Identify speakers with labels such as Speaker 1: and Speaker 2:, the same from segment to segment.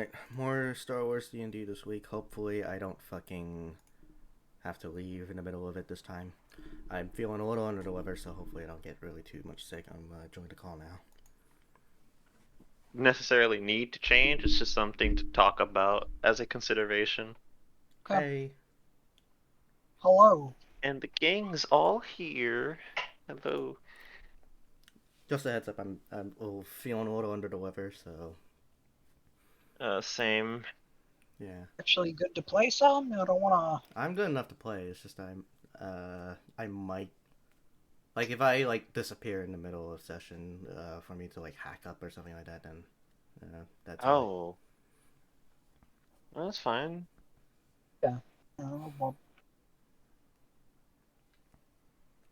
Speaker 1: Alright, more Star Wars D&D this week. Hopefully I don't fucking have to leave in the middle of it this time. I'm feeling a little under the weather, so hopefully I don't get really too much sick. I'm joined the call now.
Speaker 2: Necessarily need to change. It's just something to talk about as a consideration.
Speaker 3: Okay.
Speaker 1: Hey.
Speaker 3: Hello.
Speaker 2: And the gang's all here. Hello.
Speaker 1: Just a heads up, I'm feeling a little under the weather, so
Speaker 2: Same.
Speaker 1: yeah.
Speaker 3: Actually, good to play some. I don't want
Speaker 1: I'm good enough to play. It's just I might like if I like disappear in the middle of session for me to like hack up or something like that, then that's why.
Speaker 2: Oh, well, that's fine.
Speaker 3: to. Yeah. Well,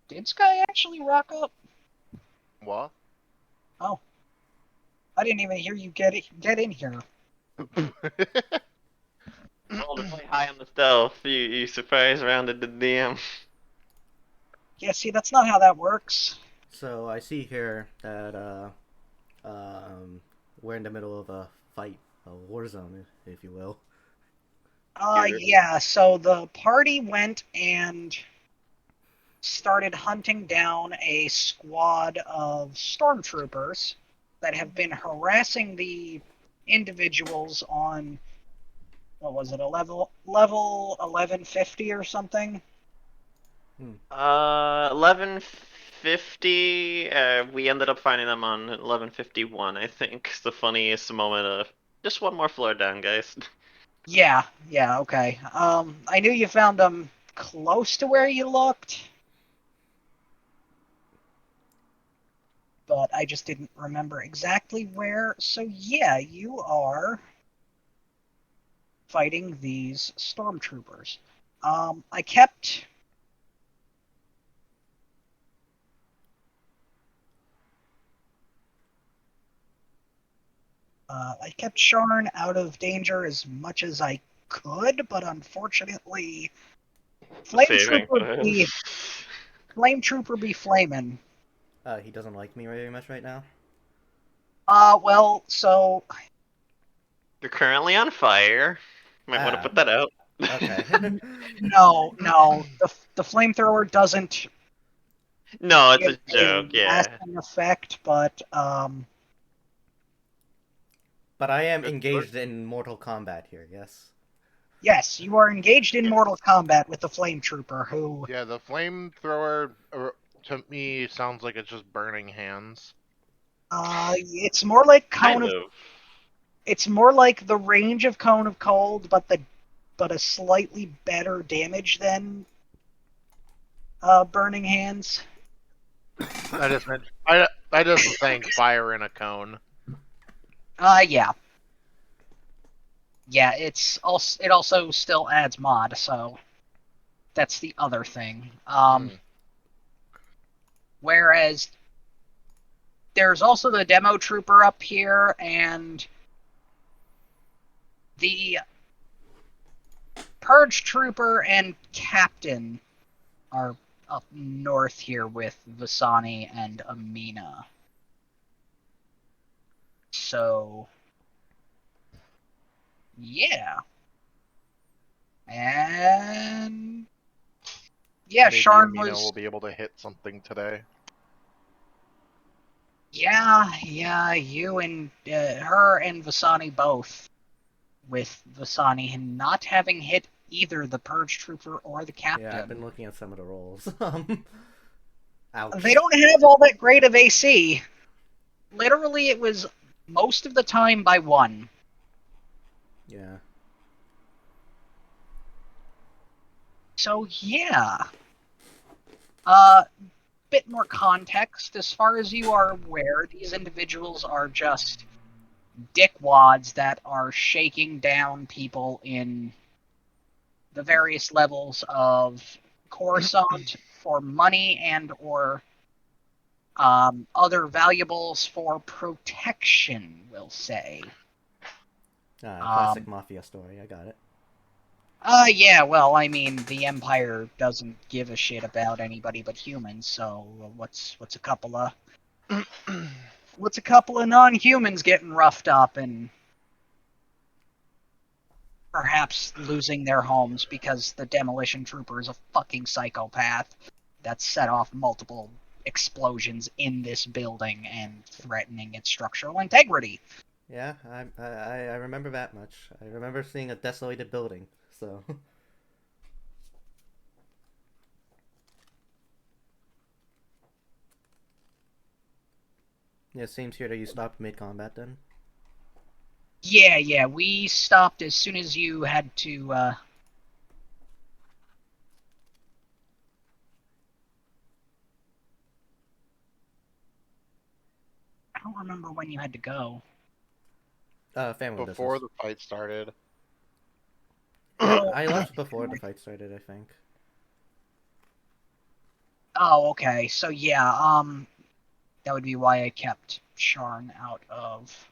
Speaker 3: did Sky actually rock up?
Speaker 4: What?
Speaker 3: Oh, I didn't even hear you get in here.
Speaker 2: Rolled really high on the stealth. You surprise rounded the DM.
Speaker 3: Yeah. See, that's not how that works.
Speaker 1: So I see here that we're in the middle of a fight, a war zone, if you will.
Speaker 2: Here.
Speaker 3: Yeah. So the party went and started hunting down a squad of stormtroopers that have been harassing the individuals on what was it, a level 1150 or something?
Speaker 2: 1150. We ended up finding them on 1151. I think it's the funniest moment of just one more floor down, guys.
Speaker 3: Yeah, okay. I knew you found them close to where you looked, but I just didn't remember exactly where. So yeah, you are fighting these stormtroopers. I kept Sharn out of danger as much as I could, but unfortunately, Flame
Speaker 2: Saving.
Speaker 3: Trooper be Flame Trooper be flamin'.
Speaker 1: He doesn't like me very much right now.
Speaker 3: Well, so
Speaker 2: You're currently on fire. Might want to
Speaker 1: Ah,
Speaker 2: put that out.
Speaker 1: okay.
Speaker 3: no, the flamethrower doesn't
Speaker 2: No, it's
Speaker 3: give
Speaker 2: a
Speaker 3: a
Speaker 2: joke. Yeah.
Speaker 3: lasting effect, but
Speaker 1: But I am
Speaker 4: Good start.
Speaker 1: engaged in Mortal Kombat here, yes?
Speaker 3: yes, you are engaged in Mortal Kombat with the Flame Trooper, who
Speaker 4: Yeah, the flamethrower to me sounds like it's just burning hands.
Speaker 3: it's more like
Speaker 2: Kind of.
Speaker 3: it's more like the range of Cone of Cold, but a slightly better damage than Burning Hands.
Speaker 4: I just think fire in a cone.
Speaker 3: Yeah. Yeah, it also still adds mod, so that's the other thing. Whereas there's also the demo trooper up here, and the purge trooper and captain are up north here with Vasani and Amina. So, yeah. And yeah,
Speaker 4: Maybe
Speaker 3: Sharn
Speaker 4: Amina
Speaker 3: was
Speaker 4: will be able to hit something today.
Speaker 3: yeah, you and her and Vasani both, with Vasani not having hit either the Purge Trooper or the
Speaker 1: Yeah, I've been
Speaker 3: Captain.
Speaker 1: looking at some of the rolls.
Speaker 3: They
Speaker 1: Ouch.
Speaker 3: don't have all that great of AC. Literally, it was most of the time by one.
Speaker 1: Yeah.
Speaker 3: So yeah. Bit more context. As far as you are aware, these individuals are just dickwads that are shaking down people in the various levels of Coruscant for money and or other valuables for protection, we'll say.
Speaker 1: Classic mafia story, I got it.
Speaker 3: Yeah, well, I mean, the Empire doesn't give a shit about anybody but humans, so what's a couple of non-humans getting roughed up and perhaps losing their homes because the demolition trooper is a fucking psychopath that set off multiple explosions in this building and threatening its structural integrity.
Speaker 1: Yeah, I remember that much. I remember seeing a desolated building, so. Yeah, it seems here that you stopped mid-combat then.
Speaker 3: Yeah, we stopped as soon as you had to, I don't remember when you had to go.
Speaker 1: Family
Speaker 4: Before
Speaker 1: business.
Speaker 4: the fight started.
Speaker 1: I left before the fight started, I think.
Speaker 3: Oh, okay. So yeah, that would be why I kept Sharn out of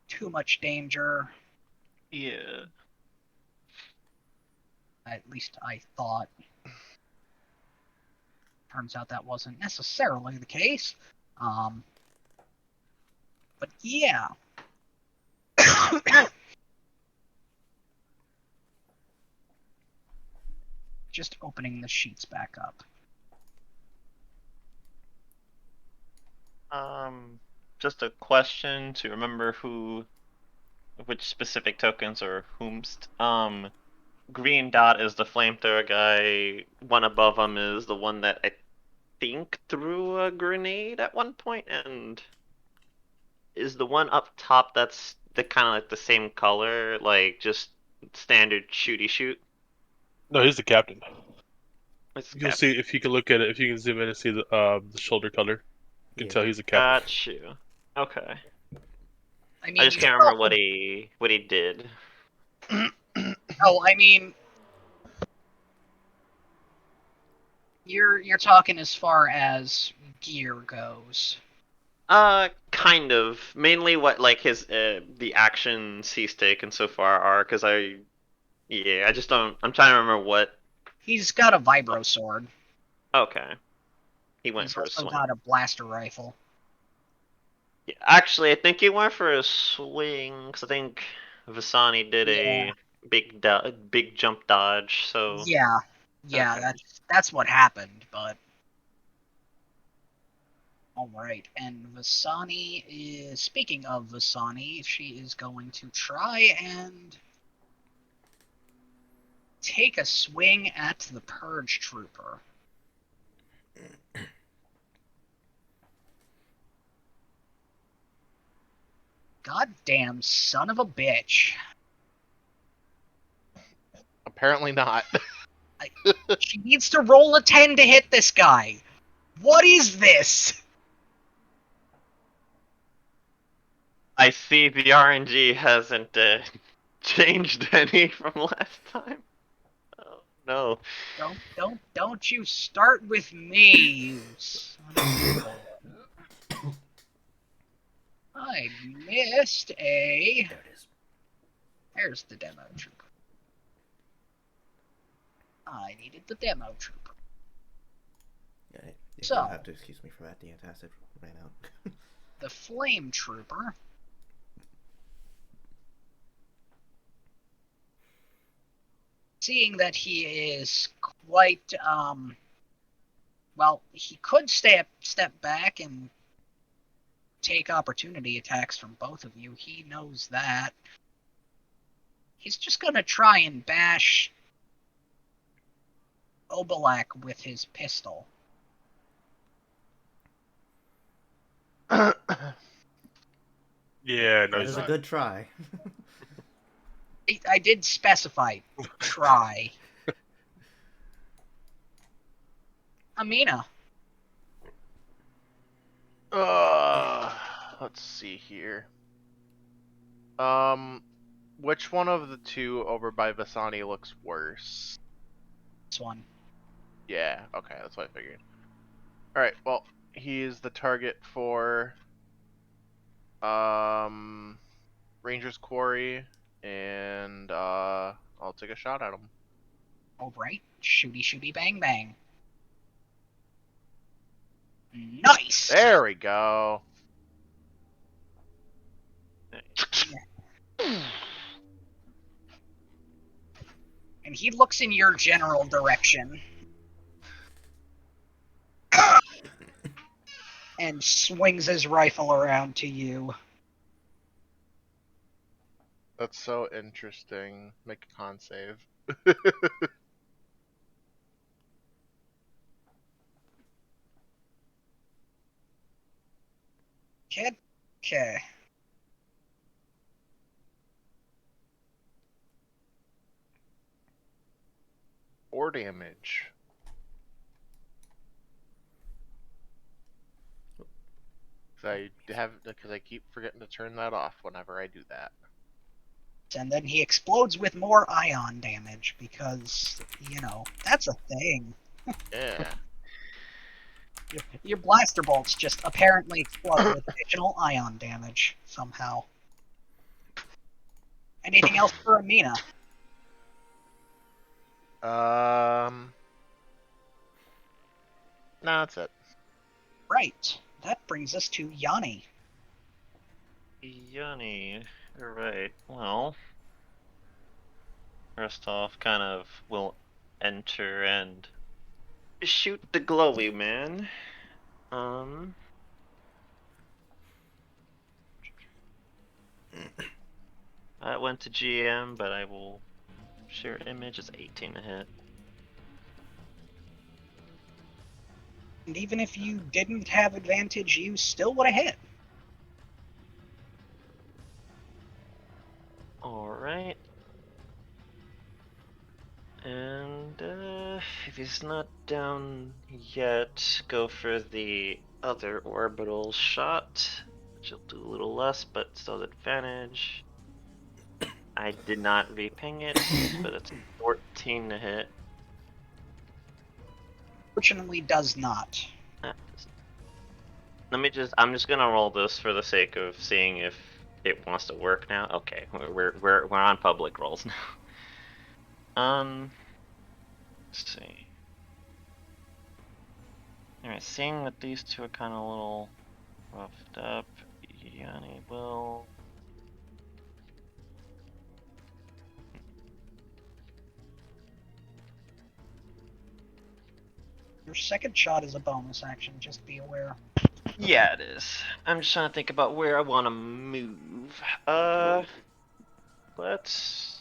Speaker 3: too much danger.
Speaker 2: Yeah.
Speaker 3: At least I thought. Turns out that wasn't necessarily the case. But yeah. Just opening the sheets back up.
Speaker 2: Just a question to remember which specific tokens or whomst. Green dot is the flamethrower guy. One above him is the one that I think threw a grenade at one point, and is the one up top that's the kind of like the same color, like just standard shooty shoot.
Speaker 5: No, he's the captain.
Speaker 2: It's
Speaker 5: You'll see if you can look at it. If you can zoom in and see the shoulder color, you can
Speaker 1: Yeah.
Speaker 5: tell he's a captain.
Speaker 2: Got you. Okay.
Speaker 3: I mean,
Speaker 2: I just can't remember what he did.
Speaker 3: Oh, I mean, you're talking as far as gear goes.
Speaker 2: Kind of. Mainly what like his the actions he's taken so far are, because I just don't. I'm trying to remember what.
Speaker 3: He's got a vibro sword.
Speaker 2: Okay. He went
Speaker 3: He's
Speaker 2: for a
Speaker 3: also
Speaker 2: swing.
Speaker 3: got a blaster rifle.
Speaker 2: Yeah, actually, I think he went for a swing, because I think Vasani did
Speaker 3: Yeah.
Speaker 2: a big jump dodge. So
Speaker 3: Yeah,
Speaker 2: Okay.
Speaker 3: that's what happened. But all right, and Vasani is. Speaking of Vasani, she is going to try and take a swing at the Purge Trooper. Goddamn son of a bitch.
Speaker 4: Apparently not.
Speaker 3: She needs to roll a 10 to hit this guy. What is this?
Speaker 2: I see the RNG hasn't changed any from last time. Oh no.
Speaker 3: Don't you start with me, you son of a gun. I missed a.
Speaker 1: There it is.
Speaker 3: There's the demo trooper. I needed the demo trooper.
Speaker 1: Yeah,
Speaker 3: So-
Speaker 1: you'll have to excuse me for that. The antacid ran out.
Speaker 3: The flame trooper. Seeing that he is quite well, he could step back and take opportunity attacks from both of you. He knows that. He's just gonna try and bash Obalak with his pistol.
Speaker 5: Yeah, no,
Speaker 1: That
Speaker 5: he's
Speaker 1: is a
Speaker 5: not.
Speaker 1: good try.
Speaker 3: I did specify try. Amina.
Speaker 4: Let's see here. Which one of the two over by Vasani looks worse?
Speaker 3: This one.
Speaker 4: Yeah, okay, that's what I figured. Alright, well, he is the target for Ranger's Quarry, and I'll take a shot at him.
Speaker 3: Alright. Shooty shooty bang bang. Nice!
Speaker 4: There we go.
Speaker 3: he looks in your general direction and swings his rifle around to you.
Speaker 4: That's so interesting. Make a con save.
Speaker 3: Kid? Okay.
Speaker 4: Or damage. Because I keep forgetting to turn that off whenever I do that.
Speaker 3: And then he explodes with more ion damage because, you know, that's a thing.
Speaker 4: Yeah.
Speaker 3: Your blaster bolts just apparently explode with additional ion damage somehow. Anything else for Amina?
Speaker 4: No, that's it.
Speaker 3: Right. That brings us to Yanni.
Speaker 2: Yanni. Alright, well. First off, kind of will enter and shoot the glowy man. That went to GM, but I will share image. It's 18 to hit.
Speaker 3: And even if you didn't have advantage, you still would have hit.
Speaker 2: Alright. And if he's not down yet, go for the other orbital shot, which will do a little less, but still advantage. I did not reping it, but it's 14 to hit.
Speaker 3: Fortunately, does not.
Speaker 2: I'm just gonna roll this for the sake of seeing if it wants to work now. Okay, we're on public rolls now. Let's see. Alright, seeing that these two are kind of a little roughed up, Yanni will.
Speaker 3: Your second shot is a bonus action, just be aware.
Speaker 2: Yeah, it is. I'm just trying to think about where I want to move. Let's.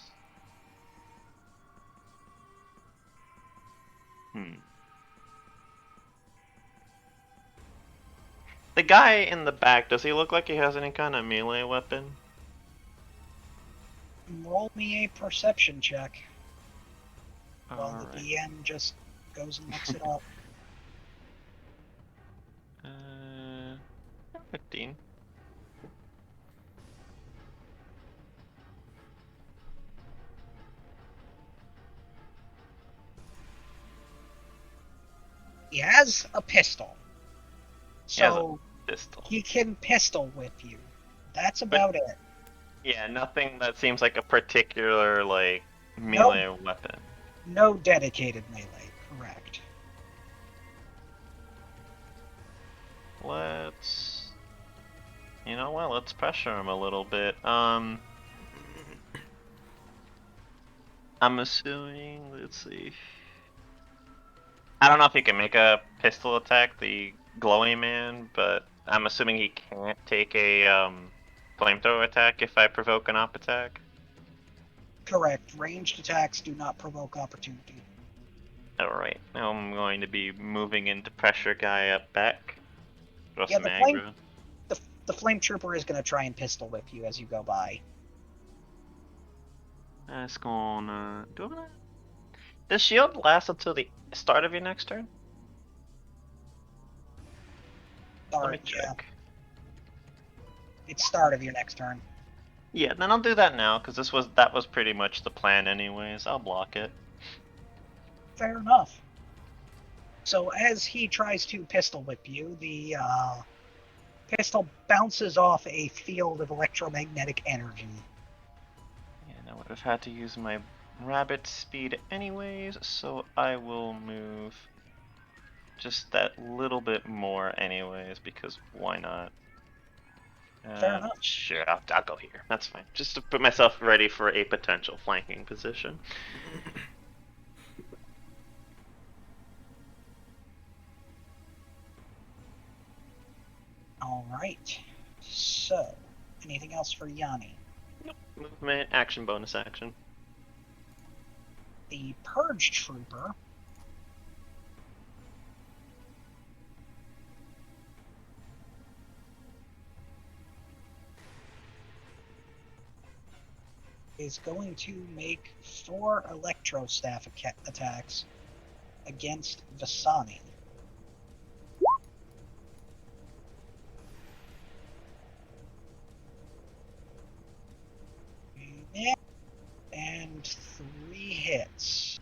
Speaker 2: The guy in the back, does he look like he has any kind of melee weapon?
Speaker 3: Roll me a perception check while the
Speaker 2: Alright.
Speaker 3: DM just goes and looks it up.
Speaker 2: 15.
Speaker 3: He has a pistol. So
Speaker 2: Pistol.
Speaker 3: he can pistol whip you. That's about it.
Speaker 2: Yeah, nothing that seems like a particular, like, melee weapon.
Speaker 3: No dedicated melee, correct.
Speaker 2: Let's... You know what, let's pressure him a little bit. I'm assuming, let's see. I don't know if he can make a pistol attack, the glowing man, but I'm assuming he can't take a flamethrower attack if I provoke an op attack.
Speaker 3: Correct. Ranged attacks do not provoke opportunity.
Speaker 2: Alright, now I'm going to be moving into pressure guy up back. Throw
Speaker 3: Yeah,
Speaker 2: some
Speaker 3: the
Speaker 2: aggro.
Speaker 3: The flame trooper is going to try and pistol whip you as you go by.
Speaker 2: That's gonna do that. Does shield last until the start of your next turn? Let me
Speaker 3: Start, yeah.
Speaker 2: check.
Speaker 3: It's start of your next turn.
Speaker 2: Yeah, then I'll do that now because that was pretty much the plan anyways. I'll block it.
Speaker 3: Fair enough. So as he tries to pistol whip you, the pistol bounces off a field of electromagnetic energy.
Speaker 2: Yeah, and I would have had to use my rabbit speed anyways, so I will move just that little bit more anyways, because why not?
Speaker 3: Fair enough.
Speaker 2: Sure, I'll go here. That's fine. Just to put myself ready for a potential flanking position.
Speaker 3: Alright. So, anything else for Yanni?
Speaker 2: Movement, action, bonus action.
Speaker 3: The Purge Trooper is going to make 4 Electro Staff attacks against Vasani. And 3 hits.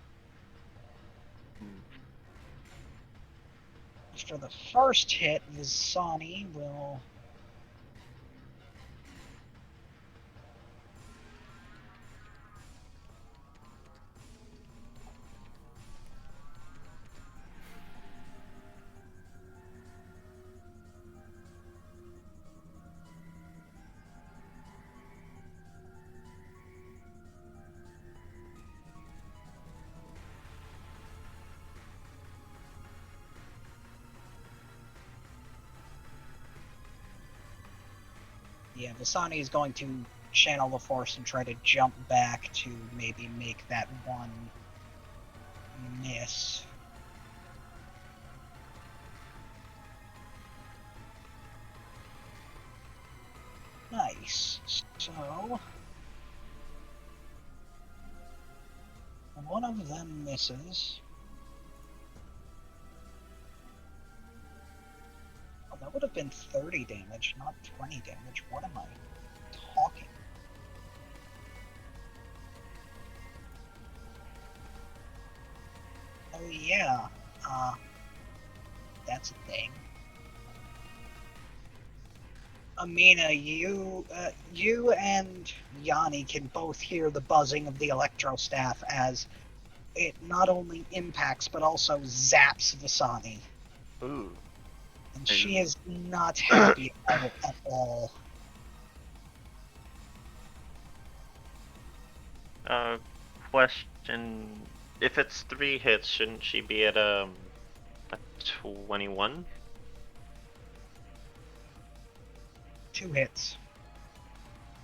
Speaker 3: After the first hit, Vasani will Vasani is going to channel the Force and try to jump back to maybe make that one miss. Nice. So, one of them misses. Oh, that would have been 30 damage, not 20 damage. What am I talking? Oh yeah, that's a thing. Amina, you and Yanni can both hear the buzzing of the Electro Staff as it not only impacts but also zaps Vasani.
Speaker 4: Ooh.
Speaker 3: And she is not happy about it at all.
Speaker 2: Question: if it's 3 hits, shouldn't she be at a 21?
Speaker 3: 2 hits.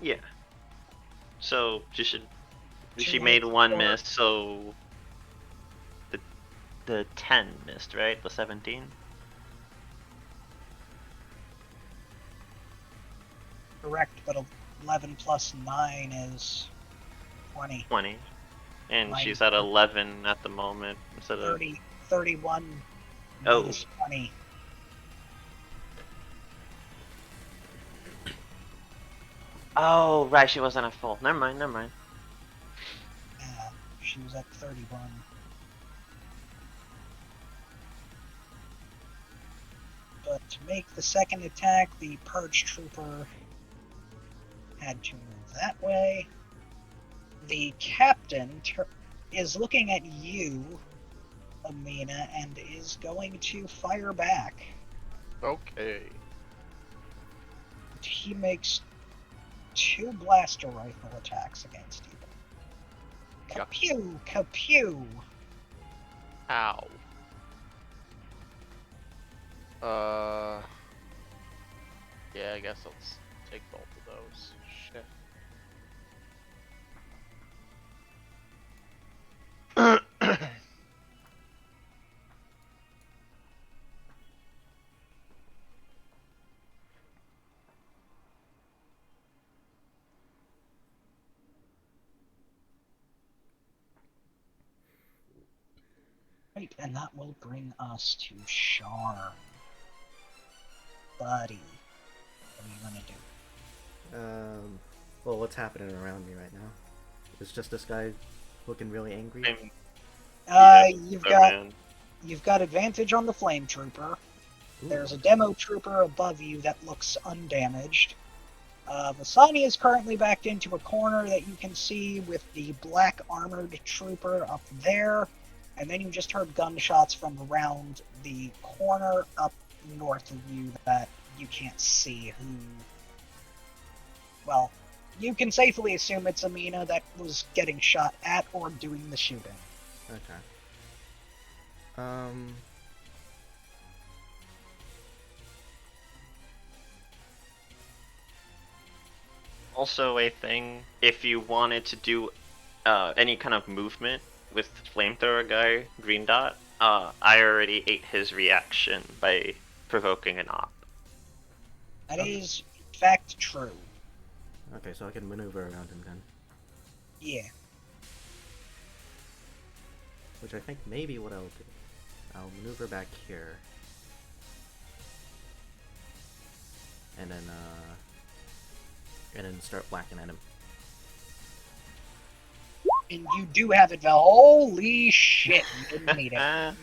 Speaker 2: Yeah. So she should.
Speaker 3: 2
Speaker 2: She made
Speaker 3: hits
Speaker 2: 1
Speaker 3: or-
Speaker 2: miss, so the 10 missed, right? The 17.
Speaker 3: Correct, but 11 plus 9 is 20.
Speaker 2: 20. And
Speaker 3: Mine-
Speaker 2: she's at 11 at the moment instead of
Speaker 3: 30, 31
Speaker 2: Oh.
Speaker 3: minus 20.
Speaker 2: Oh, right, she wasn't at full. Never mind.
Speaker 3: Yeah, she was at 31. But to make the second attack, the Purge Trooper had to move that way. The Captain is looking at you, Amina, and is going to fire back.
Speaker 4: Okay.
Speaker 3: He makes 2 blaster rifle attacks against you.
Speaker 4: Yuck.
Speaker 3: Kapew! Kapew!
Speaker 4: Ow. Yeah, I guess let's take both of those. Shit.
Speaker 3: Right, and that will bring us to Shar. Buddy, what are you gonna do?
Speaker 1: Well, what's happening around me right now? Is just this guy looking really angry?
Speaker 2: Same.
Speaker 3: You've got advantage on the Flame Trooper.
Speaker 1: Ooh.
Speaker 3: There's a Demo Trooper above you that looks undamaged. Vasani is currently backed into a corner that you can see with the black armored trooper up there. And then you just heard gunshots from around the corner up north of you that you can't see who. Well, you can safely assume it's Amina that was getting shot at or doing the shooting.
Speaker 1: Okay.
Speaker 2: also a thing if you wanted to do any kind of movement with flamethrower guy Green Dot. I already ate his reaction by provoking an op.
Speaker 3: That
Speaker 1: Okay.
Speaker 3: is, in fact, true.
Speaker 1: Okay, so I can maneuver around him then.
Speaker 3: Yeah.
Speaker 1: Which I think may be what I'll do. I'll maneuver back here. And then start whacking at him.
Speaker 3: And you do have it, Val. Holy shit, you didn't need it.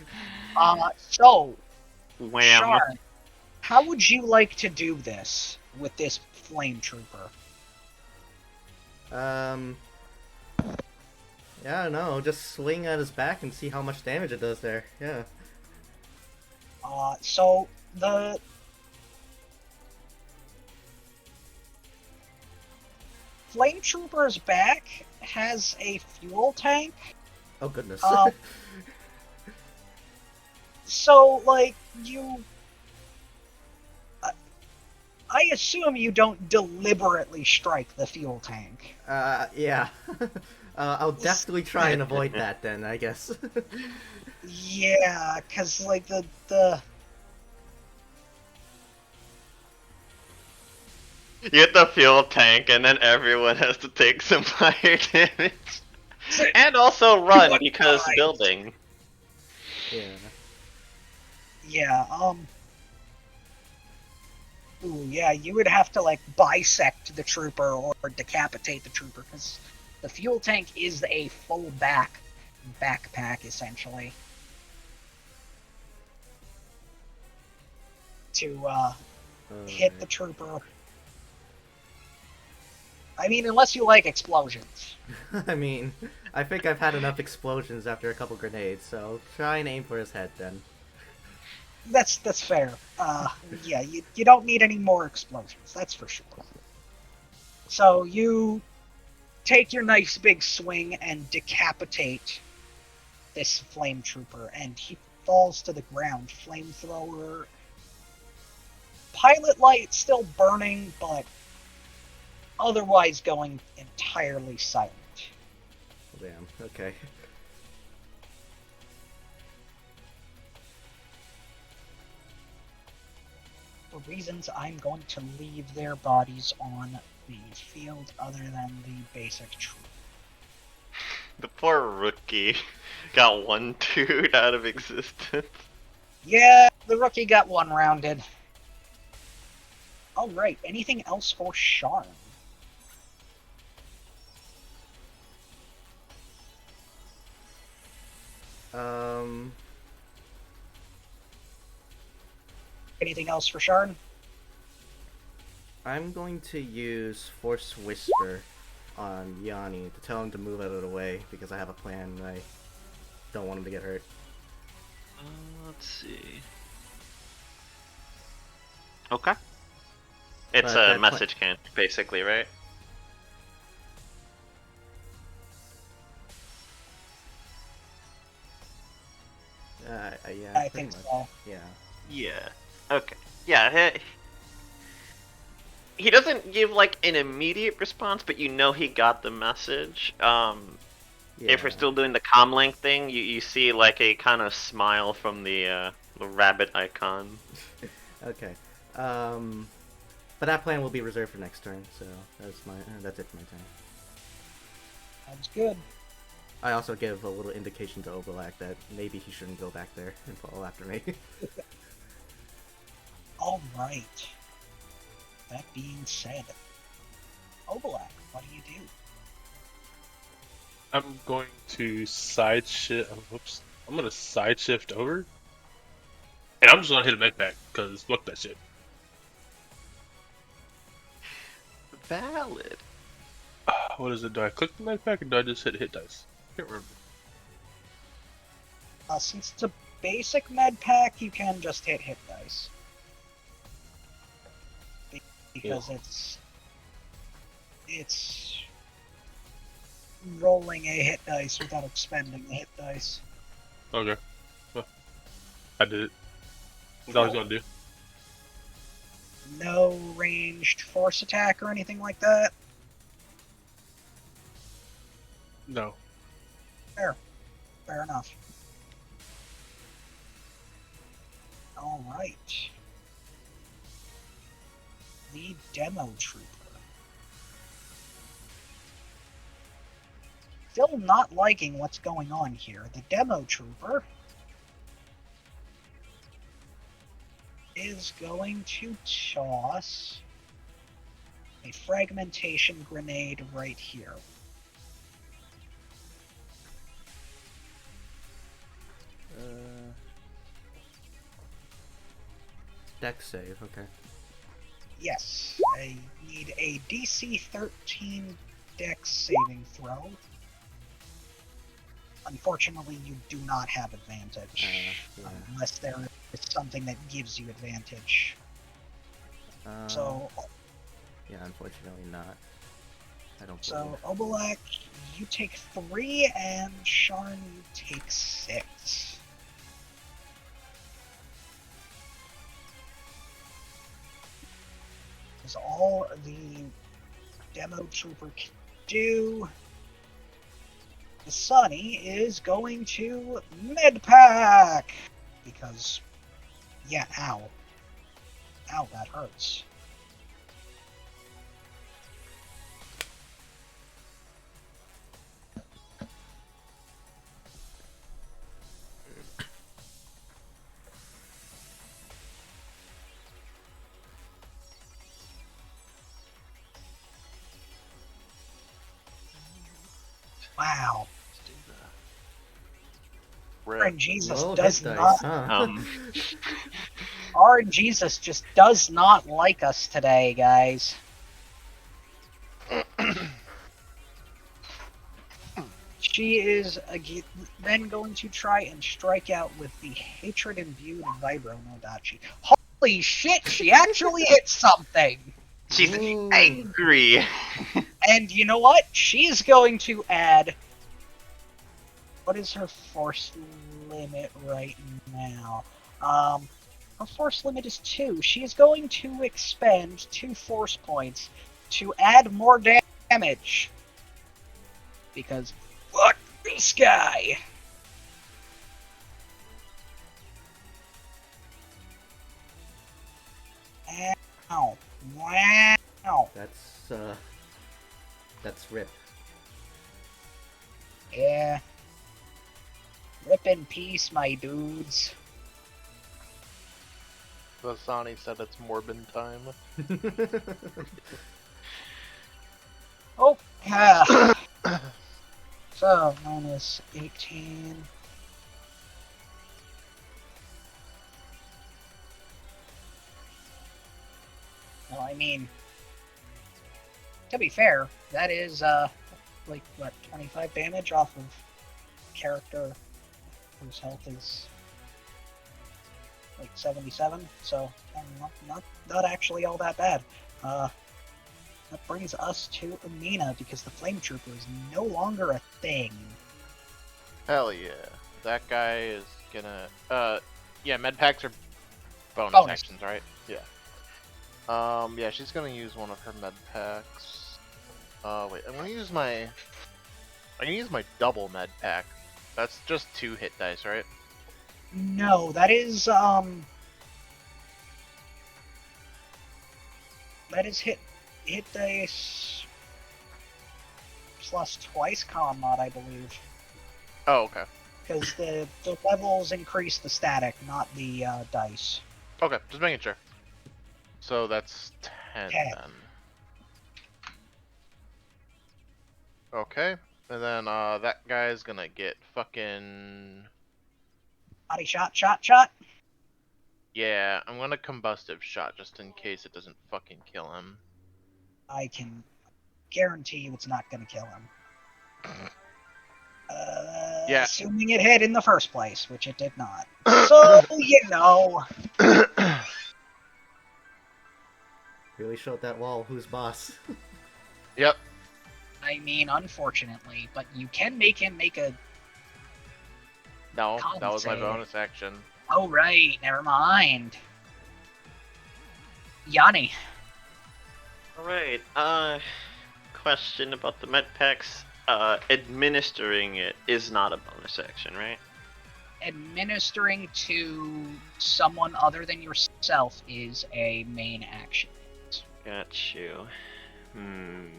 Speaker 3: So,
Speaker 2: Wham.
Speaker 3: Sharn, how would you like to do this with this flame trooper?
Speaker 1: Yeah, I don't know. Just swing at his back and see how much damage it does there. Yeah.
Speaker 3: So the flame trooper's back has a fuel tank.
Speaker 1: Oh goodness.
Speaker 3: So, like, you... I assume you don't deliberately strike the fuel tank.
Speaker 1: Yeah. I'll definitely try and avoid that then, I guess.
Speaker 3: Yeah, because, like, the
Speaker 2: You hit the fuel tank, and then everyone has to take some fire damage. And also run,
Speaker 3: What
Speaker 2: because
Speaker 3: guys?
Speaker 2: building.
Speaker 1: Yeah.
Speaker 3: Ooh, yeah, you would have to, like, bisect the trooper or decapitate the trooper, because the fuel tank is a full backpack, essentially. To, hit the trooper. I mean, unless you like explosions.
Speaker 1: I mean, I think I've had enough explosions after a couple grenades, so try and aim for his head then.
Speaker 3: That's fair. Yeah, you don't need any more explosions, that's for sure. So you take your nice big swing and decapitate this flame trooper, and he falls to the ground. Flamethrower. Pilot light still burning, but otherwise going entirely silent.
Speaker 1: Damn, okay.
Speaker 3: For reasons I'm going to leave their bodies on the field other than the basic truth.
Speaker 2: The poor rookie got one dude out of existence.
Speaker 3: Yeah, the rookie got one rounded. Alright, anything else for Sharn? Anything else for Sharn?
Speaker 1: I'm going to use Force Whisper on Yanni to tell him to move out of the way because I have a plan and I don't want him to get hurt.
Speaker 2: Let's see. Okay. It's
Speaker 1: But
Speaker 2: a
Speaker 1: that
Speaker 2: message can, basically, right?
Speaker 1: Yeah,
Speaker 3: I
Speaker 1: pretty
Speaker 3: think
Speaker 1: much.
Speaker 3: so.
Speaker 1: Yeah.
Speaker 2: Yeah. Okay. Yeah. He doesn't give like an immediate response, but you know he got the message. If we're
Speaker 1: Yeah.
Speaker 2: still doing the comlink thing, you see like a kind of smile from the rabbit icon.
Speaker 1: Okay. But that plan will be reserved for next turn, so that's it for my turn.
Speaker 3: Sounds good.
Speaker 1: I also give a little indication to Obalak that maybe he shouldn't go back there and follow after me.
Speaker 3: Alright. That being said, Obalak, what do you do?
Speaker 5: I'm going to side shift. Whoops. I'm gonna side shift over, and I'm just gonna hit a med pack because fuck that shit.
Speaker 2: Valid.
Speaker 5: What is it? Do I click the med pack or do I just hit dice? Can't remember.
Speaker 3: Since it's a basic med pack, you can just hit dice. Because it's rolling a hit dice without expending the hit dice.
Speaker 5: Okay. Well, I did it. That's all I was gonna do.
Speaker 3: No ranged force attack or anything like that.
Speaker 5: No.
Speaker 3: Fair enough. All right. The Demo Trooper. Still not liking what's going on here. The Demo Trooper is going to toss a fragmentation grenade right here.
Speaker 1: Dex save, okay.
Speaker 3: Yes, I need a DC 13 Dex saving throw. Unfortunately, you do not have advantage,
Speaker 1: Yeah.
Speaker 3: unless there is something that gives you advantage. So,
Speaker 1: Yeah, unfortunately not. I don't
Speaker 3: so
Speaker 1: believe.
Speaker 3: Obolak, you take 3, and Sharn, you take 6. Is all the Demo Trooper can do. The Sunny is going to Medpack! Because, yeah, ow. Ow, that hurts. Wow.
Speaker 4: Rip.
Speaker 3: Our Jesus
Speaker 1: Low
Speaker 3: does
Speaker 1: hit
Speaker 3: not.
Speaker 1: dice, huh?
Speaker 3: Our Jesus just does not like us today, guys. She is then going to try and strike out with the Hatred Imbued Vibro Nodachi. Holy shit, she actually hit something!
Speaker 2: She's
Speaker 1: Ooh.
Speaker 2: angry.
Speaker 3: And you know what? She's going to add... What is her force limit right now? Her force limit is 2. She is going to expend 2 force points to add more damage. Because, fuck this guy! Ow. Wow.
Speaker 1: That's rip.
Speaker 3: Yeah. Rip in peace, my dudes.
Speaker 4: Vasani said it's Morbin time.
Speaker 3: Oh, yeah. So, minus 18. Well, I mean, to be fair, that is, like, what, 25 damage off of character whose health is, like, 77, so, not actually all that bad. That brings us to Amina, because the Flame Trooper is no longer a thing.
Speaker 4: Hell yeah. That guy is gonna... yeah, med packs are bonus
Speaker 3: Bonus.
Speaker 4: actions, right? Yeah. Yeah, she's gonna use one of her med packs. Wait, I'm gonna use my double med pack. That's just 2 hit dice, right?
Speaker 3: No, that is hit dice plus twice con mod, I believe.
Speaker 4: Oh, okay.
Speaker 3: Because the levels increase the static, not the dice.
Speaker 4: Okay, just making sure. So that's 10
Speaker 3: 10.
Speaker 4: then. Okay, and then that guy's gonna get fucking...
Speaker 3: Body shot.
Speaker 4: Yeah, I'm gonna combustive shot just in case it doesn't fucking kill him.
Speaker 3: I can guarantee you it's not going to kill him.
Speaker 4: Yeah.
Speaker 3: Assuming it hit in the first place, which it did not. So, you know.
Speaker 1: Really showed that wall who's boss.
Speaker 4: Yep.
Speaker 3: I mean, unfortunately, but you can make him make a...
Speaker 4: No, that was my
Speaker 3: Compensate.
Speaker 4: bonus action.
Speaker 3: Oh, right, never mind. Yanni.
Speaker 2: Alright, question about the med packs. administering it is not a bonus action, right?
Speaker 3: Administering to someone other than yourself is a main action.
Speaker 2: Got you. In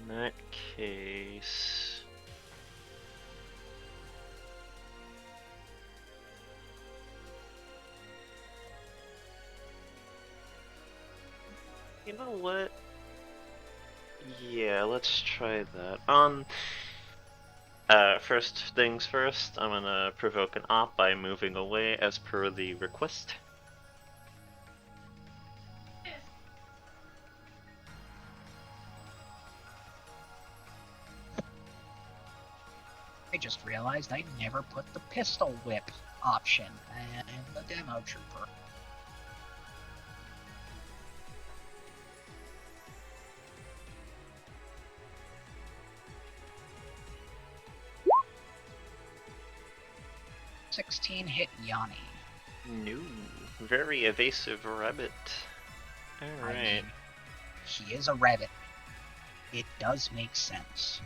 Speaker 2: that case... You know what? Yeah, let's try that. First things first, I'm gonna provoke an op by moving away as per the request.
Speaker 3: I just realized I never put the pistol whip option in the demo trooper. .16 hit Yanni.
Speaker 2: No, very evasive rabbit.
Speaker 3: I
Speaker 2: Alright.
Speaker 3: mean, he is a rabbit. It does make sense.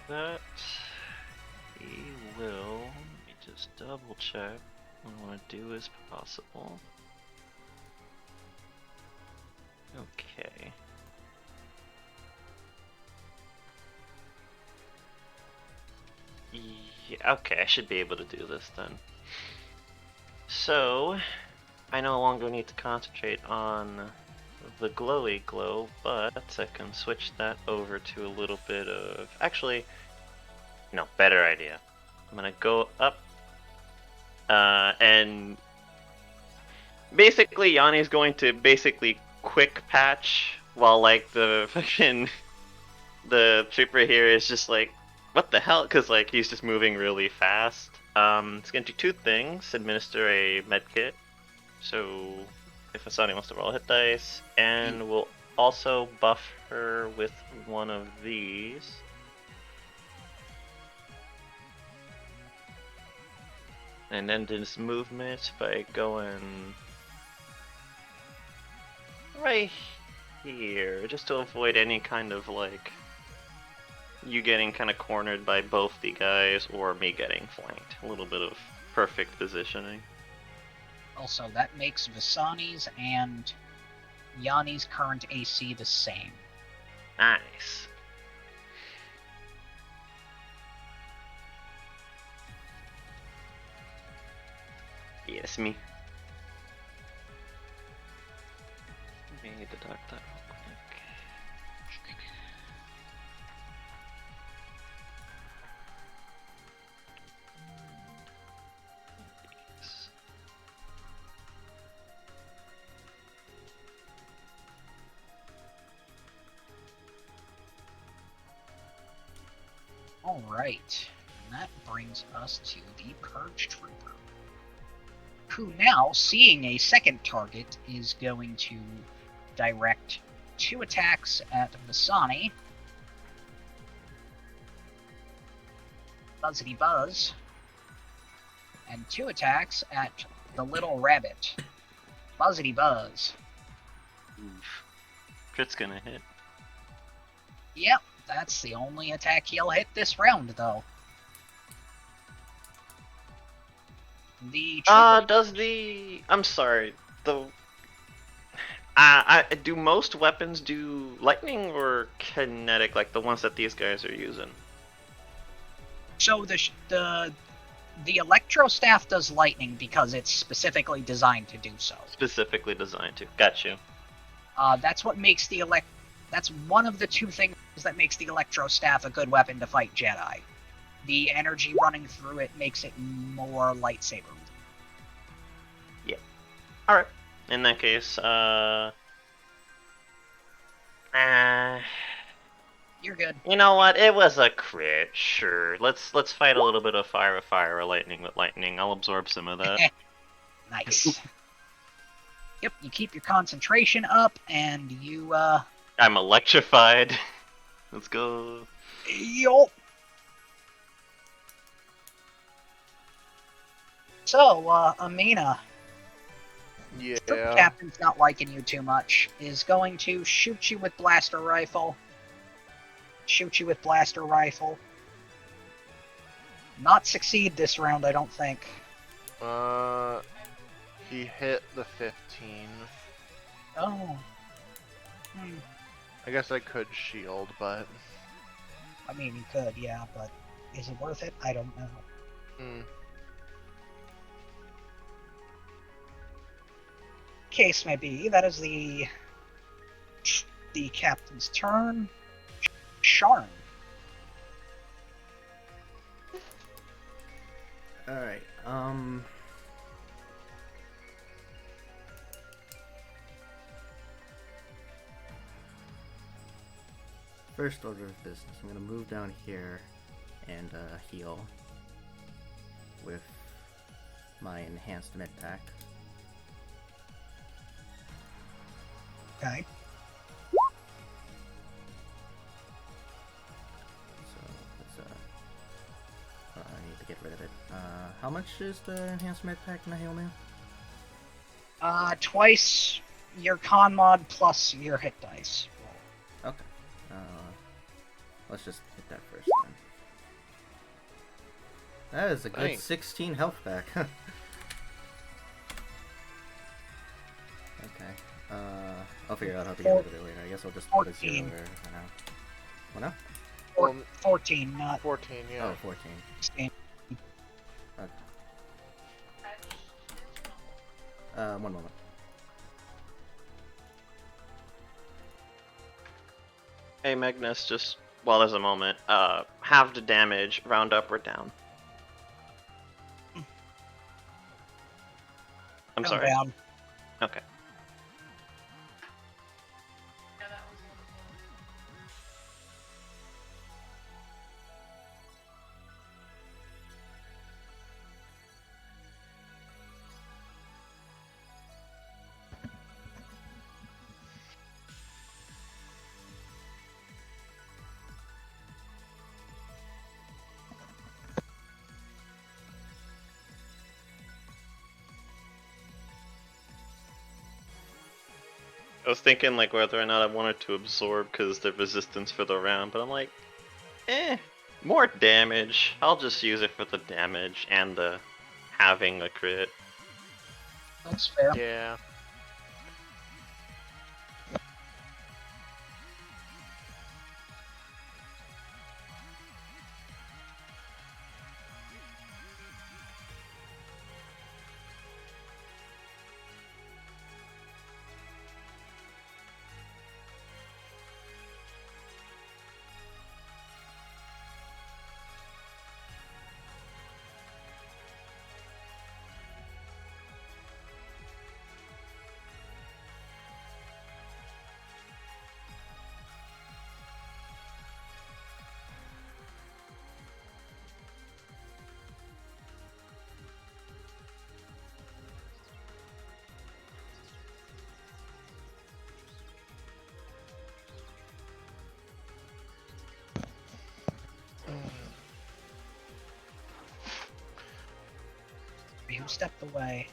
Speaker 2: That he will. Let me just double check what I want to do as possible. Okay. Yeah, okay, I should be able to do this then. So, I no longer need to concentrate on the glowy glow, but I can switch that over to a little bit of... Actually, no, better idea. I'm gonna go up, and basically Yanni's going to basically quick patch while like the fucking the trooper here is just like, what the hell? Because like he's just moving really fast. It's gonna do two things: administer a medkit, so if Asani wants to roll a hit dice, and we'll also buff her with one of these. And end his movement by going right here, just to avoid any kind of like you getting kind of cornered by both the guys or me getting flanked. A little bit of perfect positioning.
Speaker 3: Also, that makes Visani's and Yanni's current AC the same.
Speaker 2: Nice. Yes, me. Let me deduct that real quick. These.
Speaker 3: Alright, and that brings us to the Purge Trooper, who now, seeing a second target, is going to direct 2 attacks at Visani. Buzzity Buzz. And 2 attacks at the little rabbit. Buzzity Buzz.
Speaker 2: Oof. Crit's gonna hit.
Speaker 3: Yep, that's the only attack he'll hit this round, though. The trooper...
Speaker 2: Does the... I'm sorry, the... do most weapons do lightning or kinetic, like the ones that these guys are using?
Speaker 3: So the Electro Staff does lightning because it's specifically designed to do so.
Speaker 2: Specifically designed to. Got you.
Speaker 3: That's what makes the That's one of the 2 things that makes the Electro Staff a good weapon to fight Jedi. The energy running through it makes it more lightsaber.
Speaker 2: Yeah. Alright. In that case,
Speaker 3: You're good.
Speaker 2: you know what? It was a crit, sure. Let's fight a little bit of fire with fire or lightning with lightning. I'll absorb some of that.
Speaker 3: Nice. Yep, you keep your concentration up, and you,
Speaker 2: I'm electrified. Let's go.
Speaker 3: Yup. So, Amina, Trooper
Speaker 4: Yeah.
Speaker 3: Captain's not liking you too much. Is going to shoot you with blaster rifle. Shoot you with blaster rifle. Not succeed this round, I don't think.
Speaker 4: He hit the 15.
Speaker 3: Oh. Hmm.
Speaker 4: I guess I could shield, but
Speaker 3: I mean, you could, yeah, but is it worth it? I don't know.
Speaker 4: hmm.
Speaker 3: Case may be, that is the captain's turn. Sharn.
Speaker 1: Alright, first order of business, I'm gonna move down here and heal with my enhanced med pack.
Speaker 3: Okay.
Speaker 1: So let's I need to get rid of it. How much is the enhanced med pack in the heal man?
Speaker 3: Twice your con mod plus your hit dice.
Speaker 1: Okay. Let's just hit that first then. That is a good
Speaker 4: Nice.
Speaker 1: 16 health back. Okay. I'll figure out how to get rid of it later. I guess I'll just put a 0 there
Speaker 3: 14.
Speaker 1: for now. What now?
Speaker 3: Four,
Speaker 4: Well,
Speaker 3: 14, not
Speaker 4: 14, yeah.
Speaker 1: Oh, 14.
Speaker 3: 16.
Speaker 1: Okay. One moment.
Speaker 2: Hey Magnus, just while there's a moment, halve the damage, round up or down. I'm
Speaker 3: Come
Speaker 2: sorry.
Speaker 3: down.
Speaker 2: Okay. I was thinking like whether or not I wanted to absorb because the resistance for the round, but I'm like, more damage. I'll just use it for the damage and the having a crit.
Speaker 3: That's fair.
Speaker 4: Yeah.
Speaker 3: Who stepped away?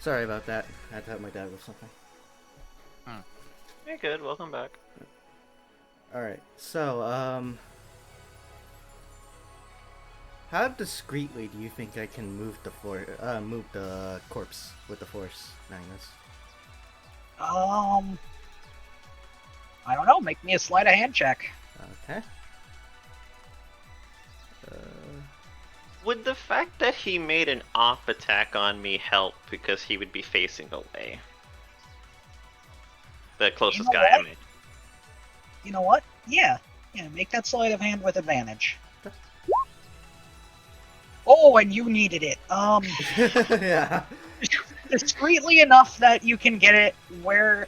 Speaker 1: Sorry about that. I had to help my dad with something.
Speaker 2: You're good. Welcome back.
Speaker 1: Alright, so, How discreetly do you think I can move the corpse with the force, Magnus?
Speaker 3: I don't know. Make me a sleight of hand check.
Speaker 1: Okay.
Speaker 2: Would the fact that he made an off attack on me help because he would be facing away? The closest
Speaker 3: know
Speaker 2: guy I
Speaker 3: what?
Speaker 2: made.
Speaker 3: You know what? Yeah. Make that sleight of hand with advantage. Oh, and you needed it.
Speaker 1: Yeah.
Speaker 3: Discreetly enough that you can get it where.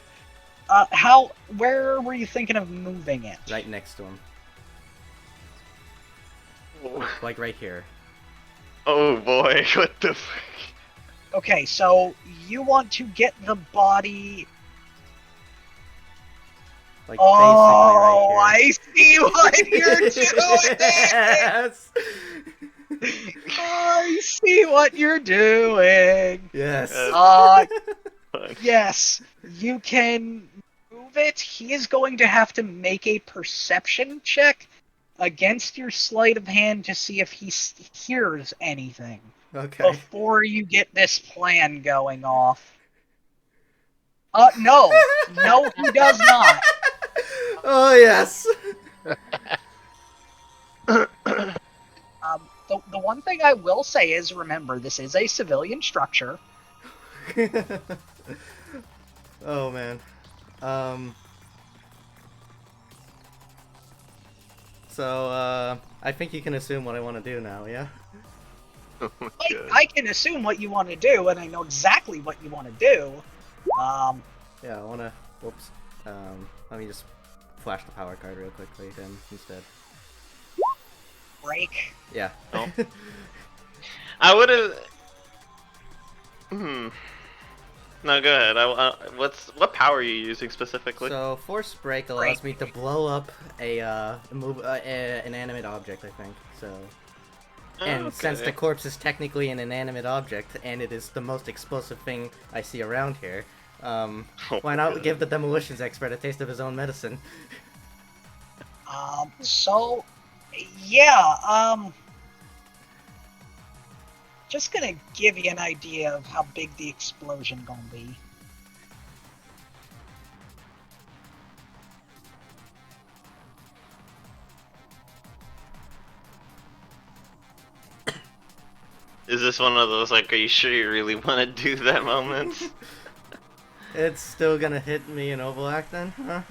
Speaker 3: Where were you thinking of moving it?
Speaker 1: Right next to him. Like right here.
Speaker 2: Oh boy, what the frick?
Speaker 3: Okay, so you want to get the body.
Speaker 1: Like
Speaker 3: Oh,
Speaker 1: basically right here.
Speaker 3: I see what you're doing.
Speaker 1: Yes.
Speaker 3: I see what you're doing.
Speaker 1: Yes.
Speaker 3: Yes, you can move it. He is going to have to make a perception check against your sleight of hand to see if he hears anything
Speaker 1: Okay.
Speaker 3: before you get this plan going off. No, he does not.
Speaker 1: Oh yes.
Speaker 3: The one thing I will say is, remember, this is a civilian structure.
Speaker 1: Oh man. So I think you can assume what I want to do now, yeah?
Speaker 2: Oh my God.
Speaker 3: I can assume what you want to do, and I know exactly what you want to do.
Speaker 1: Yeah, I wanna whoops. Let me just flash the power card real quickly then instead.
Speaker 3: Break.
Speaker 1: Yeah.
Speaker 2: Oh. I would have. No, go ahead. What power are you using specifically?
Speaker 1: So force break allows me to blow up an inanimate object, I think. So, and since the corpse is technically an inanimate object and it is the most explosive thing I see around here, why not give the demolitions expert a taste of his own medicine?
Speaker 3: So, yeah, just gonna give you an idea of how big the explosion gonna be.
Speaker 2: Is this one of those, like, are you sure you really want to do that moment?
Speaker 1: It's still gonna hit me in Ovalak then, huh?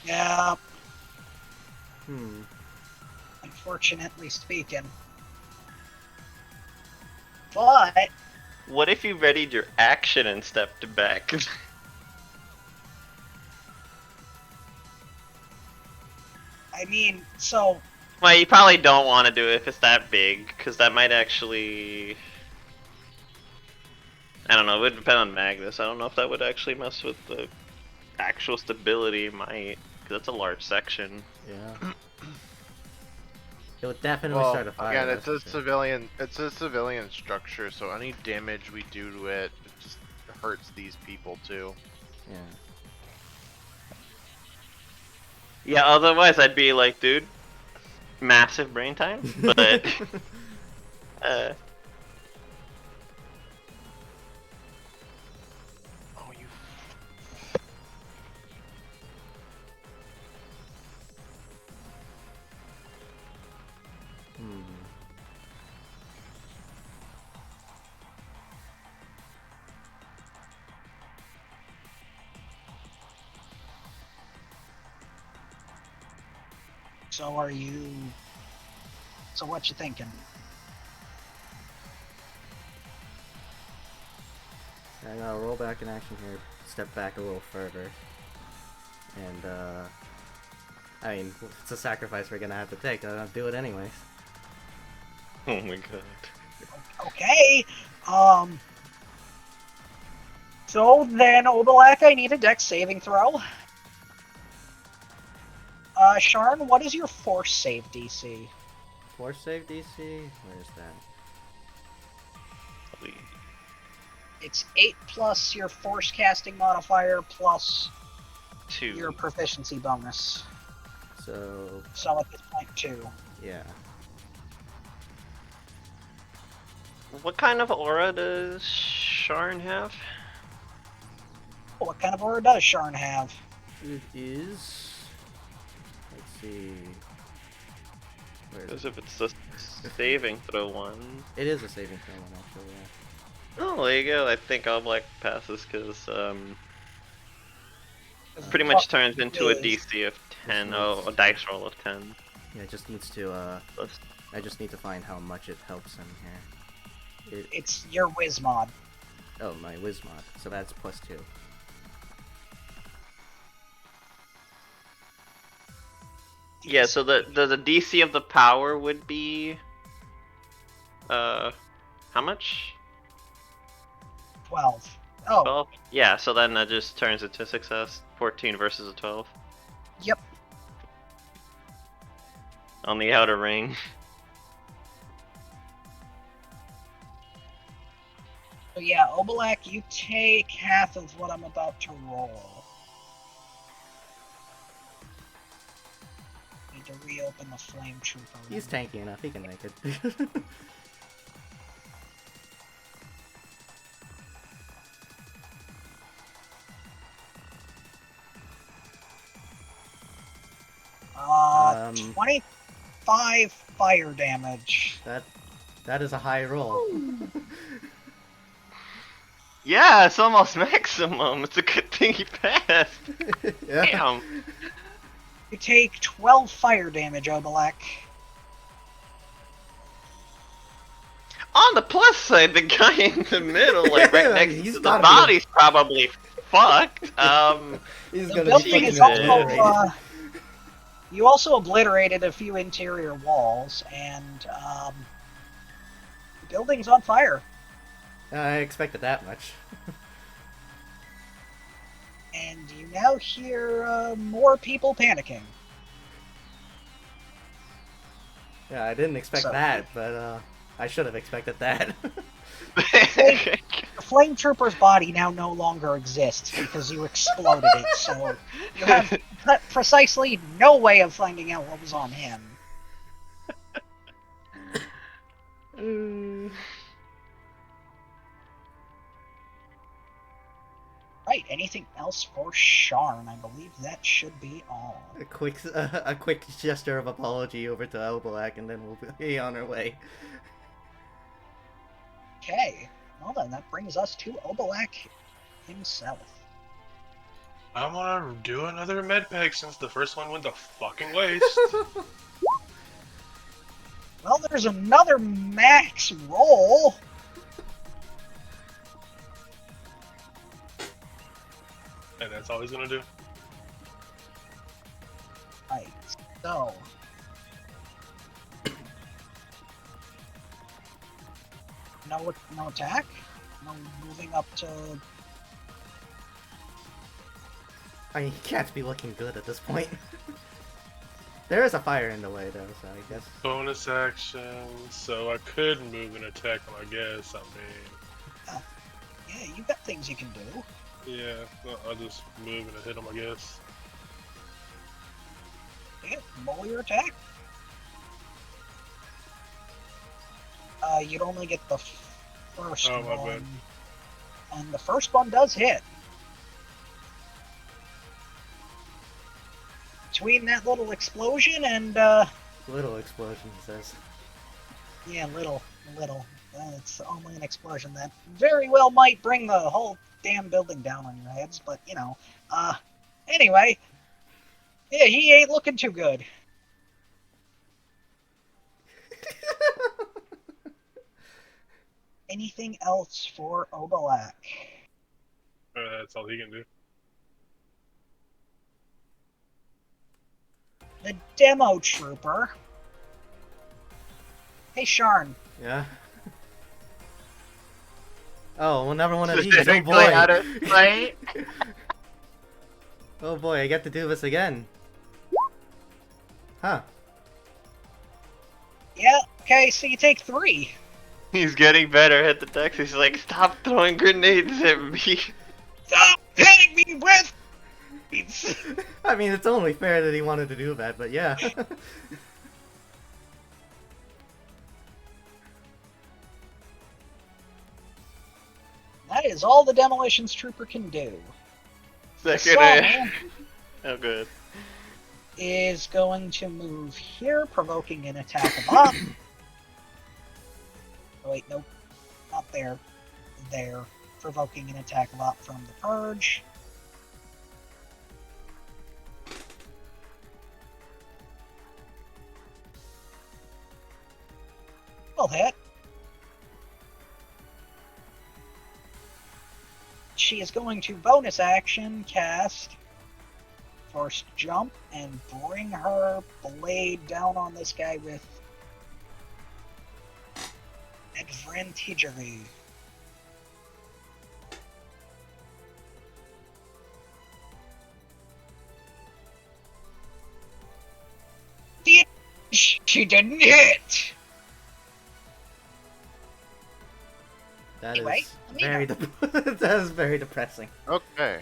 Speaker 3: Yeah,
Speaker 1: Hmm.
Speaker 3: unfortunately speaking. But,
Speaker 2: What if you readied your action and stepped back?
Speaker 3: I mean, so,
Speaker 2: Well, you probably don't want to do it if it's that big, because that might actually... I don't know, it would depend on Magnus. I don't know if that would actually mess with the actual stability, might, because that's a large section.
Speaker 1: Yeah. It would definitely
Speaker 4: Well,
Speaker 1: start a fire.
Speaker 4: again,
Speaker 1: that's
Speaker 4: it's a
Speaker 1: for sure.
Speaker 4: civilian structure, so any damage we do to it just hurts these people too.
Speaker 1: Yeah.
Speaker 2: Yeah, otherwise I'd be like, dude, massive brain time, but...
Speaker 4: Oh, you.
Speaker 1: Hmm.
Speaker 3: so are you... So what you thinking?
Speaker 1: I gotta roll back in action here, step back a little further. And, I mean, it's a sacrifice we're gonna have to take, I'll do it anyways.
Speaker 2: Oh my god.
Speaker 3: Okay, so then, Obalak, I need a dex saving throw. Sharn, what is your force save DC?
Speaker 1: Force save DC? Where's that?
Speaker 3: It's 8 plus your force casting modifier plus
Speaker 2: 2.
Speaker 3: your proficiency bonus.
Speaker 1: So,
Speaker 3: So at this point, 2.
Speaker 1: yeah.
Speaker 2: What kind of aura does Sharn have?
Speaker 3: What kind of aura does Sharn have?
Speaker 1: It is. Let's see. Where is
Speaker 2: Because
Speaker 1: it?
Speaker 2: if it's the saving throw one.
Speaker 1: It is a saving throw one, actually. Yeah.
Speaker 2: Oh, there you go. I think All Black passes because
Speaker 3: Because
Speaker 2: pretty
Speaker 3: the
Speaker 2: much
Speaker 3: fuck
Speaker 2: turns into a
Speaker 3: is-
Speaker 2: DC of 10.
Speaker 1: This
Speaker 2: Oh,
Speaker 1: one's-
Speaker 2: a dice roll of 10.
Speaker 1: Yeah, it just needs to.
Speaker 2: Plus-
Speaker 1: I just need to find how much it helps him here.
Speaker 3: It's your whiz mod.
Speaker 1: Oh, my Wizmod. So that's +2.
Speaker 2: Yeah, so the DC of the power would be how much?
Speaker 3: 12. Oh,
Speaker 2: 12? Yeah, so then that just turns it to success. 14 versus a 12.
Speaker 3: yep.
Speaker 2: On the outer ring.
Speaker 3: So yeah, Obalak, you take half of what I'm about to roll. Need to reopen the Flame Trooper.
Speaker 1: He's tanky enough. He can make it. Um,
Speaker 3: 25 fire damage.
Speaker 1: that is a high roll.
Speaker 2: Yeah, it's almost maximum. It's a good thing he passed.
Speaker 1: Yeah.
Speaker 2: Damn.
Speaker 3: You take 12 fire damage, Obalak.
Speaker 2: On the plus side, the guy in the middle, like right next
Speaker 1: He's
Speaker 2: to the
Speaker 1: gotta be-
Speaker 2: body's probably fucked.
Speaker 1: He's
Speaker 3: The
Speaker 1: gonna
Speaker 3: building
Speaker 1: fucking
Speaker 3: is
Speaker 2: Jesus.
Speaker 3: also,
Speaker 1: obliterate.
Speaker 3: you also obliterated a few interior walls, and the building's on fire.
Speaker 1: I expected that much.
Speaker 3: And you now hear more people panicking.
Speaker 1: Yeah, I didn't expect
Speaker 3: So-
Speaker 1: that, but I should have expected that.
Speaker 3: The Flame Trooper's body now no longer exists because you exploded it, so you have precisely no way of finding out what was on him. Right, anything else for Sharn? I believe that should be all.
Speaker 1: a quick gesture of apology over to Elbalak, and then we'll be on our way.
Speaker 3: Okay, well then, that brings us to Obalak himself.
Speaker 5: I'm gonna do another med pack since the first one went to fucking waste.
Speaker 3: Well, there's another max roll.
Speaker 5: And that's all he's gonna do.
Speaker 3: Right, so. No attack? No moving up to.
Speaker 1: I mean, he can't be looking good at this point. There is a fire in the way, though, so I guess.
Speaker 5: Bonus action, so I could move and attack him, I guess. I mean,
Speaker 3: Yeah, you got things you can do.
Speaker 5: yeah, I'll just move and hit him, I guess.
Speaker 3: Yeah, roll your attack. You'd only get the first
Speaker 5: Oh, my
Speaker 3: one.
Speaker 5: bad.
Speaker 3: And the first one does hit. Between that little explosion and,
Speaker 1: Little explosion, he says.
Speaker 3: yeah, little. It's only an explosion that very well might bring the whole damn building down on your heads, but, you know. Anyway. Yeah, he ain't looking too good. Anything else for Obalak?
Speaker 5: That's all he can do.
Speaker 3: The Demo Trooper. Hey, Sharn.
Speaker 1: Yeah. Oh, another one of these. Oh
Speaker 2: Specifically out
Speaker 1: boy.
Speaker 2: of sight.
Speaker 1: Oh boy, I get to do this again. Huh.
Speaker 3: Yeah, okay, so you take 3.
Speaker 2: He's getting better at the decks. He's like, stop throwing grenades at me.
Speaker 3: Stop hitting me with...
Speaker 1: I mean, it's only fair that he wanted to do that, but yeah.
Speaker 3: That is all the Demolitions Trooper can do. The
Speaker 2: Second
Speaker 3: Sawmill
Speaker 2: Oh, good.
Speaker 3: is going to move here, provoking an attack of Op. Oh, wait, nope. Not there. There. Provoking an attack of Op from the Purge. Will hit. She is going to bonus action cast Force Jump and bring her blade down on this guy with advantagery. She didn't hit!
Speaker 1: That
Speaker 3: Anyway,
Speaker 1: is
Speaker 3: let me
Speaker 1: very that is very depressing.
Speaker 4: Okay.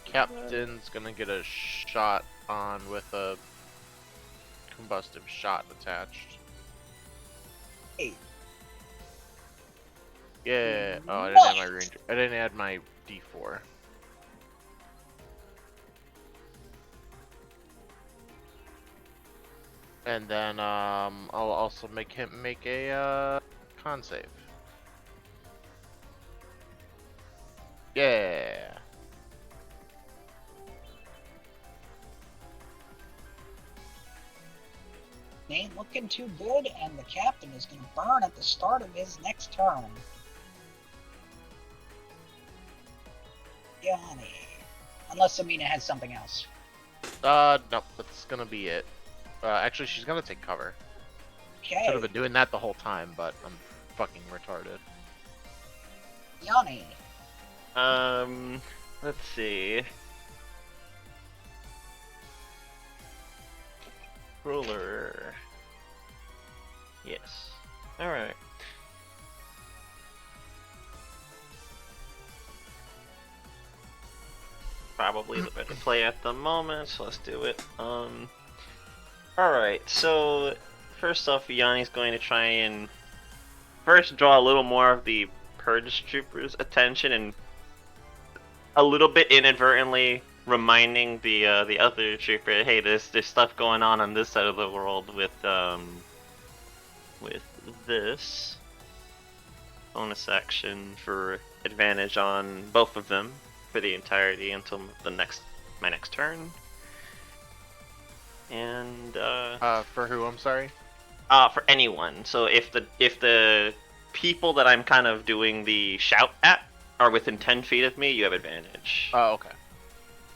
Speaker 4: Captain's gonna get a shot on with a combustive shot attached.
Speaker 3: Hey.
Speaker 4: Yeah. Oh, I didn't add my ranger. I didn't add my D4. And then I'll also make him make a con save. Yeah.
Speaker 3: Ain't looking too good, and the captain is going to burn at the start of his next turn. Yanni. Unless Amina has something else.
Speaker 4: No, that's gonna be it. Actually, she's gonna take cover.
Speaker 3: Okay.
Speaker 4: Should have been doing that the whole time, but I'm fucking retarded.
Speaker 3: Yanni.
Speaker 2: Let's see. Ruler. Yes. Alright. Probably the better play at the moment, so let's do it. Alright, so first off, Yanni's going to try and first draw a little more of the Purge Trooper's attention and a little bit inadvertently reminding the other trooper, hey, there's stuff going on this side of the world with this bonus action for advantage on both of them for the entirety until my next turn. And
Speaker 4: For who? I'm sorry.
Speaker 2: for anyone. So if the people that I'm kind of doing the shout at are within 10 feet of me, you have advantage.
Speaker 4: Oh, okay.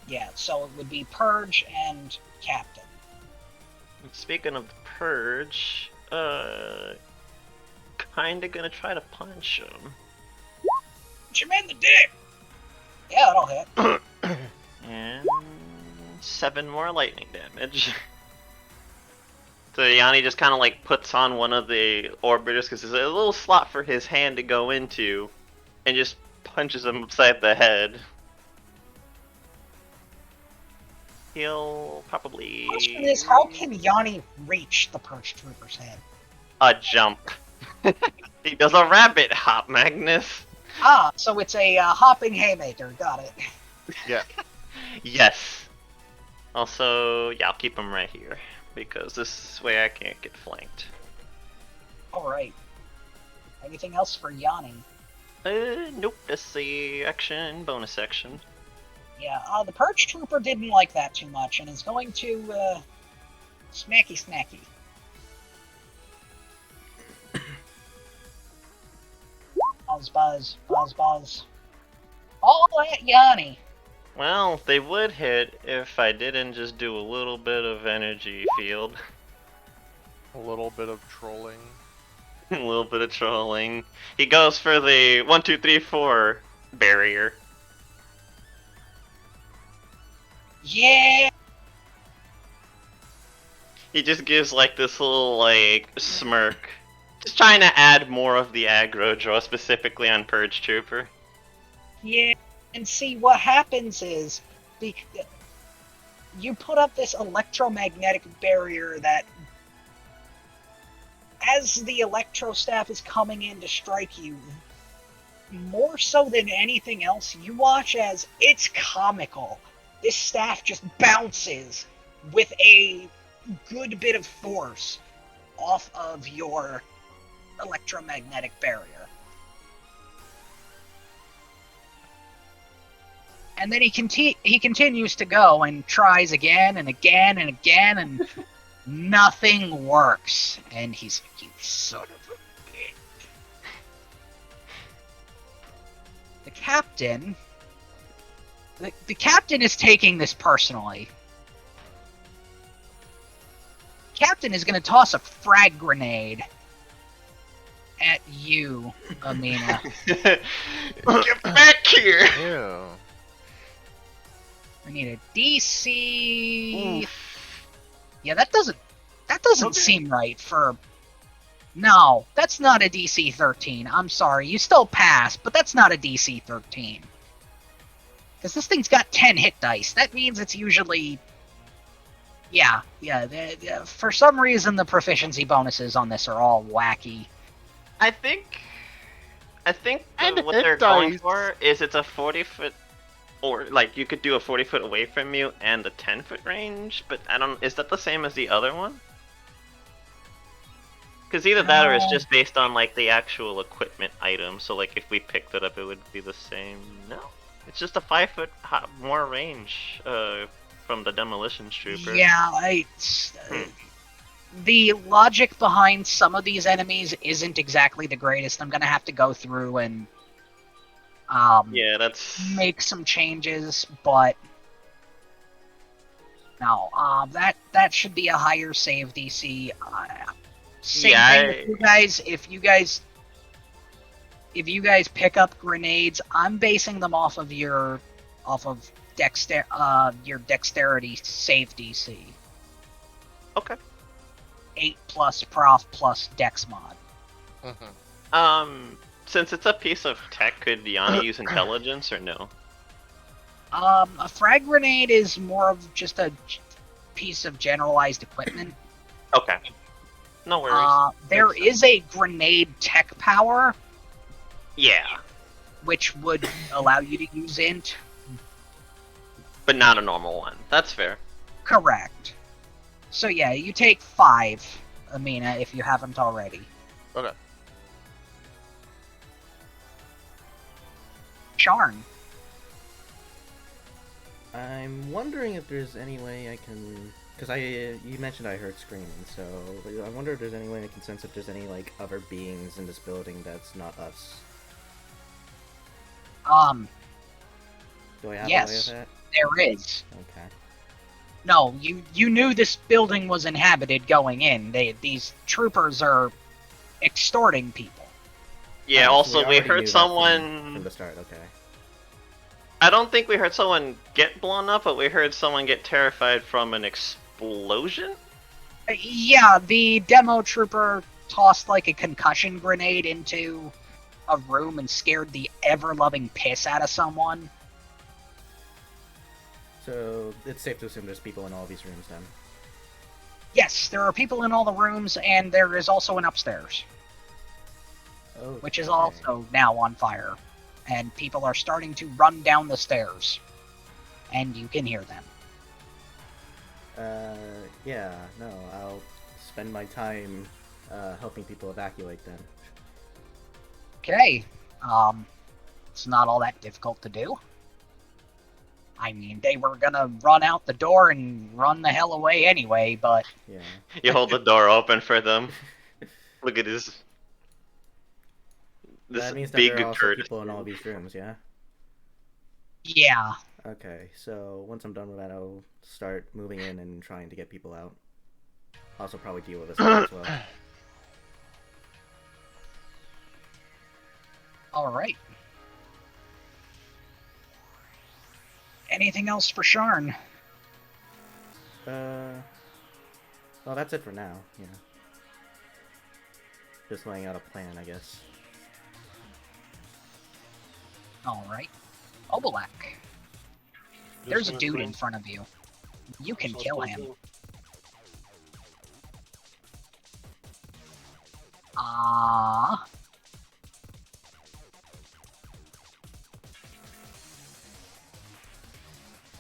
Speaker 3: Yeah, so it would be Purge and Captain.
Speaker 2: Speaking of the Purge, kinda gonna try to punch him.
Speaker 3: Punch him in the dick! Yeah, that'll hit.
Speaker 2: And 7 more lightning damage. So Yanni just kind of like puts on one of the orbiters because there's a little slot for his hand to go into, and just punches him upside the head. He'll probably
Speaker 3: Question is, how can Yanni reach the Purge Trooper's head?
Speaker 2: a jump. He does a rabbit hop, Magnus.
Speaker 3: Ah, so it's a hopping haymaker. Got it.
Speaker 4: Yeah.
Speaker 2: Yes. Also, yeah, I'll keep him right here because this way I can't get flanked.
Speaker 3: Alright. Anything else for Yanni?
Speaker 2: Nope. That's the action, bonus action.
Speaker 3: Yeah, the Purge Trooper didn't like that too much and is going to, smacky snacky. Buzz, buzz, buzz, buzz. All at Yanni.
Speaker 2: Well, they would hit if I didn't just do a little bit of energy field.
Speaker 4: A little bit of trolling.
Speaker 2: A little bit of trolling. He goes for the 1, 2, 3, 4 barrier.
Speaker 3: Yeah!
Speaker 2: He just gives like this little like smirk. Just trying to add more of the aggro draw specifically on Purge Trooper.
Speaker 3: Yeah, and see, what happens is, you put up this electromagnetic barrier that, as the electro staff is coming in to strike you, more so than anything else, you watch as it's comical. This staff just bounces with a good bit of force off of your electromagnetic barrier. And then he continues to go and tries again and again and again, and nothing works. And he's like, "You son of a bitch." The captain... The captain is taking this personally. Captain is going to toss a frag grenade at you, Amina.
Speaker 2: Get back here!
Speaker 4: Ew.
Speaker 3: I need a DC. Yeah, that doesn't
Speaker 2: Okay.
Speaker 3: seem right for. No, that's not a DC 13. I'm sorry, you still pass, but that's not a DC 13. Because this thing's got 10 hit dice. That means it's usually. Yeah. For some reason, the proficiency bonuses on this are all wacky.
Speaker 2: I think
Speaker 4: And
Speaker 2: what
Speaker 4: hit
Speaker 2: they're going
Speaker 4: dice.
Speaker 2: for is it's a 40-foot, or like you could do a 40-foot away from you and a 10-foot range, but I don't. Is that the same as the other one? Because either that or it's
Speaker 3: No.
Speaker 2: just based on like the actual equipment item. So like if we picked it up, it would be the same. No, it's just a 5-foot more range from the demolition trooper.
Speaker 3: Yeah, the logic behind some of these enemies isn't exactly the greatest. I'm gonna have to go through and
Speaker 2: Yeah, that's.
Speaker 3: make some changes, but no, that should be a higher save DC. Same
Speaker 2: Yeah,
Speaker 3: thing with you guys. If you guys pick up grenades, I'm basing them off of your dexterity save DC.
Speaker 2: Okay.
Speaker 3: 8+ prof plus dex mod.
Speaker 4: Mhm.
Speaker 2: Since it's a piece of tech, could Yanni use intelligence or no?
Speaker 3: A frag grenade is more of just a piece of generalized equipment.
Speaker 2: Okay. No worries.
Speaker 3: There
Speaker 2: Makes sense.
Speaker 3: is a grenade tech power,
Speaker 2: Yeah,
Speaker 3: which would allow you to use int.
Speaker 2: but not a normal one. That's fair.
Speaker 3: Correct. So yeah, you take 5, Amina, if you haven't already.
Speaker 4: Okay.
Speaker 3: Sharn.
Speaker 1: I'm wondering if there's any way I can, because you mentioned I heard screaming, so I wonder if there's any way I can sense if there's any like other beings in this building that's not us. Do I have
Speaker 3: Yes.
Speaker 1: a way of
Speaker 3: There is.
Speaker 1: that? Okay.
Speaker 3: No, you knew this building was inhabited going in. These troopers are extorting people.
Speaker 2: Yeah.
Speaker 1: Oh, so
Speaker 2: Also, we
Speaker 1: already knew
Speaker 2: heard
Speaker 1: that
Speaker 2: someone.
Speaker 1: from the start. Okay.
Speaker 2: I don't think we heard someone get blown up, but we heard someone get terrified from an explosion.
Speaker 3: Yeah, the demo trooper tossed like a concussion grenade into a room and scared the ever-loving piss out of someone.
Speaker 1: So it's safe to assume there's people in all these rooms then.
Speaker 3: Yes, there are people in all the rooms, and there is also an upstairs,
Speaker 1: Oh.
Speaker 3: which is also now on fire. And people are starting to run down the stairs. And you can hear them.
Speaker 1: Yeah. No, I'll spend my time helping people evacuate then.
Speaker 3: Okay. It's not all that difficult to do. I mean, they were gonna run out the door and run the hell away anyway, but
Speaker 1: Yeah.
Speaker 2: You hold the door open for them. Look at this. This
Speaker 1: That means that
Speaker 2: big
Speaker 1: there are also
Speaker 2: turd.
Speaker 1: people in all these rooms, yeah?
Speaker 3: yeah.
Speaker 1: Okay, so once I'm done with that, I'll start moving in and trying to get people out. Also probably deal with this as well.
Speaker 3: Alright. Anything else for Sharn?
Speaker 1: Well, that's it for now, yeah. Just laying out a plan, I guess.
Speaker 3: Alright. Obolak. There's a dude in front of you. You can kill him.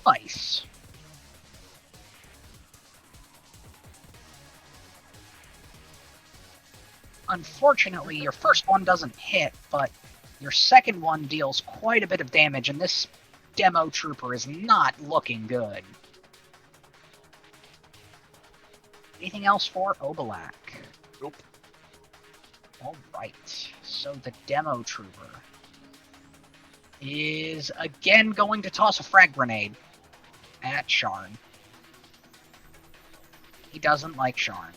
Speaker 3: twice. Unfortunately, your first one doesn't hit, but your second one deals quite a bit of damage, and this demo trooper is not looking good. Anything else for Obalak?
Speaker 4: Nope.
Speaker 3: Alright, so the demo trooper is again going to toss a frag grenade at Sharn. He doesn't like Sharn.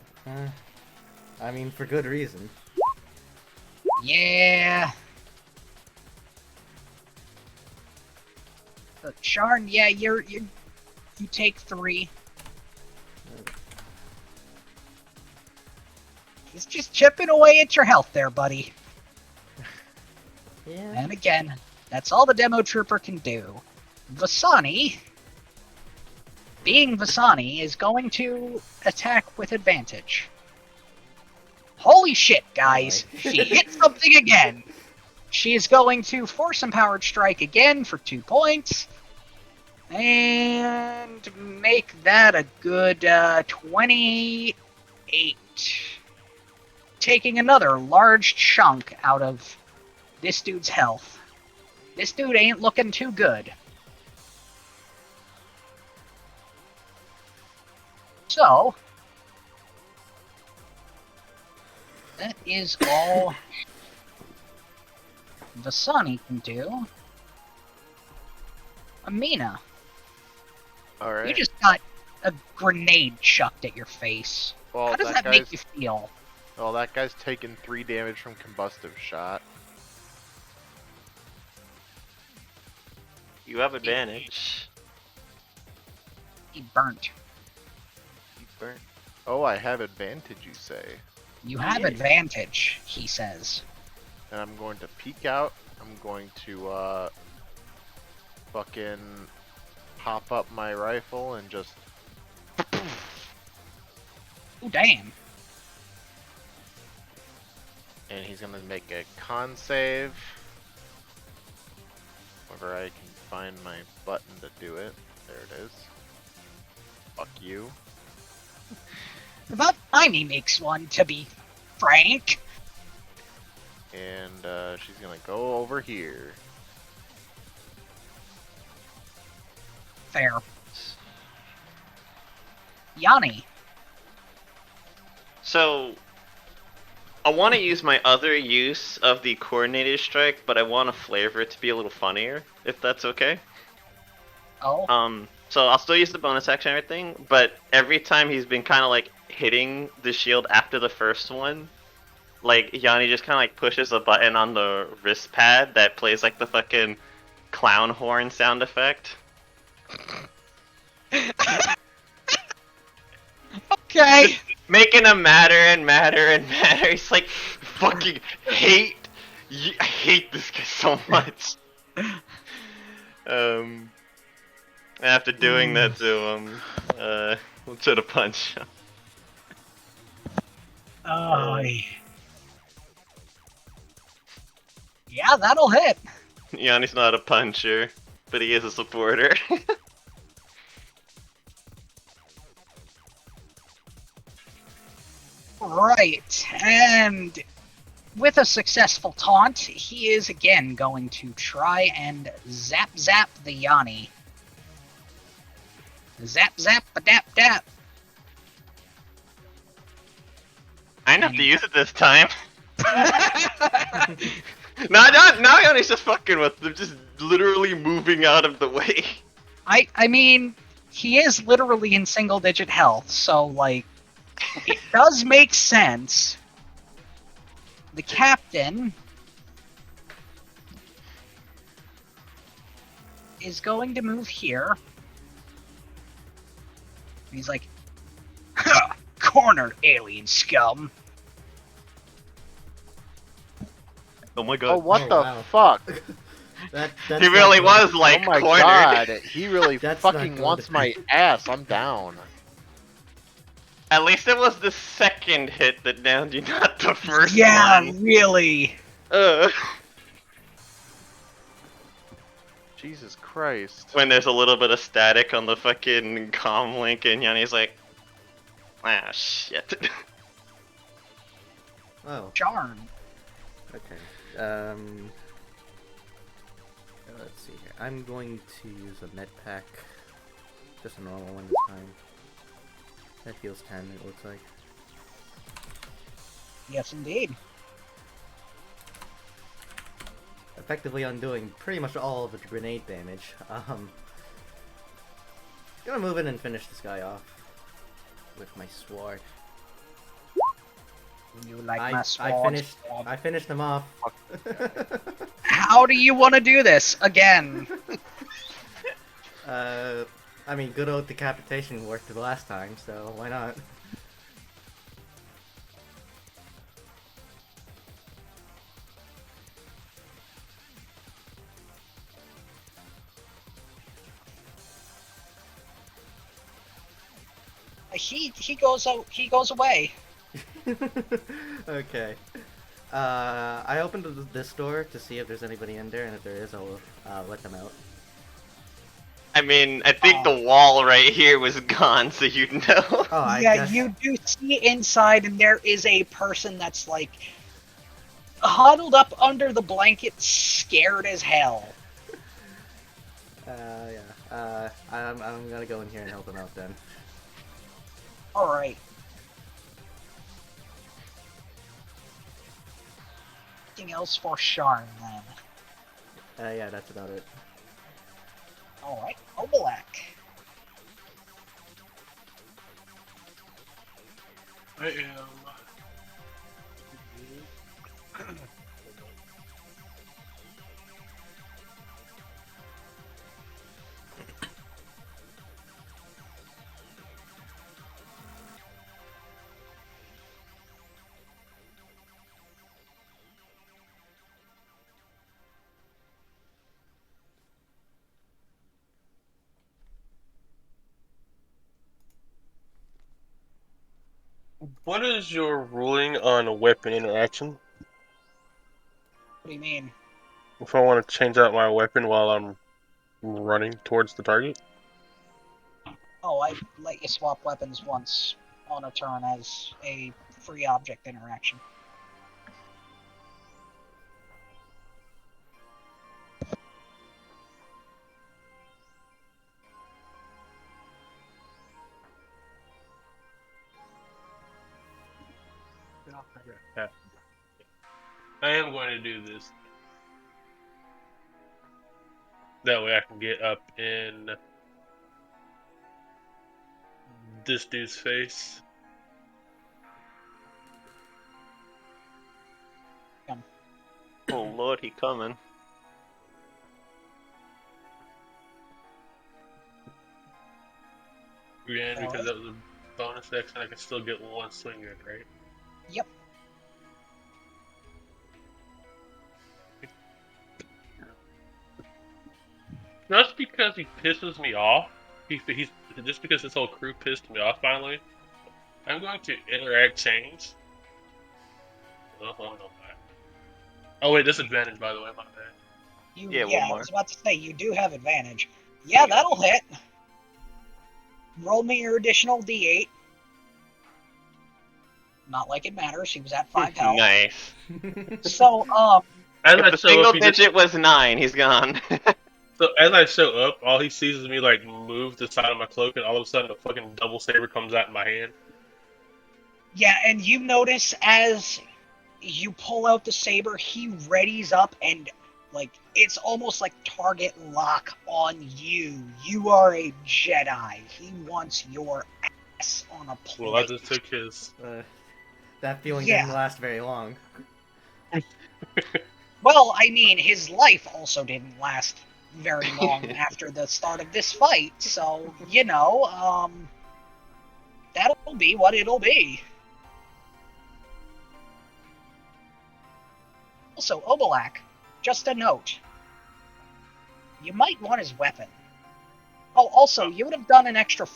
Speaker 1: I mean, for good reason.
Speaker 3: Yeah. But Sharn, yeah, you take 3. He's just chipping away at your health there, buddy.
Speaker 1: Yeah.
Speaker 3: And again, that's all the demo trooper can do. Vasani, being Vasani, is going to attack with advantage. Holy shit, guys!
Speaker 1: Oh
Speaker 3: She hit something again! She is going to force empowered strike again for 2 points. And make that a good 28. Taking another large chunk out of this dude's health. This dude ain't looking too good. So, that is all Vasani can do. Amina,
Speaker 4: Alright.
Speaker 3: you just got a grenade chucked at your face.
Speaker 4: Well,
Speaker 3: How does that make you feel?
Speaker 4: Well, that guy's taking 3 damage from combustive shot.
Speaker 2: You have advantage.
Speaker 3: He burnt.
Speaker 2: You burn.
Speaker 4: Oh, I have advantage, you say.
Speaker 3: You have
Speaker 2: Yeah.
Speaker 3: advantage, he says.
Speaker 4: And I'm going to peek out. I'm going to, fucking pop up my rifle and just...
Speaker 3: Oh, damn.
Speaker 4: And he's gonna make a con save. Whenever I can find my button to do it. There it is. Fuck you.
Speaker 3: About time he makes one, to be frank.
Speaker 4: And she's gonna go over here.
Speaker 3: Fair. Yanni.
Speaker 2: So, I want to use my other use of the coordinated strike, but I want to flavor it to be a little funnier, if that's okay.
Speaker 3: Oh,
Speaker 2: So I'll still use the bonus action and everything, but every time he's been kind of like hitting the shield after the first one, like Yanni just kind of like pushes a button on the wrist pad that plays like the fucking clown horn sound effect.
Speaker 3: okay.
Speaker 2: Making him madder and madder and madder. He's like, fucking I hate this guy so much. After doing that to we'll try to punch him.
Speaker 3: Yeah, that'll hit.
Speaker 2: Yanni's not a puncher, but he is a supporter.
Speaker 3: Right, and with a successful taunt, he is again going to try and zap the Yanni. Zap a dap dap.
Speaker 2: I didn't have to use it this time. Now Yanni's just fucking with them, just literally moving out of the way.
Speaker 3: I mean, he is literally in single digit health, so like, it does make sense. The captain is going to move here. He's like, ha! Cornered, alien scum.
Speaker 2: Oh my
Speaker 4: Oh,
Speaker 2: god.
Speaker 4: what
Speaker 1: Oh,
Speaker 4: the
Speaker 1: wow.
Speaker 4: fuck?
Speaker 1: That's
Speaker 2: He really
Speaker 1: not
Speaker 2: was like
Speaker 4: Oh my
Speaker 2: cornered.
Speaker 4: god, he really
Speaker 1: That's not
Speaker 4: fucking
Speaker 1: good.
Speaker 4: wants my ass. I'm down.
Speaker 2: At least it was the second hit that downed you, not the first
Speaker 3: Yeah,
Speaker 2: one.
Speaker 3: really.
Speaker 2: Ugh.
Speaker 4: Jesus Christ.
Speaker 2: When there's a little bit of static on the fucking comm link, and Yanni's like, ah, shit.
Speaker 1: Oh,
Speaker 3: Darn.
Speaker 1: okay. Let's see here. I'm going to use a med pack. Just a normal one this time. That heals 10, it looks like.
Speaker 3: Yes, indeed.
Speaker 1: Effectively undoing pretty much all of the grenade damage. Gonna move in and finish this guy off with my sword.
Speaker 3: You like
Speaker 1: I
Speaker 3: my sword?
Speaker 1: finished him off.
Speaker 3: How do you want to do this again?
Speaker 1: I mean, good old decapitation worked the last time, so why not?
Speaker 3: He goes away.
Speaker 1: Okay. I opened this door to see if there's anybody in there, and if there is, I'll let them out.
Speaker 2: I mean, I think the wall right here was gone, so you'd know.
Speaker 1: Oh, I
Speaker 3: Yeah,
Speaker 1: guess.
Speaker 3: you do see inside, and there is a person that's like huddled up under the blanket, scared as hell.
Speaker 1: Yeah. I'm gonna go in here and help him out then.
Speaker 3: All right. Anything else for Sharn then?
Speaker 1: Yeah, that's about it.
Speaker 3: All right, Obalak.
Speaker 5: I am. What is your ruling on a weapon interaction?
Speaker 3: What do you mean?
Speaker 5: If I want to change out my weapon while I'm running towards the target?
Speaker 3: Oh, I let you swap weapons once on a turn as a free object interaction.
Speaker 5: I am going to do this. That way I can get up in this dude's face.
Speaker 2: Oh lord, he coming.
Speaker 5: And because that was a bonus action, I can still get one swing in, right?
Speaker 3: Yep.
Speaker 5: Just because he pisses me off, he's just because his whole crew pissed me off finally, I'm going to interact change. Oh wait, disadvantage by the way, my bad.
Speaker 2: Yeah, one
Speaker 3: I
Speaker 2: more.
Speaker 3: was about to say, you do have advantage. Yeah, that'll hit. Roll me your additional d8. Not like it matters, he was at 5 health.
Speaker 2: Nice.
Speaker 3: So,
Speaker 5: As
Speaker 2: If
Speaker 5: I
Speaker 2: the
Speaker 5: show
Speaker 2: single
Speaker 5: up,
Speaker 2: digit was 9, he's gone.
Speaker 5: so as I show up, all he sees is me like move the side of my cloak, and all of a sudden a fucking double saber comes out in my hand.
Speaker 3: yeah, and you notice as you pull out the saber, he readies up and, like, it's almost like target lock on you. You are a Jedi. He wants your ass on a plate.
Speaker 5: Well, I just took his.
Speaker 1: That feeling
Speaker 3: Yeah.
Speaker 1: didn't last very long.
Speaker 3: Well, I mean, his life also didn't last very long after the start of this fight, so, you know, that'll be what it'll be. Also, Obalak, just a note. You might want his weapon. Oh, also, you would have done an extra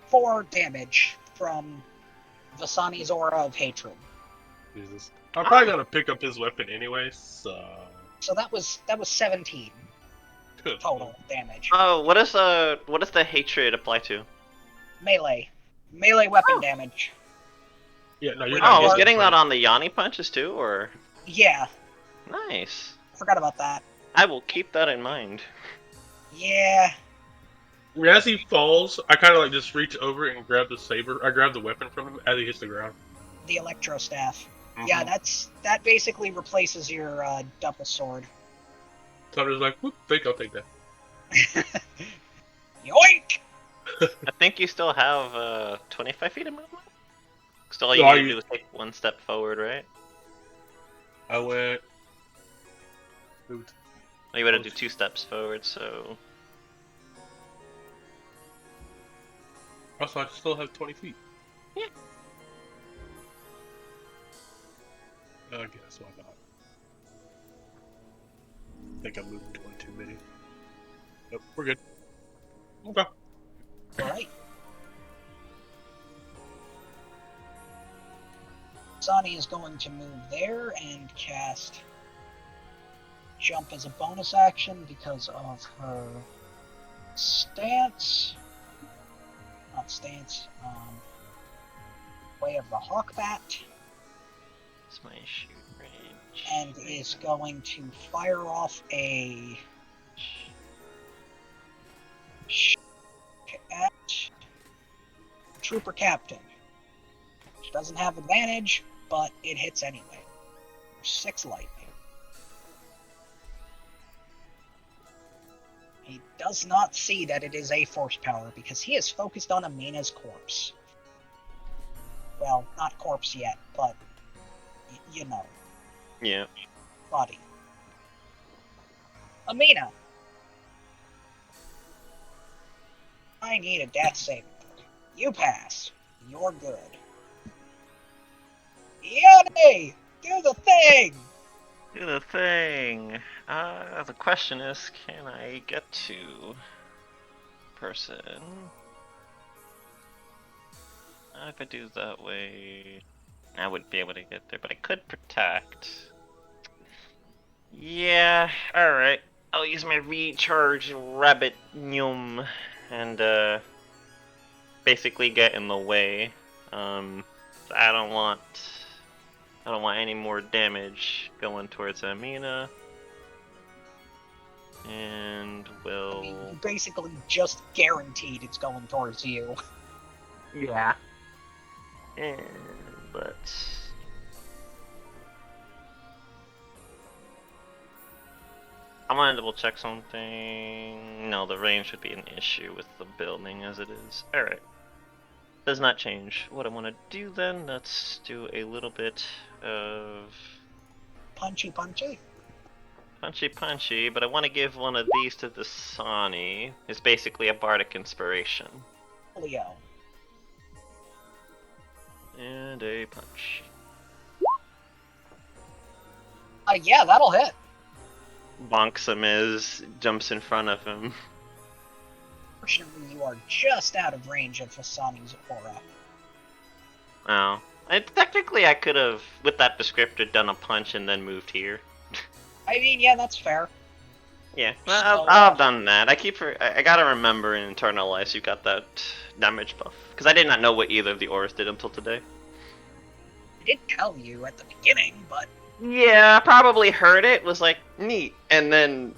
Speaker 3: 4 damage from Vasani's Aura of Hatred.
Speaker 5: Jesus. I'm probably gonna pick up his weapon anyway, so.
Speaker 3: So that was 17 total damage.
Speaker 2: Oh, what does the hatred apply to?
Speaker 3: Melee weapon damage.
Speaker 5: Yeah, no, you're
Speaker 3: Oh,
Speaker 2: Oh, I
Speaker 5: not
Speaker 2: was
Speaker 5: getting
Speaker 2: getting
Speaker 5: it.
Speaker 2: that on the Yanni punches too, or
Speaker 3: Yeah,
Speaker 2: nice.
Speaker 3: forgot about that.
Speaker 2: I will keep that in mind.
Speaker 3: Yeah,
Speaker 5: I mean, as he falls, I kind of like just reach over and grab the saber. I grab the weapon from him as he hits the ground.
Speaker 3: the electro staff. Yeah, that basically replaces your double sword.
Speaker 5: So I'm just like, whoop, think I'll take that.
Speaker 3: Yoink!
Speaker 2: I think you still have 25 feet of movement. Still, all
Speaker 5: No,
Speaker 2: you
Speaker 5: I
Speaker 2: need to
Speaker 5: use-
Speaker 2: do is take one step forward, right?
Speaker 5: I went. Moved.
Speaker 2: You gotta do 2 steps forward, so
Speaker 5: Also, I still have 20 feet.
Speaker 2: Yeah.
Speaker 5: I guess why not? I think I'm moving 22 maybe. Nope, we're good. Okay.
Speaker 3: Alright. Sonny is going to move there and cast Jump as a bonus action because of her stance. Not stance, Way of the Hawkbat.
Speaker 2: it's my shoot range.
Speaker 3: And is going to fire off a at Trooper Captain. Which doesn't have advantage, but it hits anyway. 6 lightning. He does not see that it is a force power because he is focused on Amina's corpse. Well, not corpse yet, but you know,
Speaker 2: Yeah.
Speaker 3: body. Amina, I need a death saving throw. You pass. You're good. Yanni, do the thing.
Speaker 2: Do the thing. The question is, can I get to person? If I do that way, I wouldn't be able to get there, but I could protect. Yeah, alright. I'll use my recharge rabbit nyum and basically get in the way. I don't want any more damage going towards Amina. And
Speaker 3: I
Speaker 2: will
Speaker 3: mean, you basically just guaranteed it's going towards you.
Speaker 2: yeah. And let's I want to double check something. No, the range would be an issue with the building as it is. Alright. Does not change. What I want to do then, let's do a little bit of
Speaker 3: Punchy.
Speaker 2: punchy, but I want to give one of these to the Sani. It's basically a bardic inspiration.
Speaker 3: Leo.
Speaker 2: And a punch.
Speaker 3: Yeah, that'll hit.
Speaker 2: Bonks him as jumps in front of him.
Speaker 3: Fortunately, you are just out of range of Hasani's aura.
Speaker 2: Oh. Technically, I could have, with that descriptor, done a punch and then moved here.
Speaker 3: I mean, yeah, that's fair.
Speaker 2: Yeah,
Speaker 3: So,
Speaker 2: I've done that. I gotta remember in Internalize you got that damage buff. Because I did not know what either of the auras did until today.
Speaker 3: I did tell you at the beginning, but
Speaker 2: Yeah, I probably heard it, was like, neat, and then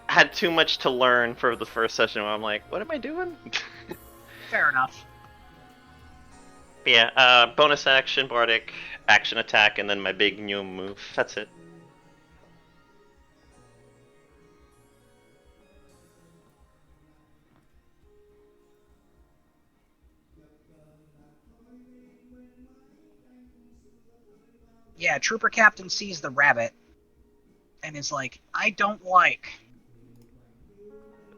Speaker 2: had too much to learn for the first session where I'm like, what am I doing?
Speaker 3: fair enough.
Speaker 2: But yeah, bonus action, bardic, action attack, and then my big new move. That's it.
Speaker 3: Yeah, Trooper Captain sees the rabbit and is like, I don't like.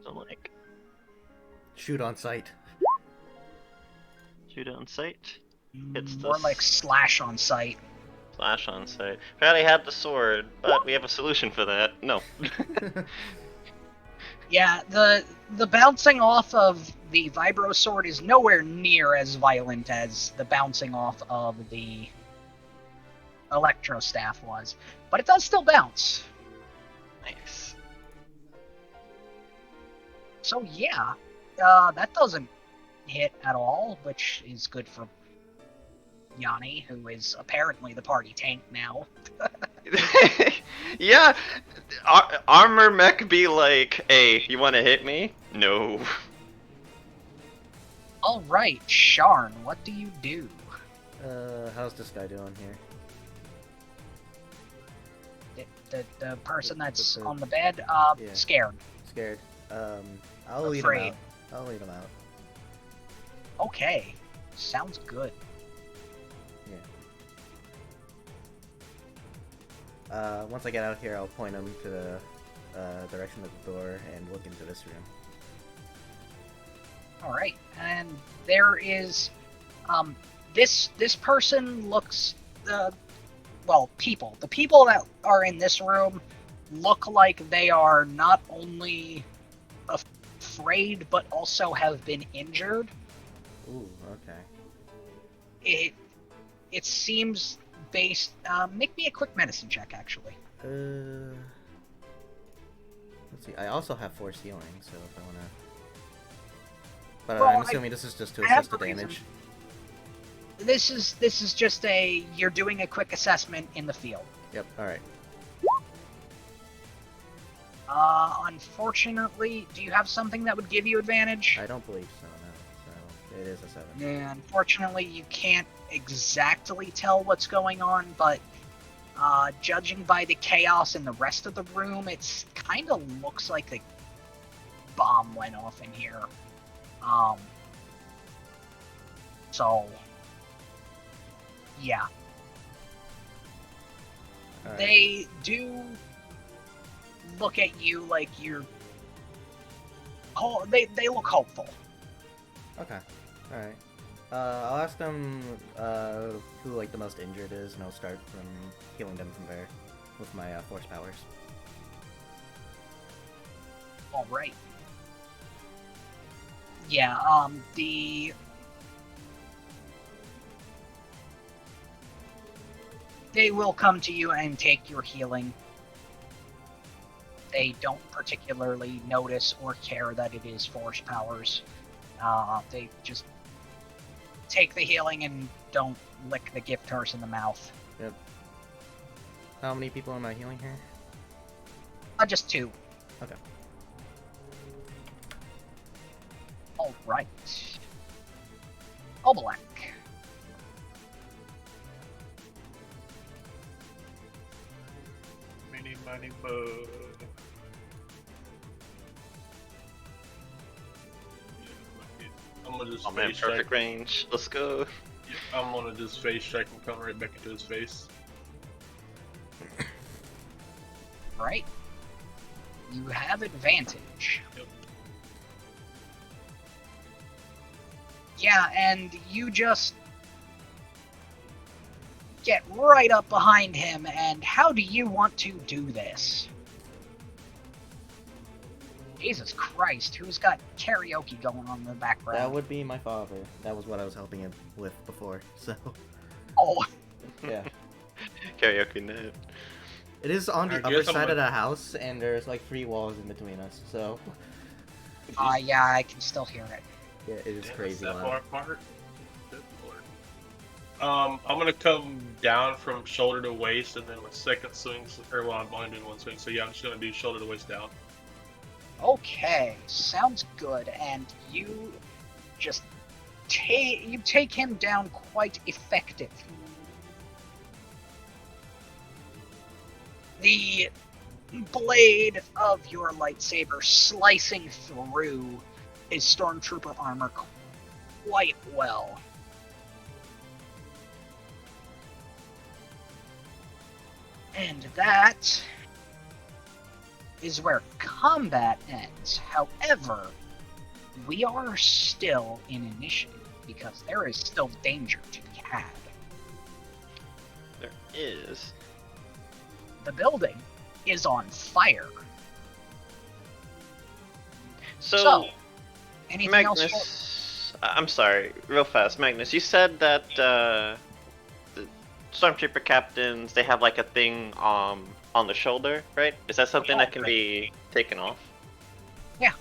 Speaker 2: So like,
Speaker 1: Shoot on sight.
Speaker 2: shoot on sight, It's the
Speaker 3: More like slash on sight.
Speaker 2: slash on sight. If I already had the sword, but we have a solution for that. No.
Speaker 3: Yeah, the bouncing off of the Vibro Sword is nowhere near as violent as the bouncing off of the Electro Staff was. But it does still bounce. So yeah, that doesn't hit at all, which is good for Yanni, who is apparently the party tank now.
Speaker 2: Yeah, armor mech be like, hey, you want to hit me? No.
Speaker 3: All right, Sharn, what do you do?
Speaker 1: How's this guy doing here?
Speaker 3: The person that's
Speaker 1: the-
Speaker 3: on the bed,
Speaker 1: yeah.
Speaker 3: scared.
Speaker 1: Scared. I'll lead him
Speaker 3: Afraid.
Speaker 1: out. I'll lead him out.
Speaker 3: Okay, sounds good.
Speaker 1: Once I get out here, I'll point him to the direction of the door and look into this room.
Speaker 3: All right, and there is, this person looks, people. The people that are in this room look like they are not only afraid but also have been injured.
Speaker 1: Ooh, okay.
Speaker 3: It seems based. Make me a quick medicine check, actually.
Speaker 1: Let's see. I also have force healing, so if I wanna. But
Speaker 3: Well,
Speaker 1: I'm assuming this is just to
Speaker 3: I have
Speaker 1: assess the
Speaker 3: a reason.
Speaker 1: damage.
Speaker 3: This is just you're doing a quick assessment in the field.
Speaker 1: Yep. All right.
Speaker 3: Unfortunately, do you have something that would give you advantage?
Speaker 1: I don't believe so. No. So it is a 7.
Speaker 3: Yeah, unfortunately, you can't exactly tell what's going on, but judging by the chaos in the rest of the room, it's kind of looks like the bomb went off in here. So, yeah.
Speaker 1: All right.
Speaker 3: They do look at you like you're. They look hopeful.
Speaker 1: Okay. All right. I'll ask them who like the most injured is, and I'll start from healing them from there with my force powers.
Speaker 3: All right. Yeah. They will come to you and take your healing. They don't particularly notice or care that it is force powers. They just take the healing and don't lick the gift horse in the mouth.
Speaker 1: Yep. How many people am I healing here?
Speaker 3: Just 2.
Speaker 1: Okay.
Speaker 3: All right. Obolek.
Speaker 5: Mini money bug. I'm gonna just
Speaker 2: Oh man,
Speaker 5: face
Speaker 2: perfect
Speaker 5: strike.
Speaker 2: range. Let's go.
Speaker 5: I'm gonna just face strike and come right back into his face.
Speaker 3: Right. You have advantage.
Speaker 5: Yep.
Speaker 3: Yeah, and you just get right up behind him, and how do you want to do this? Jesus Christ, who's got karaoke going on in the background?
Speaker 1: That would be my father. That was what I was helping him with before. So
Speaker 3: Oh,
Speaker 1: yeah,
Speaker 2: Karaoke night.
Speaker 1: it is on the
Speaker 5: I
Speaker 1: other
Speaker 5: guess I'm
Speaker 1: side of
Speaker 5: gonna-
Speaker 1: the house, and there's like 3 walls in between us. So
Speaker 3: yeah, I can still hear it.
Speaker 1: yeah, it is
Speaker 5: Damn,
Speaker 1: crazy
Speaker 5: that's that
Speaker 1: loud.
Speaker 5: far apart? Good lord. I'm gonna come down from shoulder to waist, and then with second swings, or well, I'm only doing one swing, so yeah, I'm just gonna do shoulder to waist down.
Speaker 3: Okay, sounds good. And you just take him down quite effective. The blade of your lightsaber slicing through his stormtrooper armor quite well. And that is where combat ends. However, we are still in initiative because there is still danger to be had.
Speaker 2: There is.
Speaker 3: The building is on fire.
Speaker 2: So,
Speaker 3: Anything else?
Speaker 2: Magnus, I'm sorry, real fast, Magnus. You said that the stormtrooper captains they have like a thing on the shoulder, right? Is that something that can be taken off?
Speaker 3: Yeah.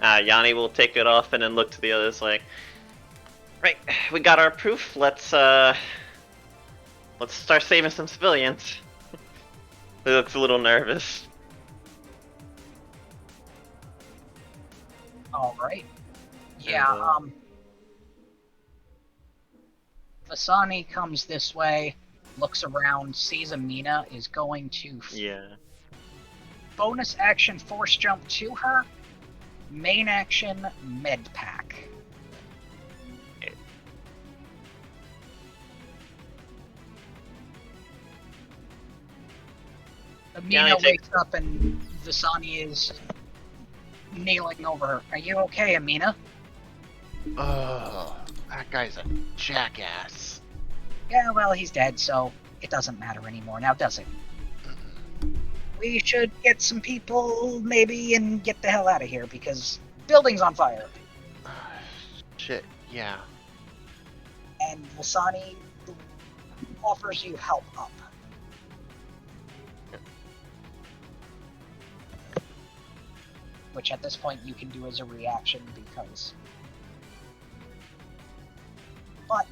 Speaker 2: Yanni will take it off and then look to the others like, right, we got our proof. Let's start saving some civilians. He looks a little nervous.
Speaker 3: All right. Yeah.
Speaker 2: And,
Speaker 3: Vasani comes this way, looks around, sees Amina, is going to
Speaker 2: Yeah.
Speaker 3: bonus action force jump to her. Main action med pack. Amina wakes up and Vasani is kneeling over her. Are you okay, Amina?
Speaker 4: Oh, that guy's a jackass.
Speaker 3: Yeah, well, he's dead, so it doesn't matter anymore now, does it? We should get some people, maybe, and get the hell out of here, because building's on fire.
Speaker 4: Shit, yeah.
Speaker 3: And Vasani offers you help up. Which at this point you can do as a reaction because... But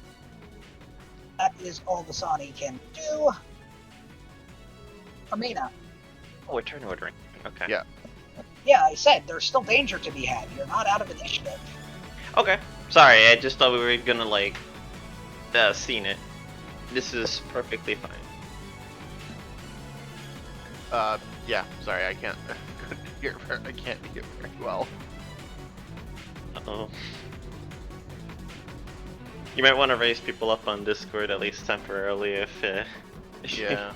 Speaker 3: that is all Vasani can do. Amina.
Speaker 2: Oh, we're turn ordering. Okay.
Speaker 4: Yeah.
Speaker 3: Yeah, I said there's still danger to be had. You're not out of initiative.
Speaker 2: Okay. Sorry, I just thought we were gonna like seen it. This is perfectly fine.
Speaker 4: Yeah. Sorry, I can't hear. I can't hear very well.
Speaker 2: Uh-oh. You might want to raise people up on Discord at least temporarily if.
Speaker 4: Yeah.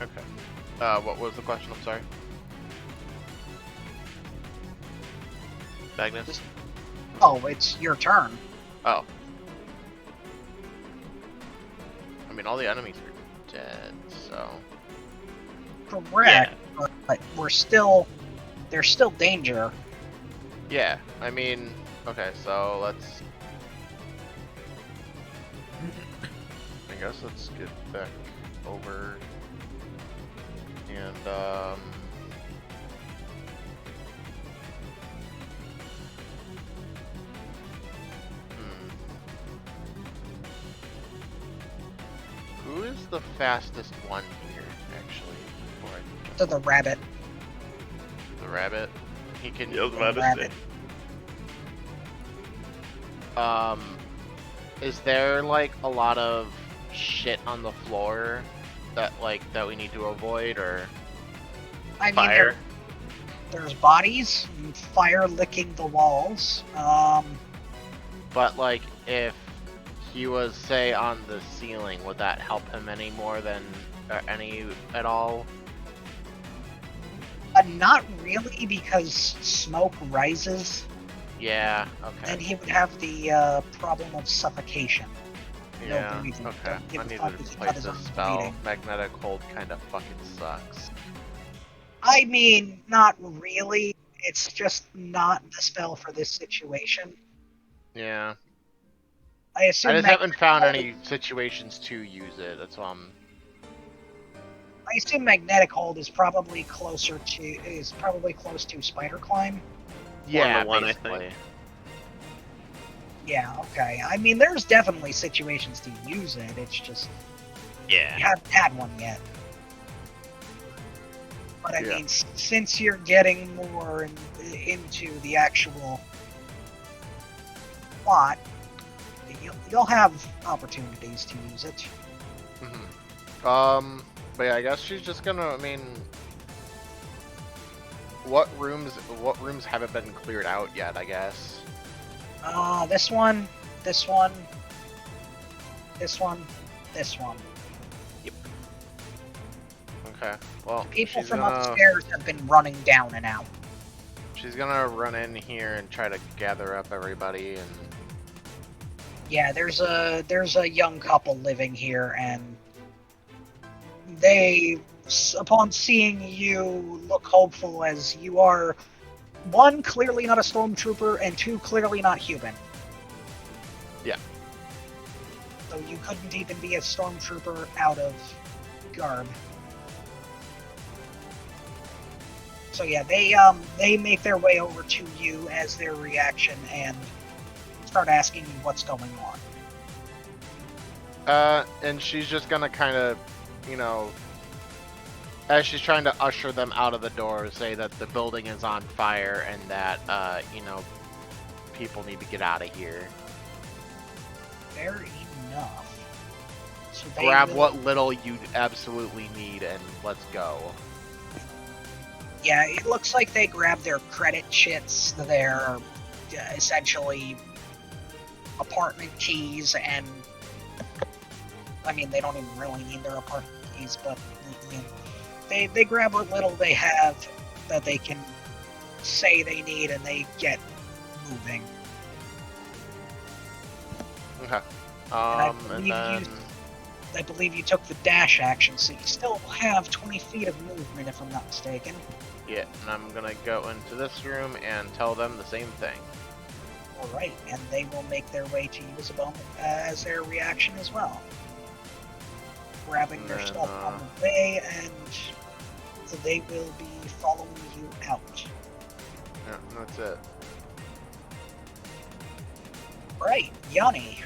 Speaker 4: Okay. What was the question? I'm sorry. Magnus?
Speaker 3: Oh, it's your turn.
Speaker 4: Oh. I mean, all the enemies are dead, so...
Speaker 3: Correct, but we're still... There's still danger.
Speaker 4: Yeah, I mean... Okay, so let's... I guess let's get back over... And, Who is the fastest one here, actually? Before I
Speaker 3: To the rabbit.
Speaker 4: The rabbit? He can...
Speaker 2: Yeah, I was about to
Speaker 3: rabbit.
Speaker 2: say.
Speaker 4: Is there, like, a lot of shit on the floor that, like, that we need to avoid, or...
Speaker 3: I mean,
Speaker 2: Fire.
Speaker 3: there's bodies, and fire licking the walls.
Speaker 4: But, like, if he was, say, on the ceiling, would that help him any more than... any at all?
Speaker 3: Not really, because smoke rises,
Speaker 4: Yeah,
Speaker 3: and
Speaker 4: okay.
Speaker 3: he would have the problem of suffocation.
Speaker 4: Yeah,
Speaker 3: No breathing.
Speaker 4: okay.
Speaker 3: Don't give
Speaker 4: I
Speaker 3: a
Speaker 4: need
Speaker 3: fuck
Speaker 4: to
Speaker 3: if he
Speaker 4: replace
Speaker 3: does
Speaker 4: this
Speaker 3: his
Speaker 4: spell.
Speaker 3: breathing.
Speaker 4: Magnetic Hold kinda fucking sucks.
Speaker 3: I mean, not really. It's just not the spell for this situation.
Speaker 4: Yeah.
Speaker 3: I assume
Speaker 4: I just
Speaker 3: Mag-
Speaker 4: haven't found any situations to use it, that's why I'm...
Speaker 3: I assume magnetic hold is probably close to spider climb.
Speaker 4: Yeah,
Speaker 2: 1-to-1, I
Speaker 4: basically.
Speaker 2: think.
Speaker 3: Yeah, okay. I mean, there's definitely situations to use it. It's just you
Speaker 2: Yeah.
Speaker 3: haven't had one yet. But I
Speaker 4: Yeah.
Speaker 3: mean, since you're getting more into the actual plot, you'll have opportunities to use it.
Speaker 4: But yeah, I guess she's just gonna, I mean... What rooms haven't been cleared out yet, I guess?
Speaker 3: This one, this one, this one, this one.
Speaker 4: Okay, well,
Speaker 3: People
Speaker 4: she's
Speaker 3: from
Speaker 4: gonna,
Speaker 3: upstairs have been running down and out.
Speaker 4: she's gonna run in here and try to gather up everybody and...
Speaker 3: Yeah, there's a young couple living here, and they, upon seeing you, look hopeful, as you are, one, clearly not a stormtrooper, and two, clearly not human.
Speaker 4: Yeah.
Speaker 3: So you couldn't even be a stormtrooper out of garb. So yeah, they make their way over to you as their reaction and start asking you what's going on.
Speaker 4: And she's just gonna kind of, you know, as she's trying to usher them out of the door, say that the building is on fire and that, you know, people need to get out of here.
Speaker 3: Fair enough. So they
Speaker 4: Grab
Speaker 3: will-
Speaker 4: what little you absolutely need and let's go.
Speaker 3: Yeah, it looks like they grab their credit shits, their essentially apartment keys, and I mean they don't even really need their apartment keys, but you know, they grab what little they have that they can say they need, and they get moving.
Speaker 4: Okay.
Speaker 3: I
Speaker 4: And
Speaker 3: believe
Speaker 4: then
Speaker 3: I believe you took the dash action, so you still have 20 feet of movement, if I'm not mistaken.
Speaker 4: yeah, and I'm gonna go into this room and tell them the same thing.
Speaker 3: All right, and they will make their way to you as their reaction as well, grabbing their
Speaker 4: And,
Speaker 3: stuff on the way, and they will be following you out.
Speaker 4: Yeah, that's it.
Speaker 3: Right, Yanni.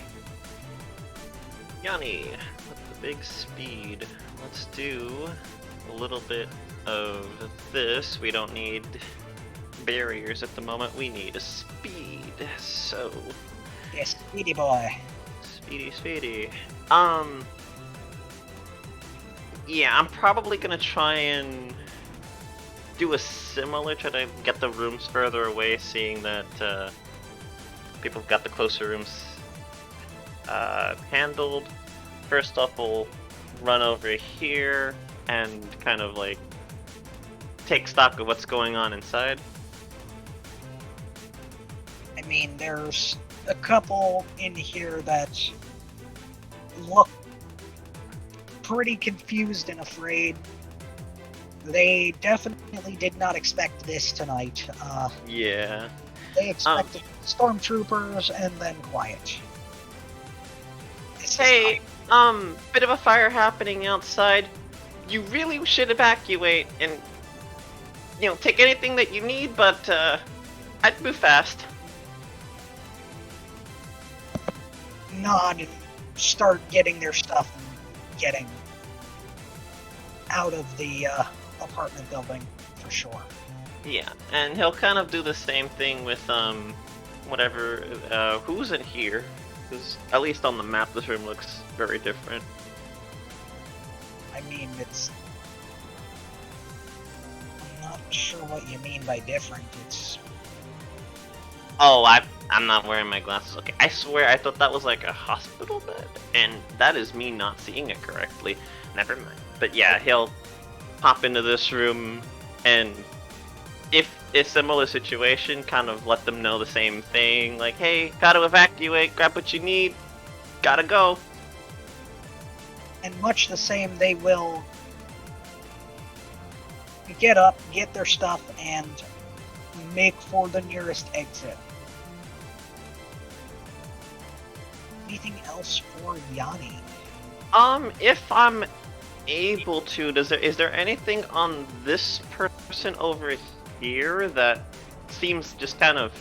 Speaker 2: Yanni, with the big speed. Let's do a little bit of this. We don't need barriers at the moment. We need a speed. So,
Speaker 3: Yes, speedy boy.
Speaker 2: speedy. Yeah, I'm probably gonna try and do a similar, try to get the rooms further away, seeing that people have got the closer rooms handled. First off, we'll run over here and kind of like take stock of what's going on inside.
Speaker 3: I mean, there's a couple in here that look pretty confused and afraid. They definitely did not expect this tonight.
Speaker 2: Yeah.
Speaker 3: They expected stormtroopers and then quiet. This is
Speaker 2: Hey, bit of a fire happening outside. You really should evacuate and, you know, take anything that you need, but I'd move fast.
Speaker 3: nod and start getting their stuff and getting out of the apartment building for sure.
Speaker 2: Yeah, and he'll kind of do the same thing with whatever who's in here, because at least on the map this room looks very different.
Speaker 3: I mean, I'm not sure what you mean by different. It's
Speaker 2: Oh, I'm not wearing my glasses. Okay, I swear I thought that was like a hospital bed, and that is me not seeing it correctly. Never mind. But yeah, he'll pop into this room, and if a similar situation, kind of let them know the same thing, like, hey, gotta evacuate, grab what you need, gotta go.
Speaker 3: and much the same. They will get up, get their stuff, and make for the nearest exit. Anything else for Yanni?
Speaker 2: If I'm able to, is there anything on this person over here that seems just kind of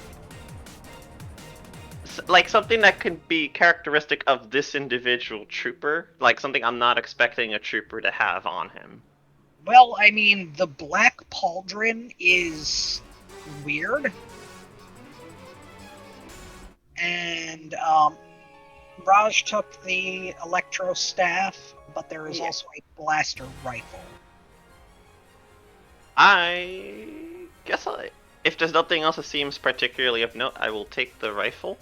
Speaker 2: like something that could be characteristic of this individual trooper, like something I'm not expecting a trooper to have on him?
Speaker 3: Well, I mean, the black pauldron is weird. And, Raj took the electro staff, but there is
Speaker 2: Yeah.
Speaker 3: also a blaster rifle.
Speaker 2: I guess if there's nothing else that seems particularly of note, I will take the rifle,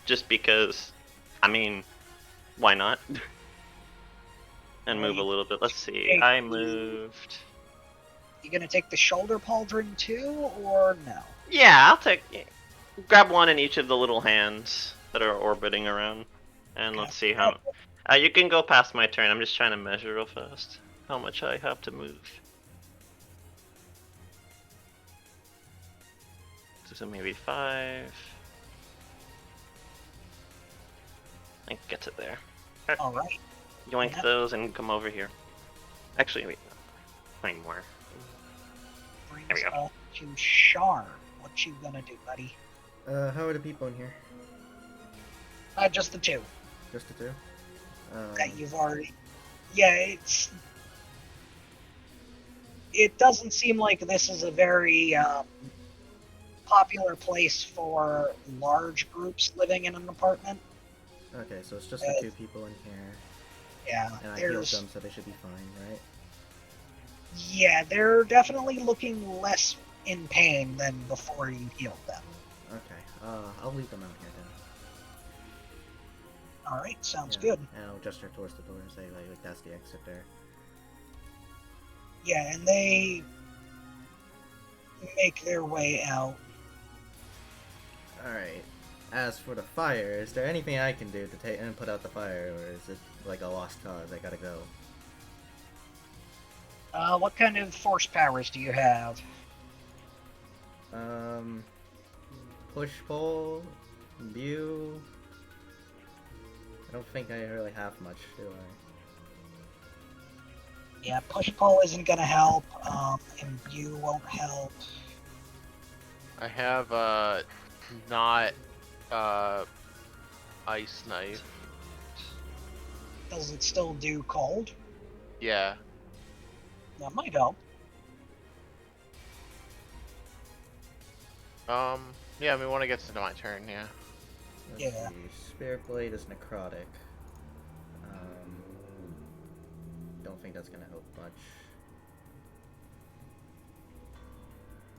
Speaker 2: just because, I mean, why not? And move a little bit. Let's see. I moved.
Speaker 3: You gonna take the shoulder pauldron too, or no?
Speaker 2: Yeah, grab one in each of the little hands that are orbiting around, and let's see how. You can go past my turn. I'm just trying to measure real fast how much I have to move. So maybe 5. I think gets it there.
Speaker 3: Alright.
Speaker 2: Yoink
Speaker 3: Yeah.
Speaker 2: those and come over here. Actually, wait. 20 more.
Speaker 3: Bring
Speaker 2: There we go.
Speaker 3: To Shar. What you gonna do, buddy?
Speaker 1: How are the people in here?
Speaker 3: Just the two
Speaker 1: Just the two?
Speaker 3: that you've already. Yeah, it doesn't seem like this is a very popular place for large groups living in an apartment.
Speaker 1: Okay, so it's just the two people in here,
Speaker 3: Yeah,
Speaker 1: and I healed
Speaker 3: there's.
Speaker 1: them, so they should be fine, right?
Speaker 3: Yeah, they're definitely looking less in pain than before you healed them.
Speaker 1: Okay, I'll leave them out here then.
Speaker 3: All right, sounds
Speaker 1: Yeah,
Speaker 3: good.
Speaker 1: and I'll gesture towards the door and say, like, that's the exit there.
Speaker 3: Yeah, and they make their way out.
Speaker 1: Alright. As for the fire, is there anything I can do to take and put out the fire, or is it like a lost cause? I gotta go.
Speaker 3: What kind of force powers do you have?
Speaker 1: Push pull, view. I don't think I really have much, do I?
Speaker 3: Yeah, push pull isn't gonna help. Imbue won't help.
Speaker 4: I have not ice knife.
Speaker 3: Does it still do cold?
Speaker 4: Yeah.
Speaker 3: That might help.
Speaker 4: Yeah, I mean when it gets into my turn, yeah.
Speaker 1: Let's
Speaker 3: Yeah.
Speaker 1: see. Spirit Blade is necrotic. Don't think that's gonna help much.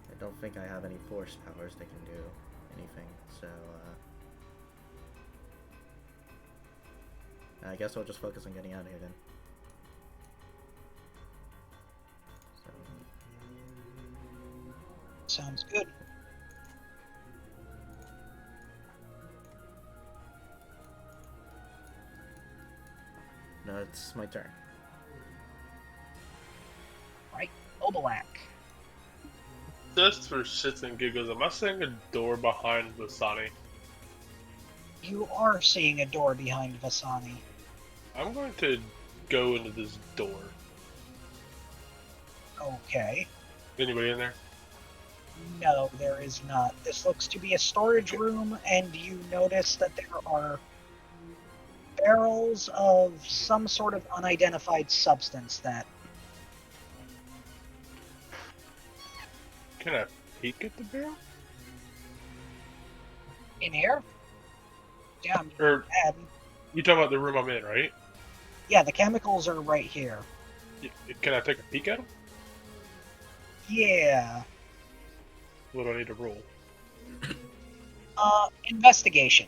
Speaker 1: I don't think I have any force powers that can do anything, so I guess I'll just focus on getting out of here then. So,
Speaker 3: Sounds good.
Speaker 1: no, it's my turn.
Speaker 3: Right, Obalak.
Speaker 5: Just for shits and giggles, am I seeing a door behind Vasani?
Speaker 3: You are seeing a door behind Vasani.
Speaker 5: I'm going to go into this door.
Speaker 3: Okay.
Speaker 5: Anybody in there?
Speaker 3: No, there is not. This looks to be a storage room, and you notice that there are barrels of some sort of unidentified substance that.
Speaker 5: Can I peek at the barrel?
Speaker 3: In here? Yeah,
Speaker 5: Or
Speaker 3: bad.
Speaker 5: you talking about the room I'm in, right?
Speaker 3: Yeah, the chemicals are right here.
Speaker 5: Can I take a peek at them?
Speaker 3: Yeah.
Speaker 5: What do I need to roll?
Speaker 3: Investigation.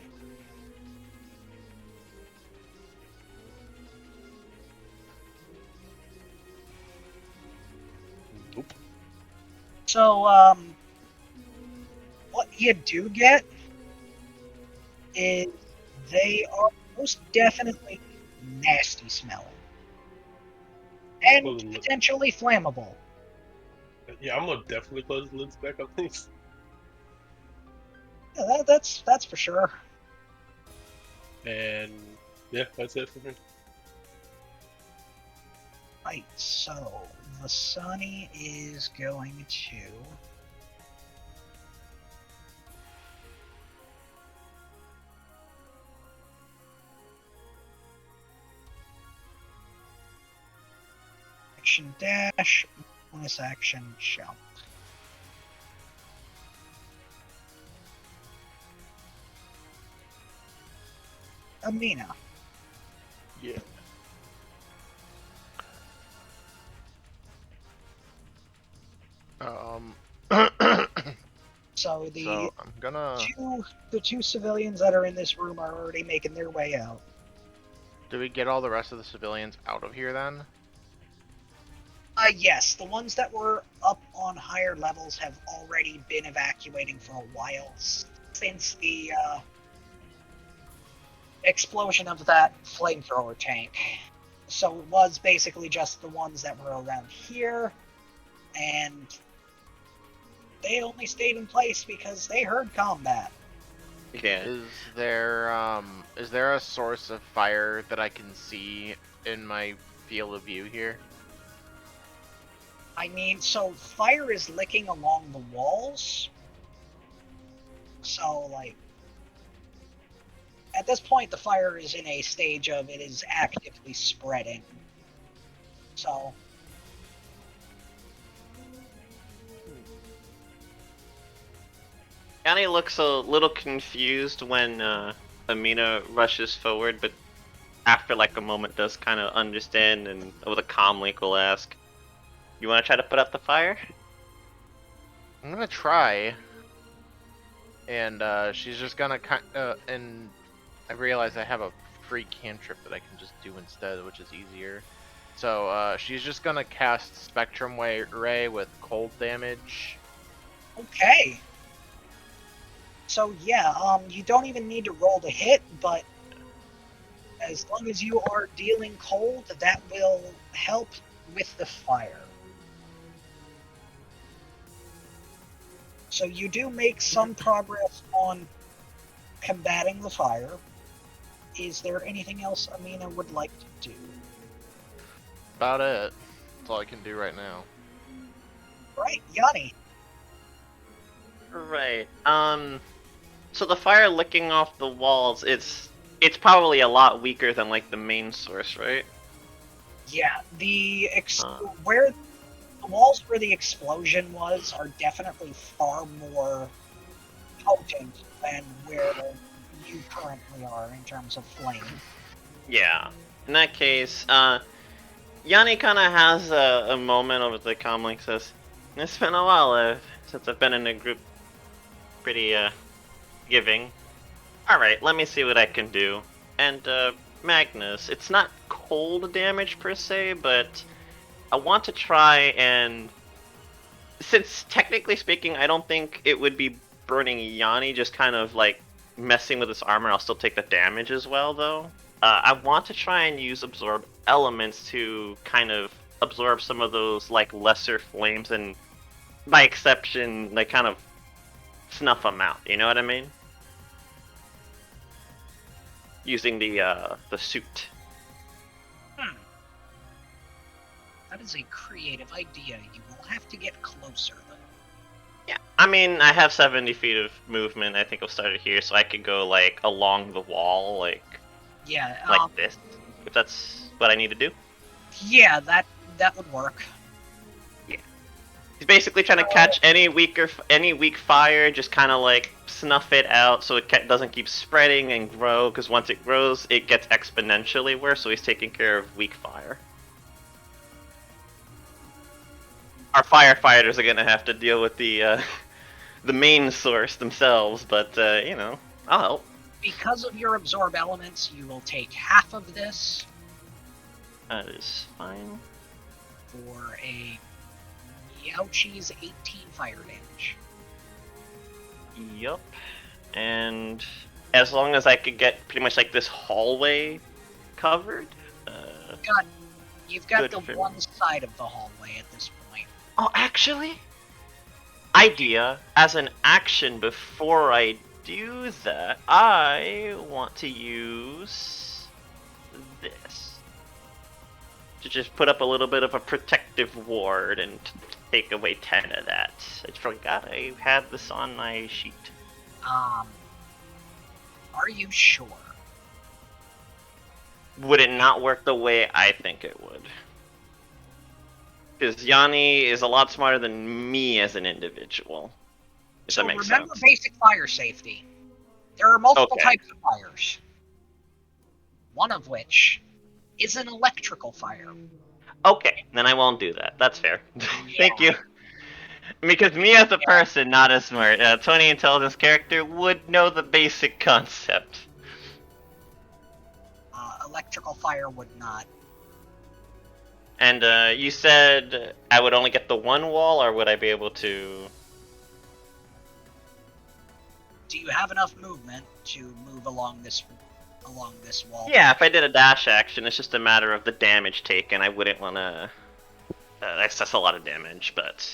Speaker 5: Nope.
Speaker 3: So, what you do get is they are most definitely nasty smelling. And
Speaker 5: Close the lid.
Speaker 3: potentially flammable.
Speaker 5: Yeah, I'm gonna definitely close the lids back on these.
Speaker 3: Yeah, that's for sure.
Speaker 5: And yeah, that's it for me.
Speaker 3: Right, so Vasani is going to action dash, bonus action jump. Amina.
Speaker 4: Yeah.
Speaker 3: So the
Speaker 4: So I'm gonna.
Speaker 3: two civilians that are in this room are already making their way out.
Speaker 4: Do we get all the rest of the civilians out of here then?
Speaker 3: Yes, the ones that were up on higher levels have already been evacuating for a while since the explosion of that flamethrower tank. So it was basically just the ones that were around here, and they only stayed in place because they heard combat.
Speaker 2: Yeah.
Speaker 4: Is there a source of fire that I can see in my field of view here?
Speaker 3: I mean, so fire is licking along the walls. So, like, at this point, the fire is in a stage of it is actively spreading. So,
Speaker 2: Yanni looks a little confused when Amina rushes forward, but after like a moment does kind of understand and with a calm link will ask, "You want to try to put out the fire?"
Speaker 4: I'm gonna try. And she's just gonna and I realize I have a free cantrip that I can just do instead, which is easier. So she's just gonna cast Spectrum Ray with cold damage.
Speaker 3: okay. So yeah, you don't even need to roll to hit, but as long as you are dealing cold, that will help with the fire. So you do make some progress on combating the fire. Is there anything else Amina would like to do?
Speaker 4: About it. That's all I can do right now.
Speaker 3: Right, Yanni.
Speaker 2: Right. So the fire licking off the walls, it's probably a lot weaker than like the main source, right?
Speaker 3: Yeah, where the walls where the explosion was are definitely far more potent than where you currently are in terms of flame.
Speaker 2: Yeah. In that case, Yanni kind of has a moment over the comlink says, "It's been a while since I've been in a group pretty giving. Alright, let me see what I can do." And Magnus, it's not cold damage per se, but I want to try and, since technically speaking I don't think it would be burning Yanni, just kind of like messing with his armor, I'll still take the damage as well though. I want to try and use absorb elements to kind of absorb some of those like lesser flames and by exception like kind of snuff them out, you know what I mean? Using the suit.
Speaker 3: That is a creative idea. You will have to get closer, though.
Speaker 2: Yeah, I mean, I have 70 feet of movement. I think I'll start it here, so I could go like along the wall, like this, if that's what I need to do.
Speaker 3: Yeah, that would work.
Speaker 2: He's basically trying to catch any weak fire, just kind of like snuff it out, so it doesn't keep spreading and grow. Because once it grows, it gets exponentially worse. So he's taking care of weak fire. Our firefighters are gonna have to deal with the main source themselves, but you know, I'll help.
Speaker 3: Because of your absorb elements, you will take half of this.
Speaker 2: That is fine.
Speaker 3: For a Ouchie's 18 fire damage.
Speaker 2: Yup. And as long as I could get pretty much like this hallway covered.
Speaker 3: You've got the
Speaker 2: for
Speaker 3: one side of the hallway at this point.
Speaker 2: Oh, actually, idea as an action before I do that, I want to use this to just put up a little bit of a protective ward and take away 10 of that. I forgot I had this on my sheet.
Speaker 3: Are you sure?
Speaker 2: Would it not work the way I think it would? Because Yanni is a lot smarter than me as an individual. If
Speaker 3: So
Speaker 2: that makes
Speaker 3: remember
Speaker 2: sense.
Speaker 3: basic fire safety. There are multiple
Speaker 2: Okay.
Speaker 3: types of fires. One of which is an electrical fire.
Speaker 2: Okay, then I won't do that. That's fair. Thank you. Because me as a person, not as smart, 20 intelligence character would know the basic concept.
Speaker 3: Electrical fire would not.
Speaker 2: And you said I would only get the one wall, or would I be able to?
Speaker 3: Do you have enough movement to move along this wall?
Speaker 2: Yeah, if I did a dash action, it's just a matter of the damage taken. I wouldn't want to excess a lot of damage, but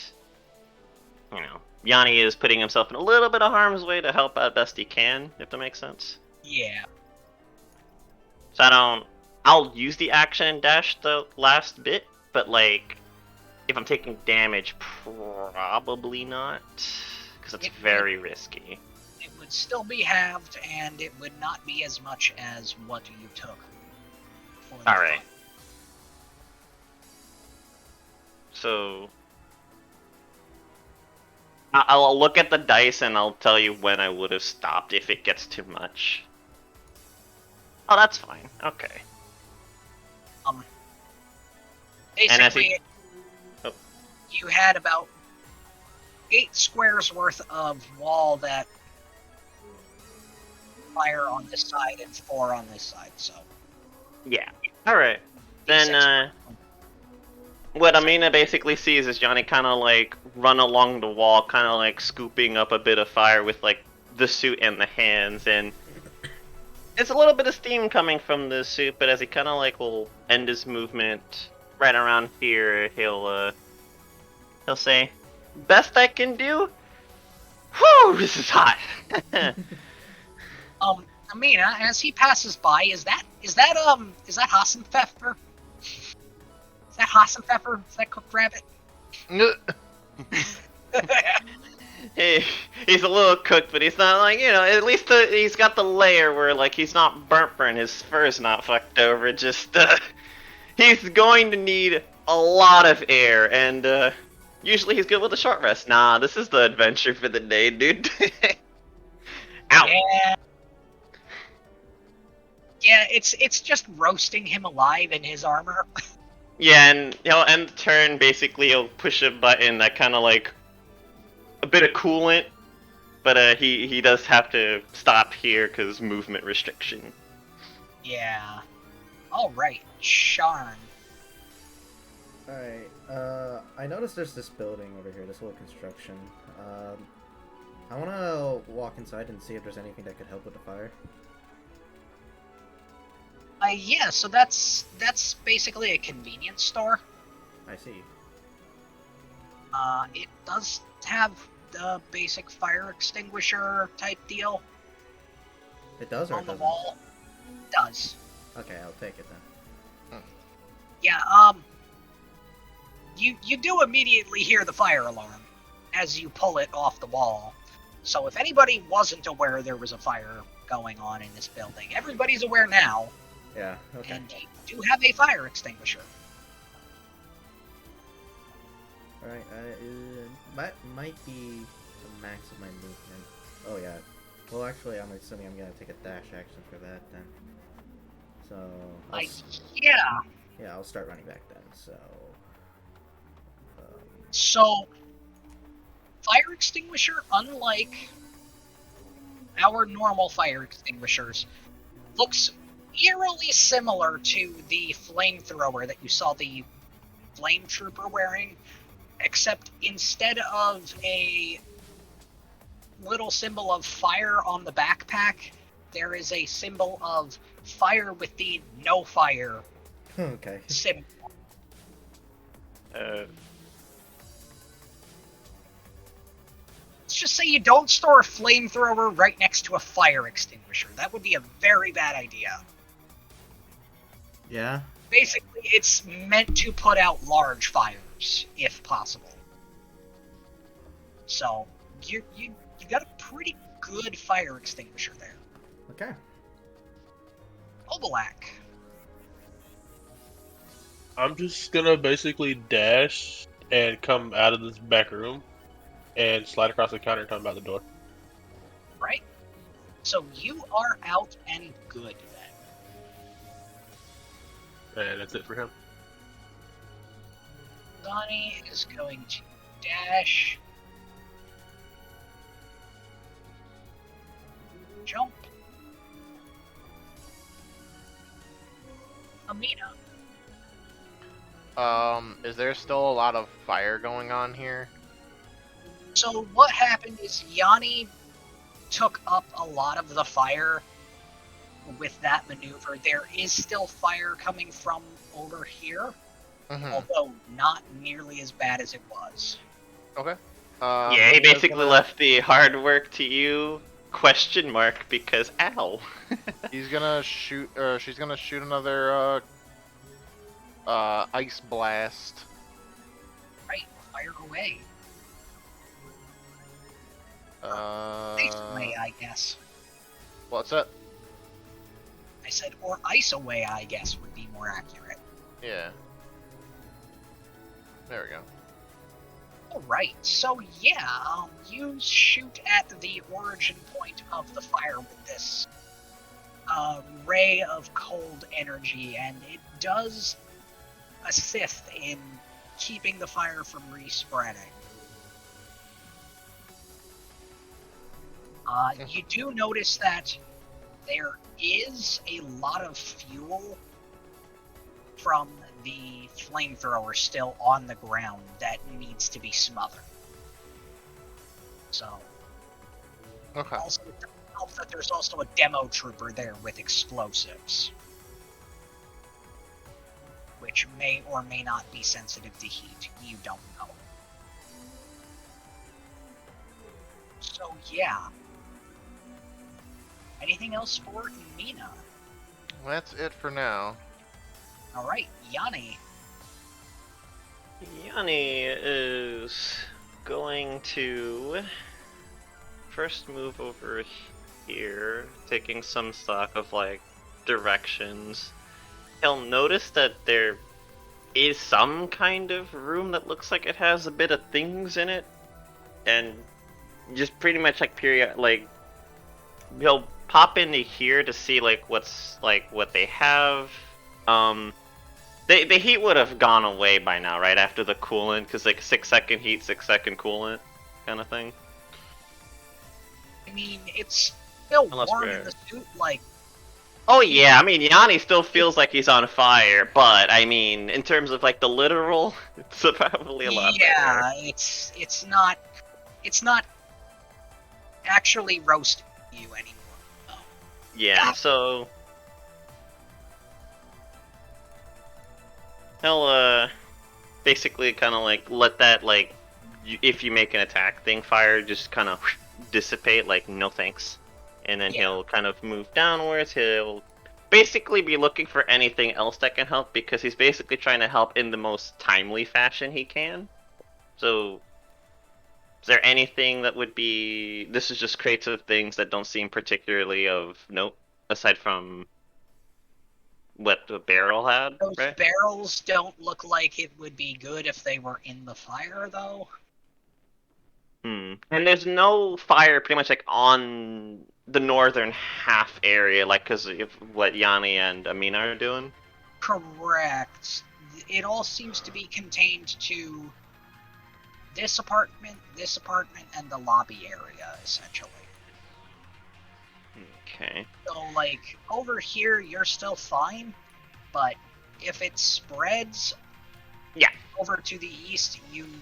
Speaker 2: you know, Yanni is putting himself in a little bit of harm's way to help out best he can, if that makes sense.
Speaker 3: Yeah.
Speaker 2: So I'll use the action and dash the last bit, but like, if I'm taking damage, probably not, because it's
Speaker 3: It-
Speaker 2: very risky.
Speaker 3: It would still be halved, and it would not be as much as what you took. For the
Speaker 2: All right.
Speaker 3: fight.
Speaker 2: So I'll look at the dice and I'll tell you when I would have stopped if it gets too much. Oh, that's fine. Okay. And as
Speaker 3: Basically,
Speaker 2: Oh.
Speaker 3: you had about 8 squares worth of wall that fire on this side and 4 on this side. So
Speaker 2: Yeah. All right. Then what Amina basically sees is Johnny kind of like run along the wall, kind of like scooping up a bit of fire with like the suit and the hands, and it's a little bit of steam coming from the suit. But as he kind of like will end his movement right around here, he'll say, "Best I can do." Whew, this is hot.
Speaker 3: Amina, as he passes by, is that Hassenpfeffer? Is that Hassenpfeffer? Is that cooked rabbit?
Speaker 2: Hey, he's a little cooked, but he's not like, at least he's got the layer where like he's not burnt, his fur's not fucked over. Just he's going to need a lot of air, and usually he's good with a short rest. Nah, this is the adventure for the day, dude. Ow.
Speaker 3: Yeah, it's just roasting him alive in his armor.
Speaker 2: Yeah, and he'll end the turn. Basically, he'll push a button that kind of like a bit of coolant, but he does have to stop here because movement restriction.
Speaker 3: Yeah. All right, Sharn.
Speaker 1: Alright, I noticed there's this building over here, this little construction. I want to walk inside and see if there's anything that could help with the fire.
Speaker 3: Yeah, so that's basically a convenience store.
Speaker 1: I see.
Speaker 3: It does have the basic fire extinguisher type deal
Speaker 1: It does or
Speaker 3: on
Speaker 1: it
Speaker 3: the
Speaker 1: doesn't?
Speaker 3: wall. It does.
Speaker 1: Okay, I'll take it then.
Speaker 3: Yeah, you do immediately hear the fire alarm as you pull it off the wall. So if anybody wasn't aware there was a fire going on in this building, everybody's aware now,
Speaker 1: Yeah, okay.
Speaker 3: and you do have a fire extinguisher.
Speaker 1: Alright, that might be the max of my movement. Oh yeah. Well, actually, I'm assuming I'm gonna take a dash action for that then. So,
Speaker 3: Yeah.
Speaker 1: yeah, I'll start running back then. So,
Speaker 3: So, fire extinguisher, unlike our normal fire extinguishers, looks eerily similar to the flamethrower that you saw the flame trooper wearing, except instead of a little symbol of fire on the backpack, there is a symbol of fire with the no fire
Speaker 1: okay.
Speaker 3: symbol. Let's just say you don't store a flamethrower right next to a fire extinguisher. That would be a very bad idea.
Speaker 1: Yeah.
Speaker 3: Basically, it's meant to put out large fires, if possible. So, you got a pretty good fire extinguisher there.
Speaker 1: Okay.
Speaker 3: Obalak.
Speaker 5: I'm just gonna basically dash and come out of this back room and slide across the counter and come out the door.
Speaker 3: Right? So you are out and good then.
Speaker 5: And that's it for him.
Speaker 3: Donnie is going to dash. Jump. Amina.
Speaker 4: Is there still a lot of fire going on here?
Speaker 3: So what happened is Yanni took up a lot of the fire with that maneuver. There is still fire coming from over here, although not nearly as bad as it was.
Speaker 4: Okay.
Speaker 2: Yeah, he
Speaker 4: Amina's
Speaker 2: basically
Speaker 4: gonna-
Speaker 2: left the hard work to you? Question mark, because ow.
Speaker 4: He's gonna shoot. She's gonna shoot another ice blast
Speaker 3: Fire away. Ice away, I guess.
Speaker 4: What's that?
Speaker 3: I said, or ice away, I guess, would be more accurate.
Speaker 4: Yeah. There we go.
Speaker 3: Alright, so yeah, you shoot at the origin point of the fire with this ray of cold energy, and it does assist in keeping the fire from respreading. You do notice that there is a lot of fuel from the flamethrower still on the ground that needs to be smothered. So,
Speaker 4: Okay.
Speaker 3: also it doesn't help that there's also a demo trooper there with explosives, which may or may not be sensitive to heat. You don't know. So yeah. Anything else for Nina?
Speaker 4: That's it for now.
Speaker 3: Alright, Yanni.
Speaker 2: Yanni is going to first move over here, taking some stock of like directions. He'll notice that there is some kind of room that looks like it has a bit of things in it, and just pretty much like he'll pop into here to see like what's like what they have. The heat would have gone away by now, right after the coolant, because like 6-second heat, 6-second coolant, kind of thing.
Speaker 3: I mean, it's still
Speaker 2: Unless
Speaker 3: warm
Speaker 2: we're-
Speaker 3: in the suit, like,
Speaker 2: Oh yeah, I mean Yanni still feels like he's on fire, but I mean in terms of like the literal, it's probably a lot better.
Speaker 3: yeah, it's not actually roasting you anymore. No.
Speaker 2: Yeah, so he'll basically kind of like let that like if you make an attack thing fire just kind of dissipate like no thanks, and then
Speaker 3: Yeah.
Speaker 2: he'll kind of move downwards. He'll basically be looking for anything else that can help because he's basically trying to help in the most timely fashion he can. So is there anything that would be this is just crates of things that don't seem particularly of note aside from what the barrel had,
Speaker 3: Those
Speaker 2: right?
Speaker 3: barrels don't look like it would be good if they were in the fire, though.
Speaker 2: And there's no fire pretty much like on the northern half area, like because of what Yanni and Amina are doing.
Speaker 3: Correct. It all seems to be contained to this apartment, and the lobby area, essentially.
Speaker 2: Okay.
Speaker 3: So, like, over here, you're still fine, but if it spreads
Speaker 2: Yeah.
Speaker 3: over to the east,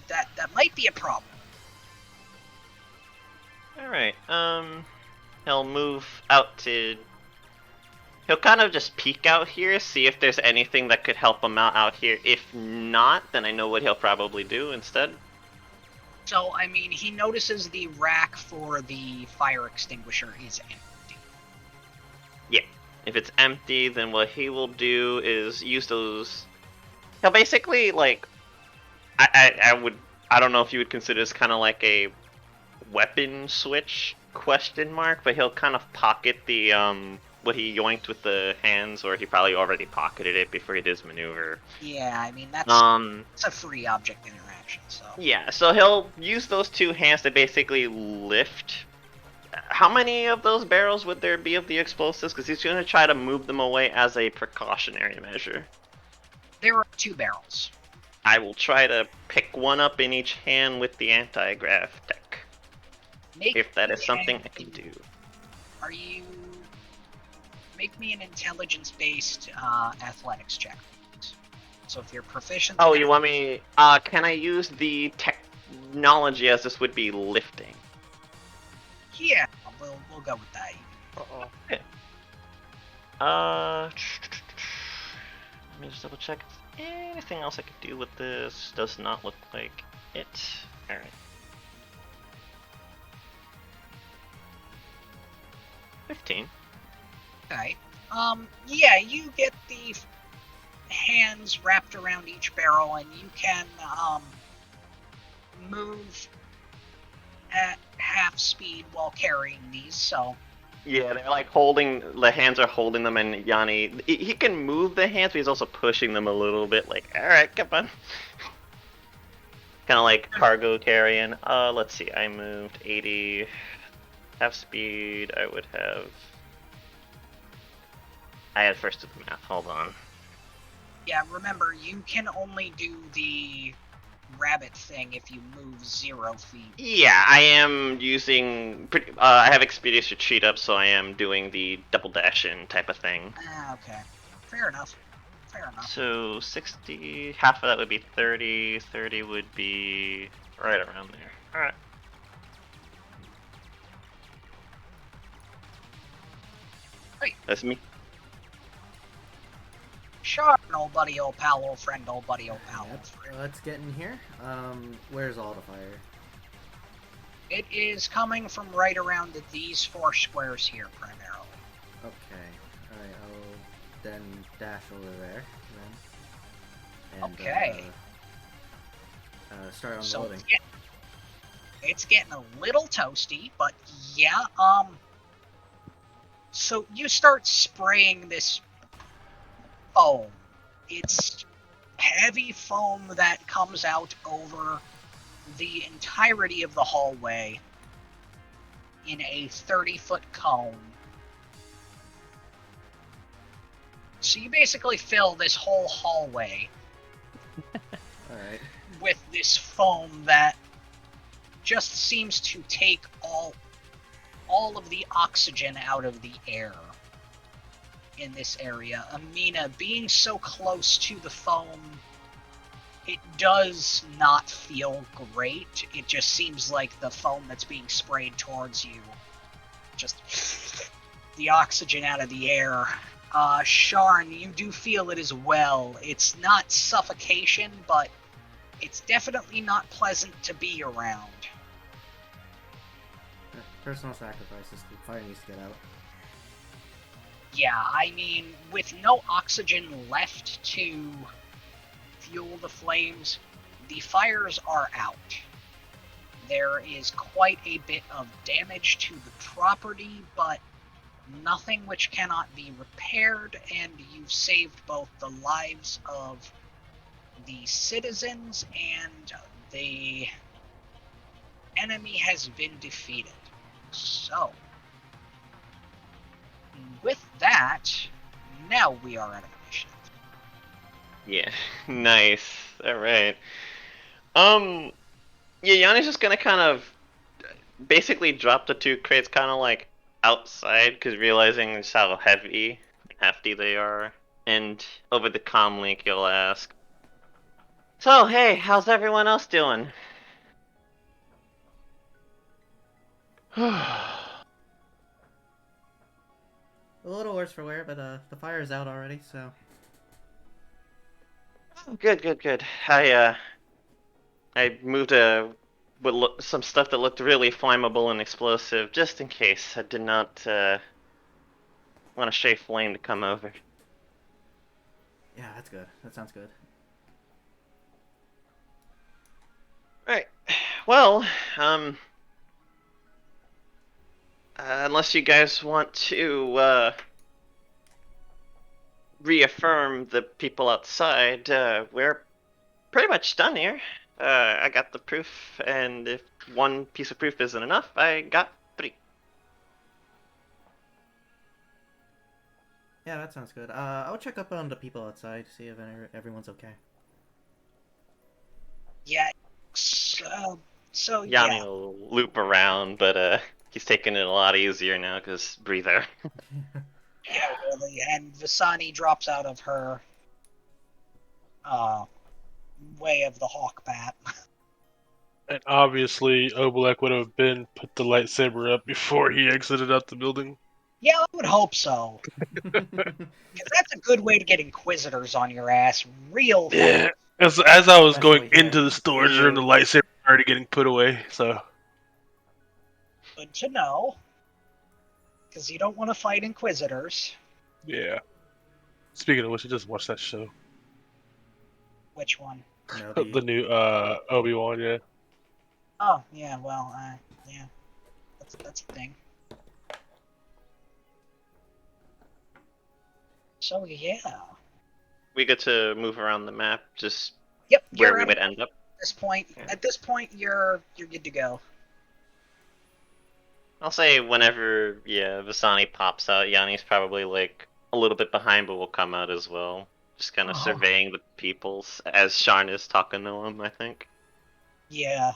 Speaker 3: that might be a problem.
Speaker 2: All right. He'll move out to. He'll kind of just peek out here, see if there's anything that could help him out here. If not, then I know what he'll probably do instead.
Speaker 3: So, I mean, he notices the rack for the fire extinguisher is empty.
Speaker 2: If it's empty, then what he will do is use those. He'll basically like. I don't know if you would consider this kind of like a weapon switch question mark, but he'll kind of pocket the what he yoinked with the hands, or he probably already pocketed it before he did his maneuver.
Speaker 3: Yeah, I mean, that's it's a free object interaction, so.
Speaker 2: Yeah, so he'll use those two hands to basically lift. How many of those barrels would there be of the explosives? Because he's going to try to move them away as a precautionary measure.
Speaker 3: There are 2 barrels.
Speaker 2: I will try to pick one up in each hand with the anti-grav tech. If that is something I can do.
Speaker 3: Are you... Make me an intelligence-based athletics check. So if you're proficient...
Speaker 2: Oh, you want me... can I use the technology as this would be lifting?
Speaker 3: Yeah, we'll go with that.
Speaker 4: Uh-oh.
Speaker 2: Let me just double check. Anything else I could do with this? Does not look like it. Alright. 15.
Speaker 3: Okay. Yeah, you get the hands wrapped around each barrel, and you can, move at half speed while carrying these, so
Speaker 2: Yeah, they're like holding, the hands are holding them, and Yanni, he can move the hands, but he's also pushing them a little bit, like, alright, come on. Kind of like cargo carrying. Let's see, I moved 80, half speed, I had first do the math, hold on.
Speaker 3: yeah, remember, you can only do the rabbit thing if you move 0 feet.
Speaker 2: Yeah, I am using, I have Expedious Retreat up, so I am doing the double dash in type of thing.
Speaker 3: Ah, okay. Fair enough. Fair enough.
Speaker 2: So 60, half of that would be 30, 30 would be right around there. Alright.
Speaker 3: Hey.
Speaker 2: That's me.
Speaker 3: Sure, old buddy, old pal, old friend, old buddy, old pal, old
Speaker 1: Yep.
Speaker 3: friend.
Speaker 1: Let's get in here. Where's all the fire?
Speaker 3: It is coming from right around these 4 squares here, primarily.
Speaker 1: Okay. Alright, I'll then dash over there then. And,
Speaker 3: Okay.
Speaker 1: Start
Speaker 3: So
Speaker 1: unloading.
Speaker 3: it's getting a little toasty, but yeah, so you start spraying this foam. It's heavy foam that comes out over the entirety of the hallway in a 30-foot cone. So you basically fill this whole hallway
Speaker 1: Alright.
Speaker 3: with this foam that just seems to take all of the oxygen out of the air in this area. Amina, being so close to the foam, it does not feel great. It just seems like the foam that's being sprayed towards you, just the oxygen out of the air. Sharn, you do feel it as well. It's not suffocation, but it's definitely not pleasant to be around.
Speaker 1: Personal sacrifices. The fire needs to get out.
Speaker 3: Yeah, I mean, with no oxygen left to fuel the flames, the fires are out. There is quite a bit of damage to the property, but nothing which cannot be repaired, and you've saved both the lives of the citizens and the enemy has been defeated. So, with that, now we are at initiative.
Speaker 2: Yeah, nice. Alright. Yeah, Yanni's just gonna kind of basically drop the 2 crates kind of like outside, because realizing just how heavy and hefty they are. And over the comm link, you'll ask, so, hey, how's everyone else doing?
Speaker 1: A little worse for wear, but the fire's out already, so.
Speaker 2: Good, good, good. I moved some stuff that looked really flammable and explosive, just in case. I did not want a stray flame to come over.
Speaker 1: Yeah, that's good. That sounds good.
Speaker 2: Right. Well, unless you guys want to reaffirm the people outside, we're pretty much done here. I got the proof, and if one piece of proof isn't enough, I got 3.
Speaker 1: Yeah, that sounds good. I'll check up on the people outside, see if everyone's okay.
Speaker 3: Yeah, so
Speaker 2: Yanni
Speaker 3: yeah.
Speaker 2: will loop around, but he's taking it a lot easier now because breather.
Speaker 3: Yeah, really. And Visani drops out of her way of the hawk bat.
Speaker 5: And obviously, Obolek would have put the lightsaber up before he exited out the building.
Speaker 3: Yeah, I would hope so. Because that's a good way to get Inquisitors on your ass real fast.
Speaker 5: Yeah. As I was going
Speaker 1: Especially
Speaker 5: into
Speaker 1: him.
Speaker 5: the storage room, the lightsaber was already getting put away. So
Speaker 3: Good to know. Because you don't want to fight Inquisitors.
Speaker 5: yeah. Speaking of which, I just watched that show.
Speaker 3: Which one?
Speaker 1: Kenobi.
Speaker 5: The new Obi-Wan, yeah.
Speaker 3: Oh, yeah, well, yeah, that's a thing. So, yeah.
Speaker 2: We get to move around the map, just
Speaker 3: Yep,
Speaker 2: where
Speaker 3: you're
Speaker 2: we
Speaker 3: out of
Speaker 2: would end up.
Speaker 3: this point.
Speaker 2: Yeah.
Speaker 3: At this point, you're good to go.
Speaker 2: I'll say whenever, yeah, Vasani pops out, Yanni's probably like a little bit behind, but will come out as well. Just kind of
Speaker 3: Oh.
Speaker 2: surveying the peoples as Sharn is talking to him, I think.
Speaker 3: Yeah.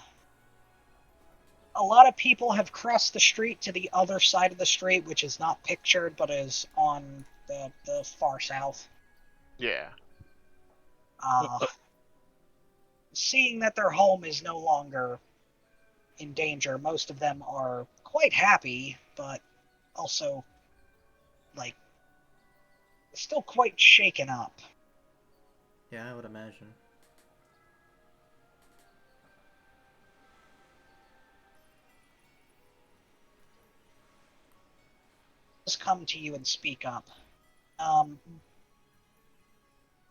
Speaker 3: A lot of people have crossed the street to the other side of the street, which is not pictured, but is on the far south.
Speaker 4: Yeah.
Speaker 3: Uh, seeing that their home is no longer in danger, most of them are quite happy, but also, like, still quite shaken up.
Speaker 1: Yeah, I would imagine.
Speaker 3: Just come to you and speak up.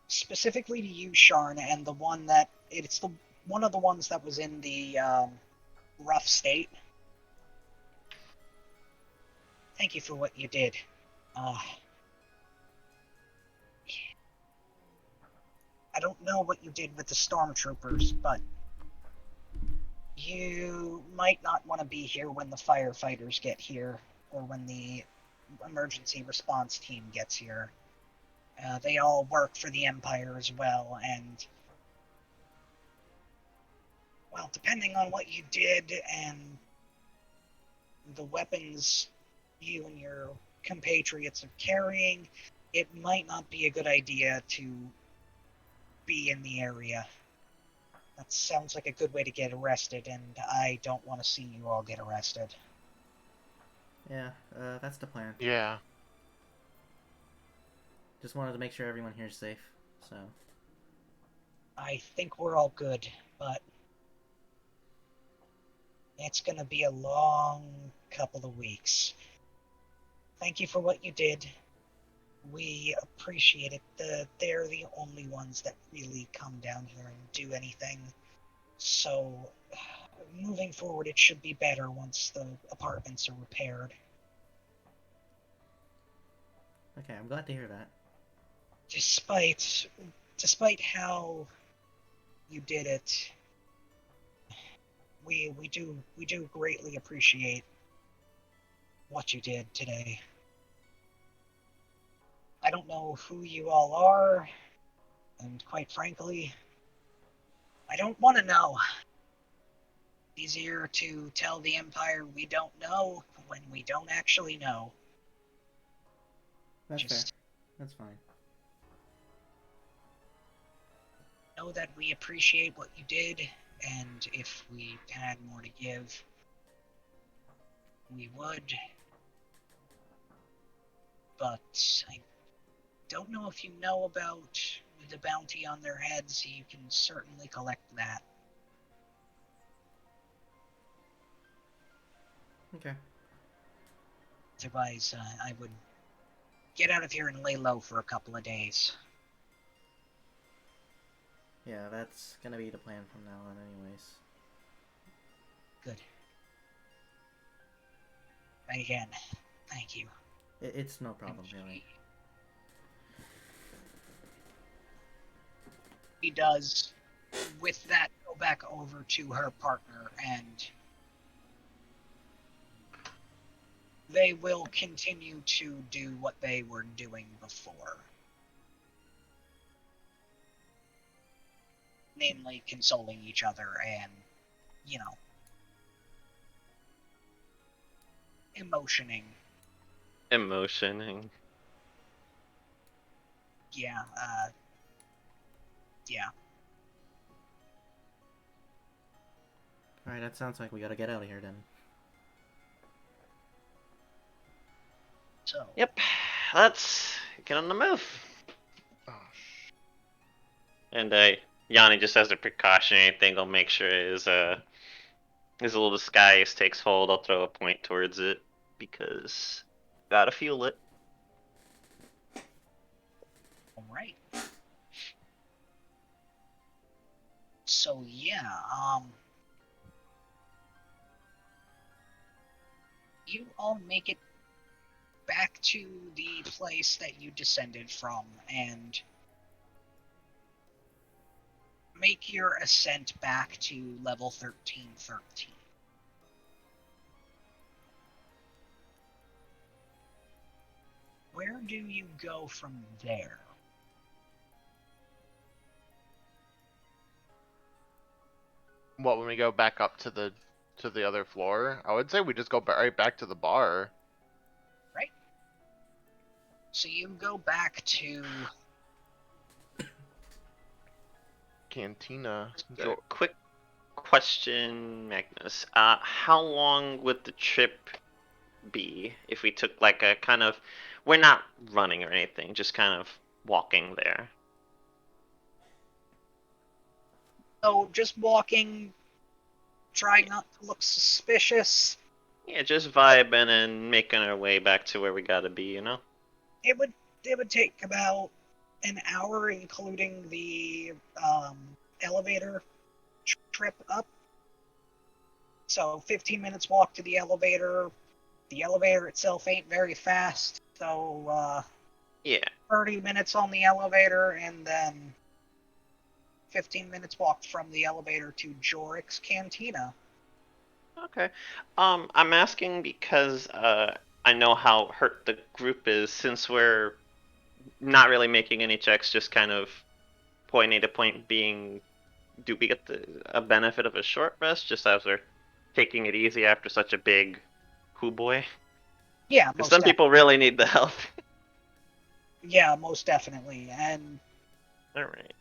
Speaker 3: Specifically to you, Sharn, and the one that it's the one of the ones that was in the rough state. Thank you for what you did. I don't know what you did with the stormtroopers, but you might not want to be here when the firefighters get here, or when the emergency response team gets here. They all work for the Empire as well, and, well, depending on what you did and the weapons you and your compatriots are carrying, it might not be a good idea to be in the area. That sounds like a good way to get arrested, and I don't want to see you all get arrested.
Speaker 1: Yeah, that's the plan.
Speaker 4: Yeah.
Speaker 1: Just wanted to make sure everyone here's safe, so...
Speaker 3: I think we're all good, but it's gonna be a long couple of weeks. Thank you for what you did. We appreciate it. They're the only ones that really come down here and do anything. So, moving forward, it should be better once the apartments are repaired.
Speaker 1: Okay, I'm glad to hear that.
Speaker 3: Despite how you did it, we do greatly appreciate what you did today. I don't know who you all are, and quite frankly, I don't want to know. Easier to tell the Empire we don't know when we don't actually know.
Speaker 1: That's
Speaker 3: Just
Speaker 1: fair. That's fine.
Speaker 3: know that we appreciate what you did, and if we had more to give, we would. But I don't know if you know about the bounty on their heads. You can certainly collect that.
Speaker 1: Okay.
Speaker 3: Otherwise, I would get out of here and lay low for a couple of days.
Speaker 1: Yeah, that's gonna be the plan from now on anyways.
Speaker 3: Good. Again, thank you.
Speaker 1: It's no problem, really.
Speaker 3: He does, with that, go back over to her partner, and they will continue to do what they were doing before. Namely, consoling each other and, you know, emotioning.
Speaker 2: Emotioning.
Speaker 3: Yeah, yeah.
Speaker 1: Alright, that sounds like we gotta get out of here then.
Speaker 3: So,
Speaker 2: Yep, let's get on the move.
Speaker 4: Oh,
Speaker 2: And Yanni, just as a precautionary thing, I'll make sure his little disguise takes hold. I'll throw a point towards it because gotta feel it.
Speaker 3: alright. So, yeah, You all make it back to the place that you descended from and make your ascent back to level 1313. Where do you go from there?
Speaker 4: What, when we go back up to the other floor? I would say we just go right back to the bar.
Speaker 3: So you go back to
Speaker 4: Cantina.
Speaker 2: Quick question, Magnus. How long would the trip be if we took like a kind of, we're not running or anything, just kind of walking there?
Speaker 3: just walking, trying not to look suspicious.
Speaker 2: Yeah, just vibing and making our way back to where we gotta be, you know?
Speaker 3: It would take about an hour, including the elevator trip up. So 15 minutes walk to the elevator. The elevator itself ain't very fast, so
Speaker 2: Yeah.
Speaker 3: 30 minutes on the elevator, and then 15 minutes walk from the elevator to Jorik's Cantina.
Speaker 2: Okay. I'm asking because I know how hurt the group is since we're not really making any checks, just kind of point A to point B. Do we get a benefit of a short rest just as we're taking it easy after such a big hoo boy?
Speaker 3: Yeah,
Speaker 2: Because some
Speaker 3: most
Speaker 2: people really need the help.
Speaker 3: yeah, most definitely. And
Speaker 2: Alright.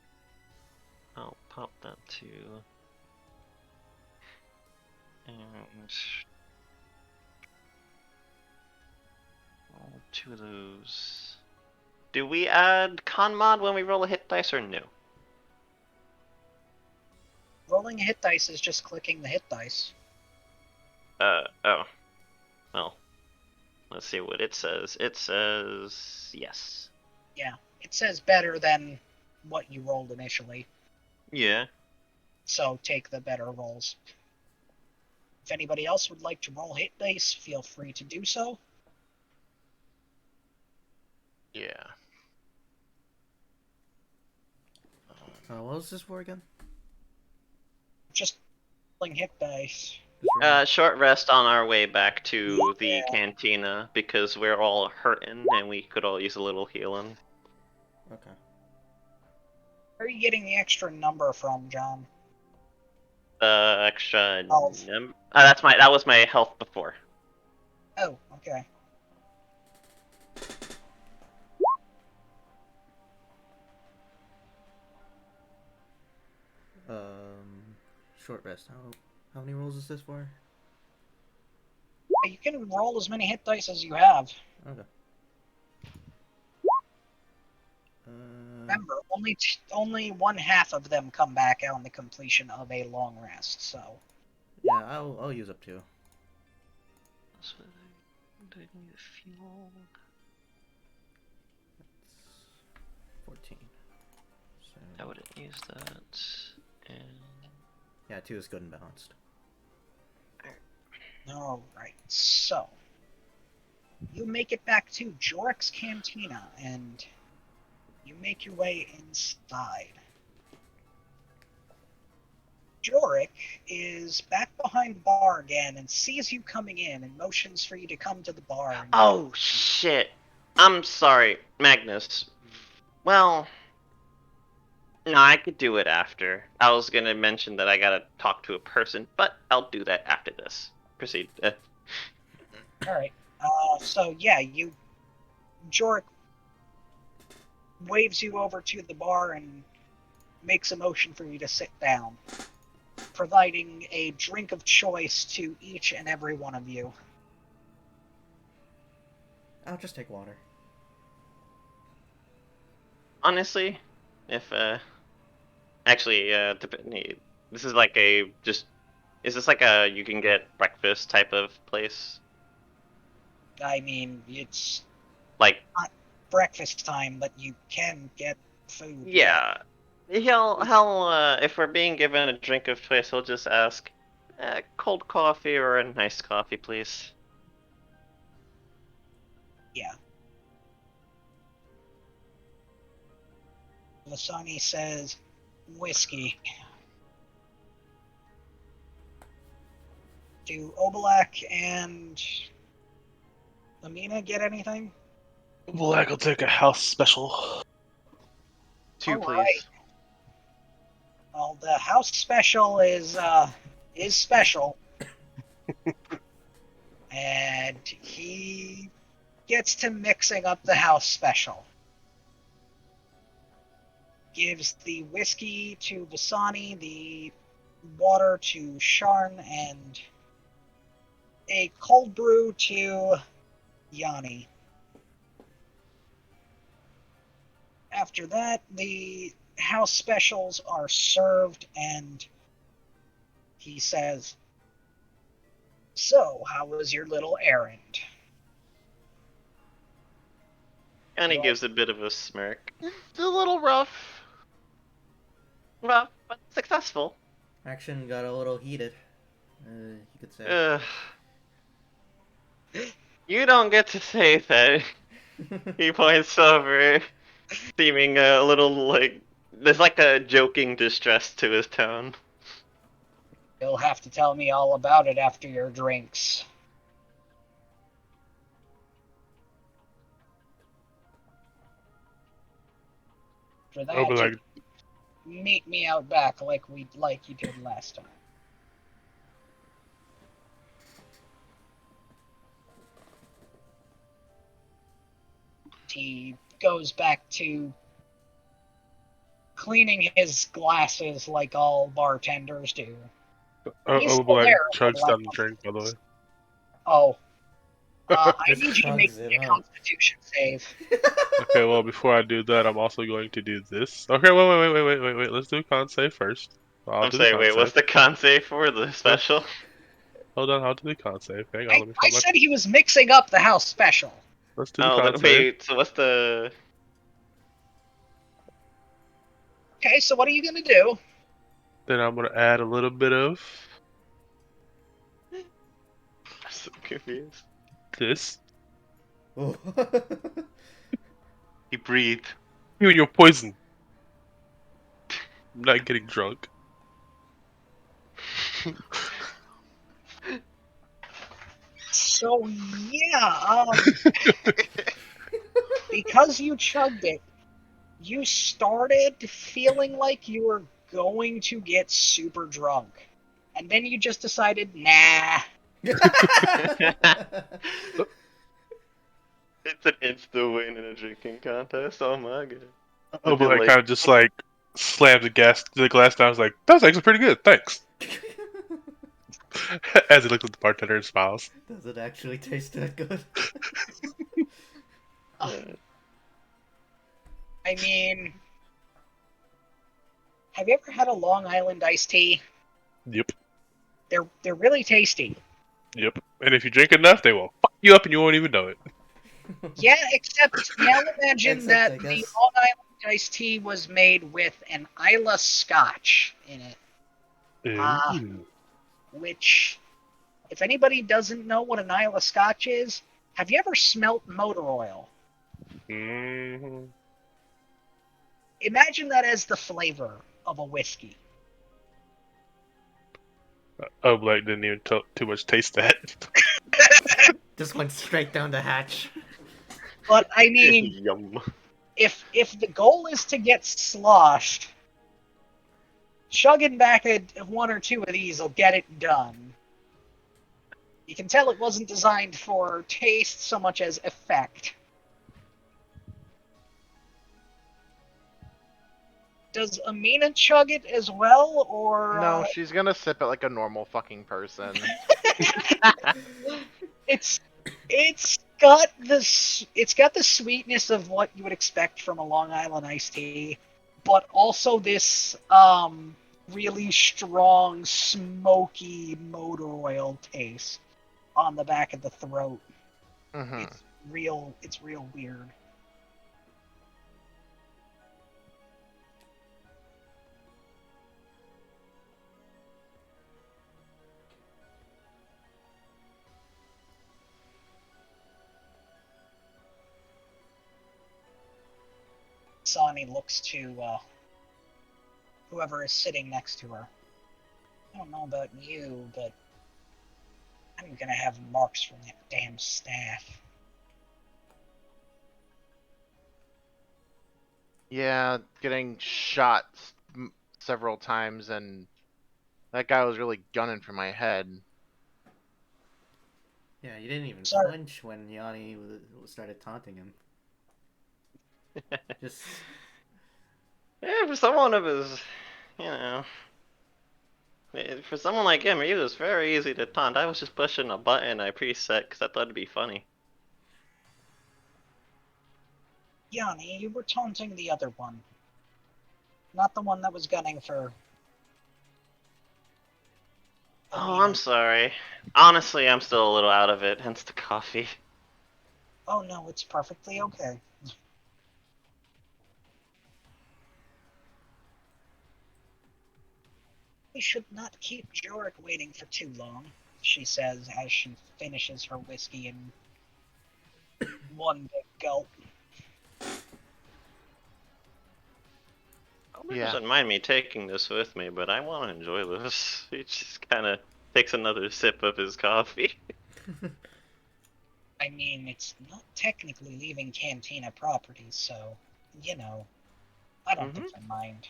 Speaker 2: I'll pop that too. And all two of those. Do we add con mod when we roll a hit dice or no?
Speaker 3: rolling a hit dice is just clicking the hit dice.
Speaker 2: Oh. Well, let's see what it says. It says yes.
Speaker 3: Yeah, it says better than what you rolled initially,
Speaker 2: Yeah.
Speaker 3: so take the better rolls. If anybody else would like to roll hit dice, feel free to do so.
Speaker 4: Yeah.
Speaker 1: What was this for again?
Speaker 3: Just rolling hit dice.
Speaker 2: Short rest on our way back to the
Speaker 3: Yeah.
Speaker 2: cantina because we're all hurting and we could all use a little healing.
Speaker 1: Okay.
Speaker 3: Where are you getting the extra number from, John?
Speaker 2: Extra
Speaker 3: Health.
Speaker 2: that was my health before.
Speaker 3: Oh, okay.
Speaker 1: Short rest. How many rolls is this for?
Speaker 3: You can roll as many hit dice as you have.
Speaker 1: Okay.
Speaker 3: Remember, only one half of them come back on the completion of a long rest. So
Speaker 1: Yeah, I'll use up 2.
Speaker 2: So, do I need a fuel?
Speaker 1: That's 14. So,
Speaker 2: I wouldn't use that. And
Speaker 1: yeah, 2 is good and balanced.
Speaker 3: alright, so you make it back to Jorik's Cantina, and you make your way inside. Jorik is back behind the bar again and sees you coming in and motions for you to come to the bar. And
Speaker 2: oh shit! I'm sorry, Magnus. Well, no, I could do it after. I was gonna mention that I gotta talk to a person, but I'll do that after this. Proceed.
Speaker 3: Alright, so yeah, Jorik waves you over to the bar and makes a motion for you to sit down, providing a drink of choice to each and every one of you.
Speaker 1: I'll just take water.
Speaker 2: Honestly, if actually, this is like a just. Is this like a you can get breakfast type of place?
Speaker 3: I mean, it's
Speaker 2: Like,
Speaker 3: breakfast time, but you can get food.
Speaker 2: yeah. He'll if we're being given a drink of choice, he'll just ask, cold coffee or a nice coffee, please.
Speaker 3: Yeah. Vasani says, whiskey. Do Obalak and Amina get anything?
Speaker 5: Black will take a house special.
Speaker 4: 2,
Speaker 3: All
Speaker 4: please.
Speaker 3: right. Well, the house special is special, and he gets to mixing up the house special. Gives the whiskey to Vasani, the water to Sharn, and a cold brew to Yanni. After that, the house specials are served, and he says, "So, how was your little errand?"
Speaker 2: And he
Speaker 3: Well-
Speaker 2: gives a bit of a smirk.
Speaker 4: It's a little rough.
Speaker 2: Rough, but successful.
Speaker 1: Action got a little heated. You could say.
Speaker 2: Ugh. You don't get to say that. He points over, seeming a little like there's like a joking distress to his tone.
Speaker 3: You'll have to tell me all about it after your drinks. For that,
Speaker 5: Obalak,
Speaker 3: you meet me out back like you did last time. He goes back to cleaning his glasses like all bartenders do. He's still
Speaker 5: Obalak
Speaker 3: there,
Speaker 5: chugs
Speaker 3: but
Speaker 5: down the
Speaker 3: like-
Speaker 5: drink, by the way.
Speaker 3: Oh. I
Speaker 1: Just
Speaker 3: need you to make
Speaker 1: chugs
Speaker 3: me
Speaker 1: it
Speaker 3: a
Speaker 1: up.
Speaker 3: Constitution save.
Speaker 5: Okay, well, before I do that, I'm also going to do this. Okay, wait. Let's do con save first.
Speaker 2: I'm saying, wait, what's the con save for the special?
Speaker 5: Hold on, I'll do the con save. Hang on, let me
Speaker 3: I
Speaker 5: find my.
Speaker 3: said he was mixing up the house special.
Speaker 5: Let's do the
Speaker 2: Oh,
Speaker 5: con
Speaker 2: then
Speaker 5: save.
Speaker 2: wait. So what's the?
Speaker 3: Okay, so what are you gonna do?
Speaker 5: Then I'm gonna add a little bit of
Speaker 2: I'm so confused.
Speaker 5: this.
Speaker 1: Oh.
Speaker 2: He breathed.
Speaker 5: You and your poison. I'm not getting drunk.
Speaker 3: So yeah, because you chugged it, you started feeling like you were going to get super drunk. And then you just decided, nah.
Speaker 2: It's an insta win in a drinking contest. Oh my god.
Speaker 5: Obalak
Speaker 2: like-
Speaker 5: kind of just like slams the glass down. I was like, that was actually pretty good. Thanks. As he looks at the bartender and smiles.
Speaker 1: Does it actually taste that good?
Speaker 3: I mean, have you ever had a Long Island iced tea?
Speaker 5: Yep.
Speaker 3: They're really tasty.
Speaker 5: Yep. And if you drink enough, they will fuck you up and you won't even know it.
Speaker 3: Yeah, except now imagine
Speaker 1: Except,
Speaker 3: that
Speaker 1: I
Speaker 3: the
Speaker 1: guess-
Speaker 3: Long Island iced tea was made with an Isla Scotch in it, Ah.
Speaker 5: Ooh.
Speaker 3: which, if anybody doesn't know what an Isla Scotch is, have you ever smelt motor oil?
Speaker 5: Mhm.
Speaker 3: Imagine that as the flavor of a whiskey.
Speaker 5: Obalak didn't even too much taste that.
Speaker 1: Just went straight down the hatch.
Speaker 3: But I mean,
Speaker 2: Yum.
Speaker 3: if the goal is to get sloshed, chugging back one or two of these will get it done. You can tell it wasn't designed for taste so much as effect. Does Amina chug it as well, or
Speaker 4: No, she's gonna sip it like a normal fucking person.
Speaker 3: it's got the sweetness of what you would expect from a Long Island iced tea, but also this really strong smoky motor oil taste on the back of the throat.
Speaker 4: Hmm.
Speaker 3: It's real weird. Asani looks to whoever is sitting next to her. I don't know about you, but I'm gonna have marks from that damn staff.
Speaker 4: Yeah, getting shot several times, and that guy was really gunning for my head.
Speaker 1: Yeah, you didn't even
Speaker 3: Sorry.
Speaker 1: flinch when Yanni started taunting him. Just
Speaker 2: Yeah, for someone of his, you know, for someone like him, he was very easy to taunt. I was just pushing a button I preset because I thought it'd be funny.
Speaker 3: Yanni, you were taunting the other one. Not the one that was gunning for...
Speaker 2: Oh, I'm sorry. Honestly, I'm still a little out of it, hence the coffee.
Speaker 3: Oh no, it's perfectly okay. We should not keep Jorik waiting for too long, she says as she finishes her whiskey in one big gulp.
Speaker 2: Albert
Speaker 4: Yeah.
Speaker 2: doesn't mind me taking this with me, but I want to enjoy this. He just kind of takes another sip of his coffee.
Speaker 3: I mean, it's not technically leaving Cantina property, so, you know, I don't think I mind.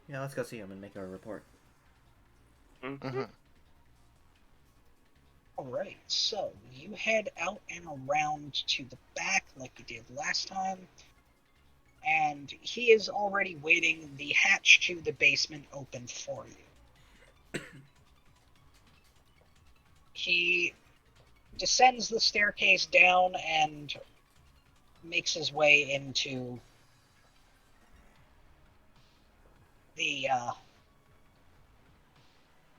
Speaker 1: yeah, let's go see him and make our report.
Speaker 3: Alright, so you head out and around to the back like you did last time, and he is already waiting the hatch to the basement open for you. He descends the staircase down and makes his way into the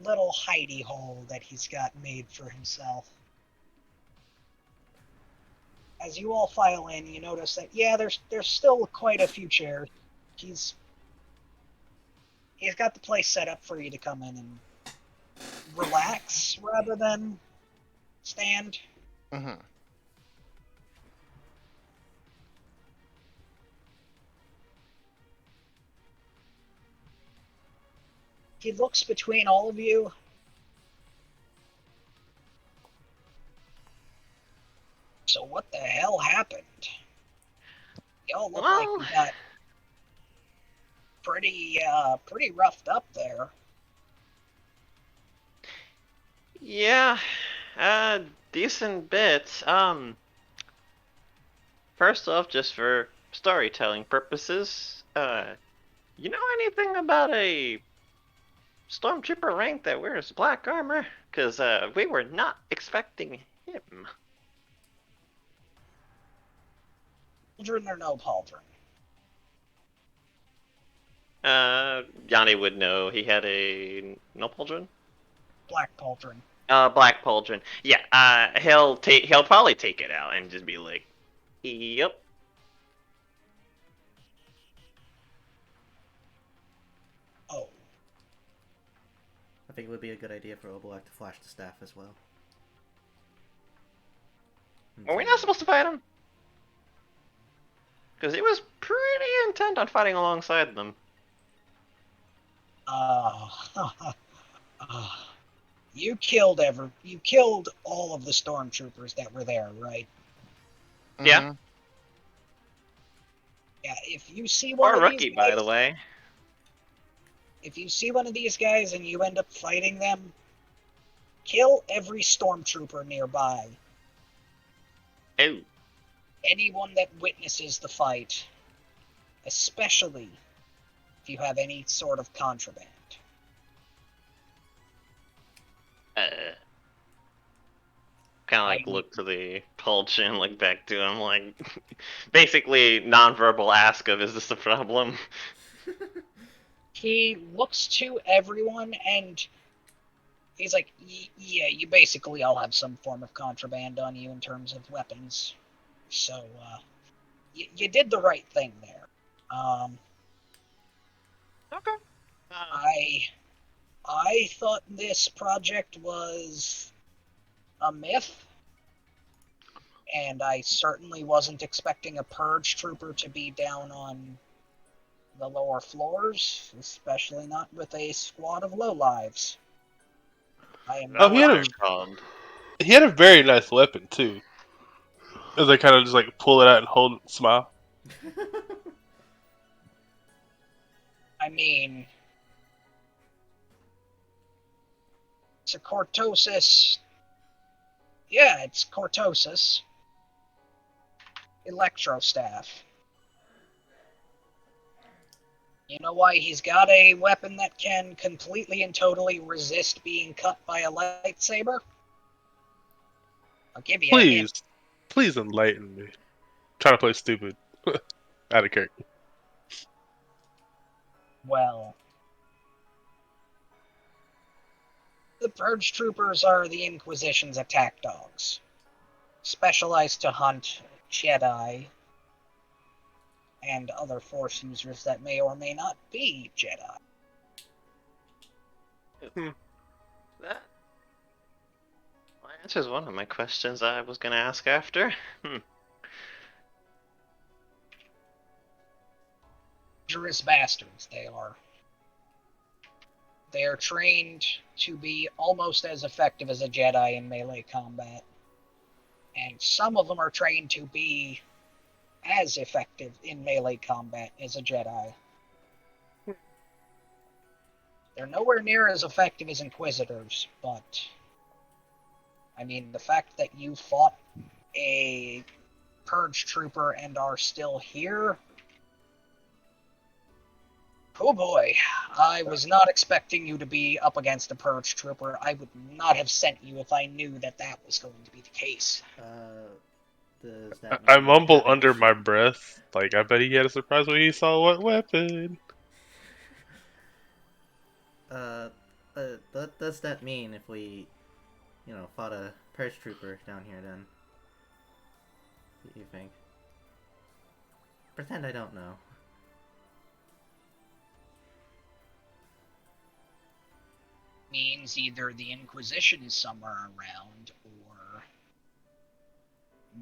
Speaker 3: little hidey hole that he's got made for himself. As you all file in, you notice that there's still quite a few chairs. He's got the place set up for you to come in and relax rather than stand. He looks between all of you. So what the hell happened? Y'all look like you got pretty roughed up there.
Speaker 2: Yeah, decent bit. First off, just for storytelling purposes, you know anything about a stormtrooper rank that wears black armor? Cause we were not expecting him.
Speaker 3: Pauldron or no Pauldron?
Speaker 2: Yanni would know. He had a no pauldron.
Speaker 3: Black Pauldron.
Speaker 2: Black pauldron. Yeah. He'll probably take it out and just be like, "Yep."
Speaker 3: Oh.
Speaker 1: I think it would be a good idea for Obolak to flash the staff as well.
Speaker 2: Are we not supposed to fight him? Because he was pretty intent on fighting alongside them.
Speaker 3: You killed all of the stormtroopers that were there, right?
Speaker 2: Yeah.
Speaker 3: Yeah, if you see one
Speaker 2: Or
Speaker 3: of
Speaker 2: rookie,
Speaker 3: these guys,
Speaker 2: by the way.
Speaker 3: if you see one of these guys and you end up fighting them, kill every stormtrooper nearby.
Speaker 2: Oh.
Speaker 3: Anyone that witnesses the fight, especially if you have any sort of contraband.
Speaker 2: Kind of like look to the pauldron, look back to him, like basically nonverbal ask of, "Is this a problem?"
Speaker 3: He looks to everyone and he's like, yeah, you basically all have some form of contraband on you in terms of weapons. So, you did the right thing there.
Speaker 4: Okay.
Speaker 3: I thought this project was a myth, and I certainly wasn't expecting a purge trooper to be down on the lower floors, especially not with a squad of lowlives. I am
Speaker 5: Oh,
Speaker 2: Not
Speaker 5: he
Speaker 2: what
Speaker 5: had
Speaker 3: not.
Speaker 5: a
Speaker 2: it's called.
Speaker 5: he had a very nice weapon too. As they kind of just like pull it out and hold it and smile.
Speaker 3: I mean, it's a cortosis. Yeah, it's cortosis. Electro staff. You know why he's got a weapon that can completely and totally resist being cut by a lightsaber? I'll give you a hint.
Speaker 5: Please enlighten me. Trying to play stupid. Out of character.
Speaker 3: Well, the Purge Troopers are the Inquisition's attack dogs, specialized to hunt Jedi and other Force users that may or may not be Jedi.
Speaker 2: That answers one of my questions I was gonna ask after.
Speaker 3: Dangerous bastards, they are. They are trained to be almost as effective as a Jedi in melee combat. And some of them are trained to be as effective in melee combat as a Jedi. They're nowhere near as effective as Inquisitors, but I mean, the fact that you fought a Purge Trooper and are still here. Oh boy, I was not expecting you to be up against a Purge Trooper. I would not have sent you if I knew that that was going to be the case.
Speaker 1: Does that
Speaker 5: I
Speaker 1: mean you
Speaker 5: mumble
Speaker 1: haven't-
Speaker 5: under my breath. Like, I bet he had a surprise when he saw what weapon.
Speaker 1: What does that mean if we, fought a purge trooper down here then? What do you think? Pretend I don't know.
Speaker 3: Means either the Inquisition is somewhere around, or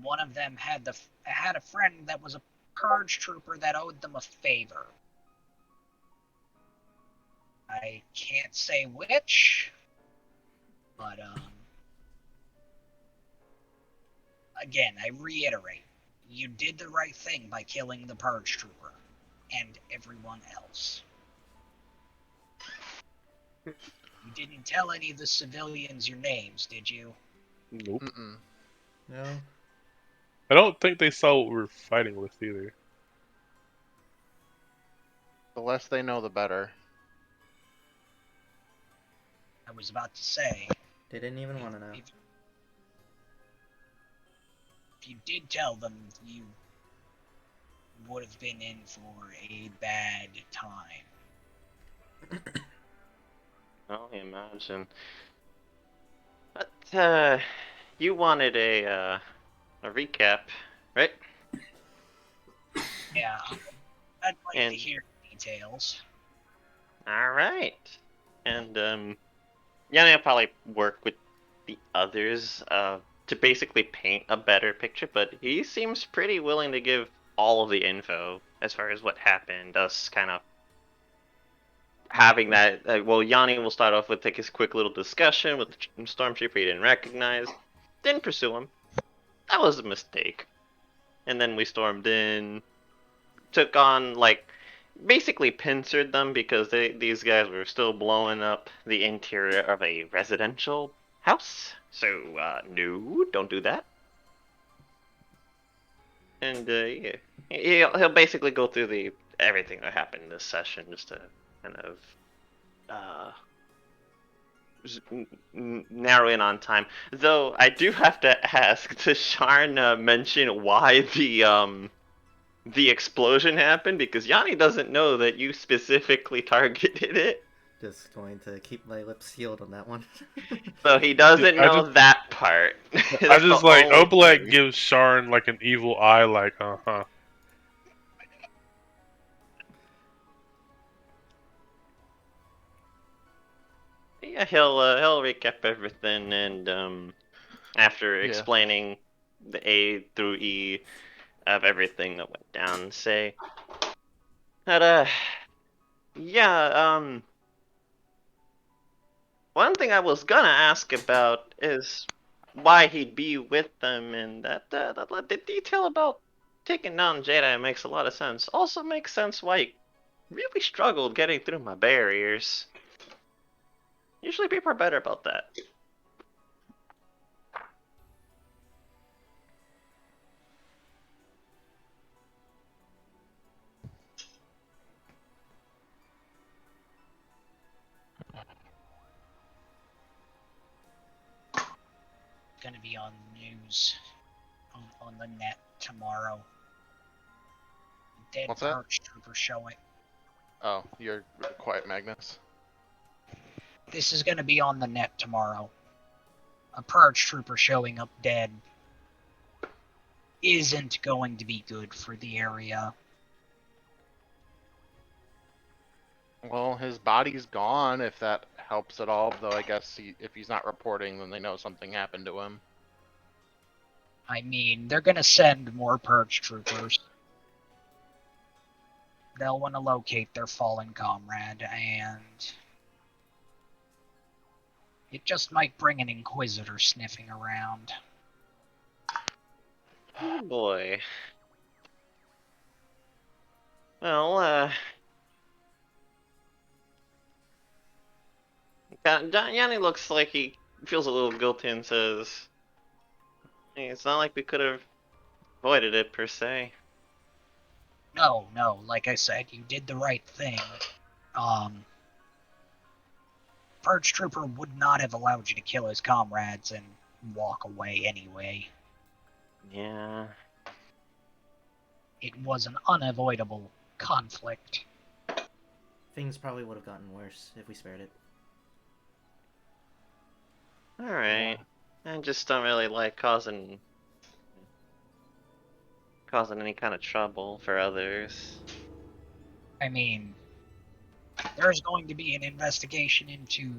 Speaker 3: one of them had a friend that was a Purge Trooper that owed them a favor. I can't say which, but again, I reiterate, you did the right thing by killing the Purge Trooper and everyone else. You didn't tell any of the civilians your names, did you?
Speaker 5: Nope.
Speaker 4: Mm-mm.
Speaker 1: No?
Speaker 5: I don't think they saw what we were fighting with either.
Speaker 4: The less they know, the better.
Speaker 3: I was about to say,
Speaker 1: They didn't even want to know.
Speaker 3: if you did tell them, you would have been in for a bad time.
Speaker 2: I'll imagine. But you wanted a recap, right?
Speaker 3: Yeah, I'd like
Speaker 2: And-
Speaker 3: to hear details.
Speaker 2: All right. And Yanni will probably work with the others to basically paint a better picture, but he seems pretty willing to give all of the info as far as what happened, us kind of having that. Well, Yanni will start off with like his quick little discussion with the stormtrooper he didn't recognize, didn't pursue him. That was a mistake. And then we stormed in, took on like basically pincered them because these guys were still blowing up the interior of a residential house. So no, don't do that. And yeah, he'll basically go through everything that happened in this session just to kind of narrow in on time. Though I do have to ask, does Sharn mention why the explosion happened? Because Yanni doesn't know that you specifically targeted it.
Speaker 1: Just going to keep my lips sealed on that one.
Speaker 2: So he doesn't
Speaker 5: I
Speaker 2: know
Speaker 5: just-
Speaker 2: that part.
Speaker 5: I
Speaker 2: That's
Speaker 5: just
Speaker 2: the
Speaker 5: like
Speaker 2: only
Speaker 5: Oblak
Speaker 2: thing.
Speaker 5: gives Sharn like an evil eye, like
Speaker 2: yeah, he'll recap everything, and after
Speaker 4: Yeah.
Speaker 2: explaining the A through E of everything that went down, say that yeah, one thing I was gonna ask about is why he'd be with them, and the detail about taking down Jedi makes a lot of sense. Also makes sense why he really struggled getting through my barriers. Usually people are better about that.
Speaker 3: Gonna be on the news, on the net tomorrow. Dead
Speaker 4: What's that?
Speaker 3: Perch Trooper showing.
Speaker 4: Oh, you're quiet, Magnus.
Speaker 3: This is gonna be on the net tomorrow. A Purge Trooper showing up dead isn't going to be good for the area.
Speaker 4: Well, his body's gone, if that helps at all. Though I guess if he's not reporting, then they know something happened to him.
Speaker 3: I mean, they're gonna send more Purge Troopers. They'll want to locate their fallen comrade, and it just might bring an Inquisitor sniffing around.
Speaker 2: Oh boy. Well, Yanni looks like he feels a little guilty and says, "Hey, it's not like we could have avoided it per se."
Speaker 3: No, like I said, you did the right thing. Purge Trooper would not have allowed you to kill his comrades and walk away anyway.
Speaker 2: Yeah.
Speaker 3: It was an unavoidable conflict.
Speaker 1: Things probably would have gotten worse if we spared it.
Speaker 2: Alright. I just don't really like causing any kind of trouble for others.
Speaker 3: I mean, there's going to be an investigation into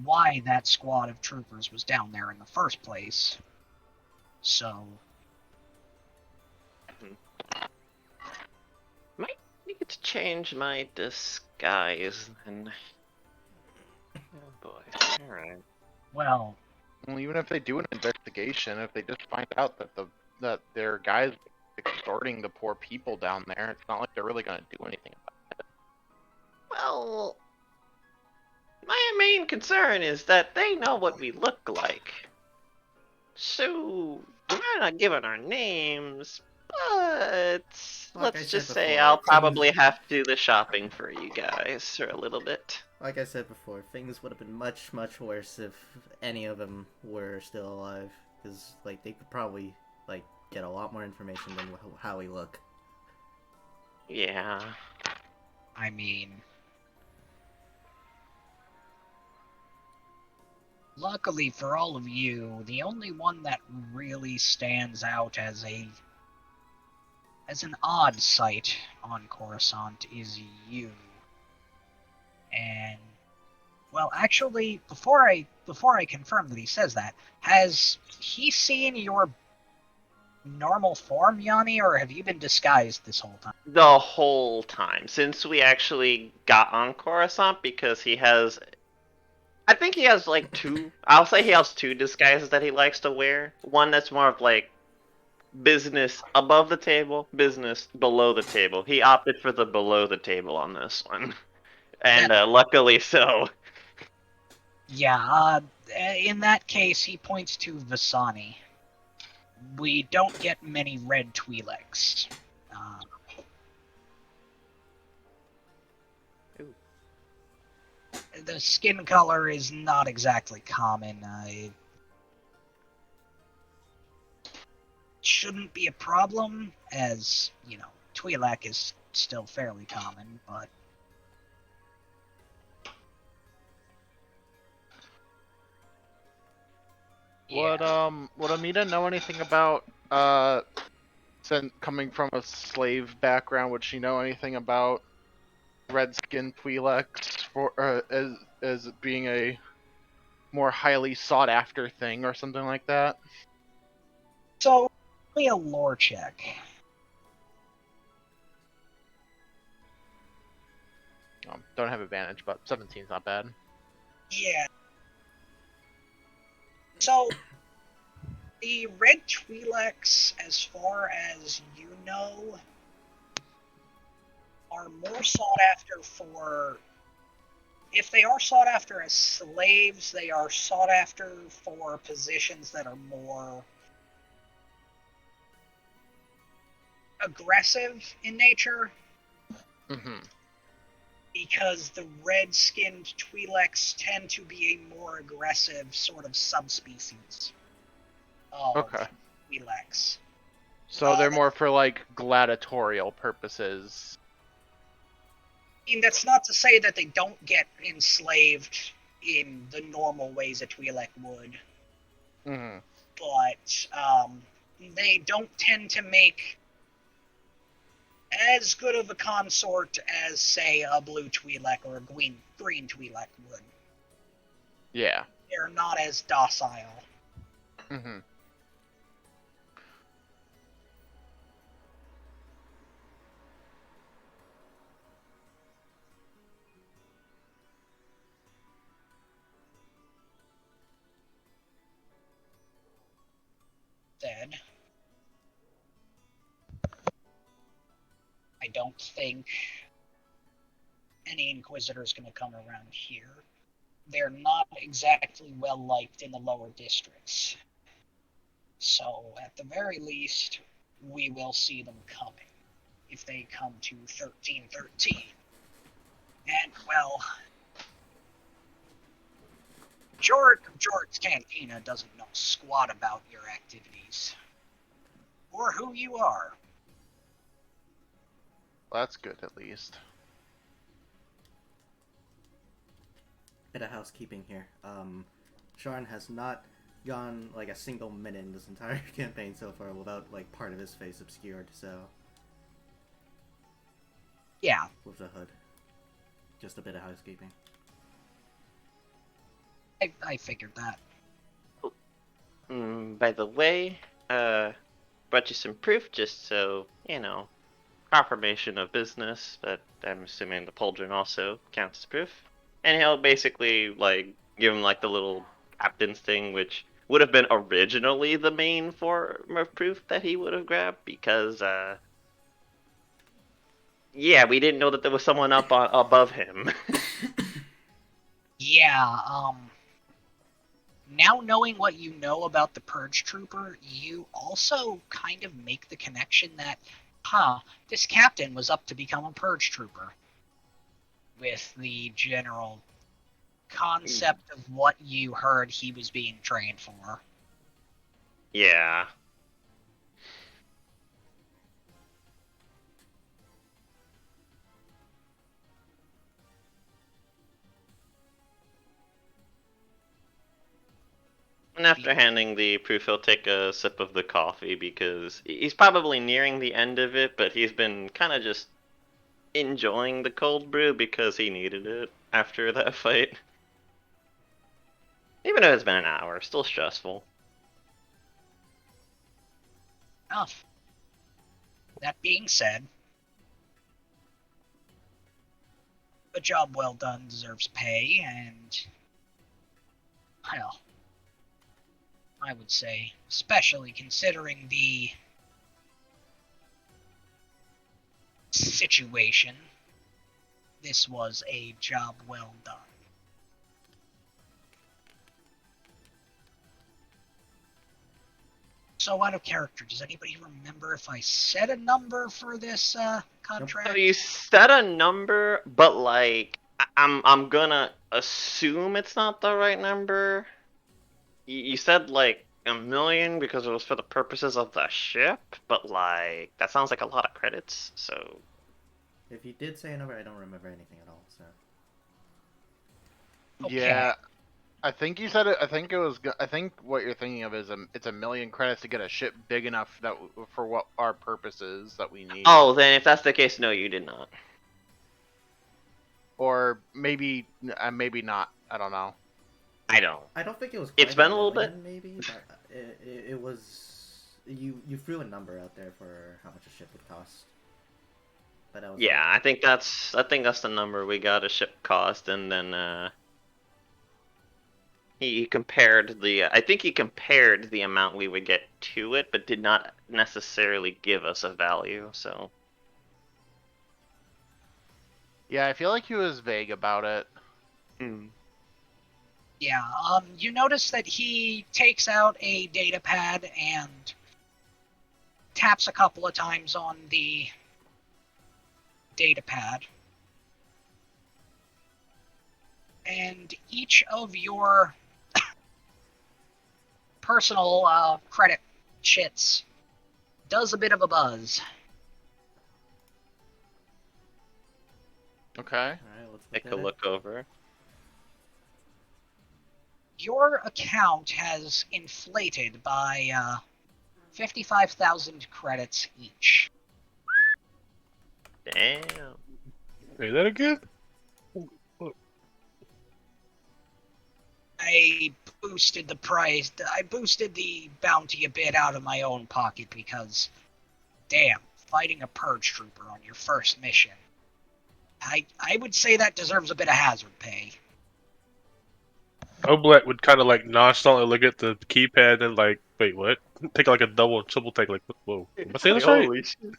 Speaker 3: why that squad of troopers was down there in the first place. So,
Speaker 2: Might need to change my disguise then. Oh boy. Alright.
Speaker 3: well,
Speaker 4: Well, even if they do an investigation, if they just find out that their guys extorting the poor people down there, it's not like they're really gonna do anything about
Speaker 2: Well, my main concern is that they know what we look like. So, we're not giving our names, but
Speaker 1: Like I
Speaker 2: let's
Speaker 1: said
Speaker 2: just say
Speaker 1: before,
Speaker 2: I'll
Speaker 1: things-
Speaker 2: probably have to do the shopping for you guys for a little bit.
Speaker 1: Like I said before, things would have been much, much worse if any of them were still alive. Because, like, they could probably, like, get a lot more information than how we look.
Speaker 2: Yeah.
Speaker 3: I mean, luckily for all of you, the only one that really stands out as an odd sight on Coruscant is you. And well, actually, before I confirm that he says that, has he seen your normal form, Yanni, or have you been disguised this whole time?
Speaker 2: The whole time. Since we actually got on Coruscant, because he has... I think he has, like, two... I'll say he has two disguises that he likes to wear. One that's more of, like, business above the table, business below the table. He opted for the below the table on this one. And luckily so.
Speaker 3: Yeah, in that case, he points to Vasani. We don't get many red Twi'leks. The skin color is not exactly common. It shouldn't be a problem, as, you know, Twi'lek is still fairly common, but...
Speaker 4: Would Amita know anything about coming from a slave background? Would she know anything about Redskin Twi'leks for as being a more highly sought after thing or something like that.
Speaker 3: So, give me a lore check.
Speaker 4: Don't have advantage, but 17's not bad.
Speaker 3: Yeah. So, the red Twi'leks, as far as you know, are more sought after for. If they are sought after as slaves, they are sought after for positions that are more aggressive in nature,
Speaker 4: Mm-hmm.
Speaker 3: because the red-skinned Twi'leks tend to be a more aggressive sort of subspecies of
Speaker 4: Okay.
Speaker 3: Twi'leks.
Speaker 4: So they're more for like gladiatorial purposes.
Speaker 3: I mean, that's not to say that they don't get enslaved in the normal ways a Twi'lek would,
Speaker 4: Mm-hmm.
Speaker 3: but they don't tend to make as good of a consort as, say, a blue Twi'lek or a green Twi'lek would.
Speaker 4: Yeah.
Speaker 3: They're not as docile.
Speaker 4: Mm-hmm.
Speaker 3: Said, I don't think any Inquisitor is going to come around here. They're not exactly well liked in the lower districts. So, at the very least, we will see them coming if they come to 1313. And, well, Jorg of Jorg's Cantina doesn't know squat about your activities. Or who you are.
Speaker 4: Well, that's good at least.
Speaker 1: Bit of housekeeping here. Sharn has not gone like a single minute in this entire campaign so far without like part of his face obscured, so
Speaker 3: Yeah.
Speaker 1: with the hood. Just a bit of housekeeping.
Speaker 3: I figured that.
Speaker 2: By the way, brought you some proof just so, confirmation of business, but I'm assuming the pauldron also counts as proof. And he'll basically, give him, the little captain's thing, which would have been originally the main form of proof that he would have grabbed, because, we didn't know that there was someone up above him.
Speaker 3: Yeah, now knowing what you know about the Purge Trooper, you also kind of make the connection that, this captain was up to become a Purge Trooper. With the general concept of what you heard he was being trained for.
Speaker 2: Yeah. And after handing the proof, he'll take a sip of the coffee because he's probably nearing the end of it, but he's been kind of just enjoying the cold brew because he needed it after that fight. Even though it's been an hour, still stressful.
Speaker 3: Enough. That being said, a job well done deserves pay, and, well, I would say, especially considering the situation, this was a job well done. So out of character, does anybody remember if I set a number for this contract?
Speaker 2: So you set a number, but I'm gonna assume it's not the right number. You said a million because it was for the purposes of the ship, but that sounds like a lot of credits. So
Speaker 1: If you did say a number, I don't remember anything at all, so.
Speaker 3: Okay.
Speaker 4: Yeah, I think you said it. I think what you're thinking of is it's a million credits to get a ship big enough that for what our purposes that we need.
Speaker 2: oh, then if that's the case, no, you did not.
Speaker 4: or maybe not. I don't know.
Speaker 2: I don't.
Speaker 1: I don't think it was.
Speaker 2: It's
Speaker 1: Quite
Speaker 2: been a little bit.
Speaker 1: maybe, but it was. You threw a number out there for how much a ship would cost. But I was
Speaker 2: Yeah, I think that's the number we got a ship cost, and then he compared the. I think he compared the amount we would get to it, but did not necessarily give us a value. So
Speaker 4: Yeah, I feel like he was vague about it.
Speaker 3: Yeah, you notice that he takes out a data pad and taps a couple of times on the data pad. And each of your personal credit chits does a bit of a buzz.
Speaker 4: Okay.
Speaker 1: All right, let's
Speaker 2: take
Speaker 1: at
Speaker 2: a
Speaker 1: it.
Speaker 2: look over.
Speaker 3: Your account has inflated by 55,000 credits each.
Speaker 2: Damn.
Speaker 5: Say that again?
Speaker 3: I boosted the price. I boosted the bounty a bit out of my own pocket because, damn, fighting a purge trooper on your first mission. I would say that deserves a bit of hazard pay.
Speaker 5: Oblak would kind of like nonchalantly look at the keypad and like, wait, what? Take like a double, triple take, like, whoa, am I saying this right?
Speaker 2: Holy shit.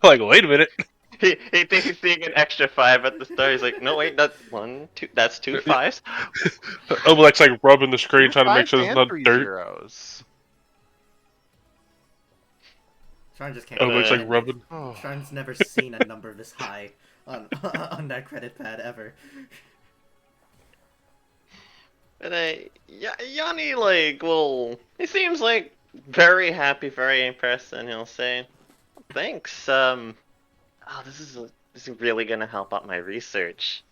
Speaker 5: Like, wait a minute.
Speaker 2: He thinks he's seeing an extra 5 at the start. He's like, no, wait, that's 1, 2, that's 2 5s.
Speaker 5: Oblak's like rubbing the screen, trying to make
Speaker 4: 5s
Speaker 5: sure there's
Speaker 4: and
Speaker 5: not
Speaker 4: 3
Speaker 5: dirt.
Speaker 4: zeros.
Speaker 1: Sean just can't.
Speaker 5: Oblak's like
Speaker 1: comprehend.
Speaker 5: rubbing.
Speaker 4: Oh.
Speaker 1: Sean's never seen a number this high on on that credit pad ever.
Speaker 2: And Yanni, like, well, he seems like very happy, very impressed, and he'll say, thanks, oh, this is really gonna help out my research.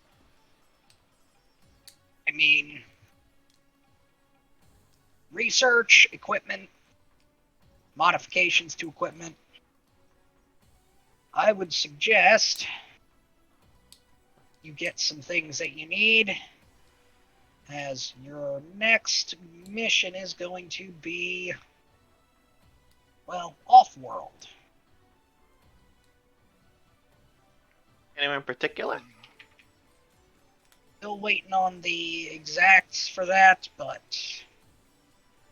Speaker 3: I mean, research, equipment, modifications to equipment. I would suggest you get some things that you need, as your next mission is going to be, well, off-world.
Speaker 2: Anyone in particular?
Speaker 3: Still waiting on the exacts for that, but,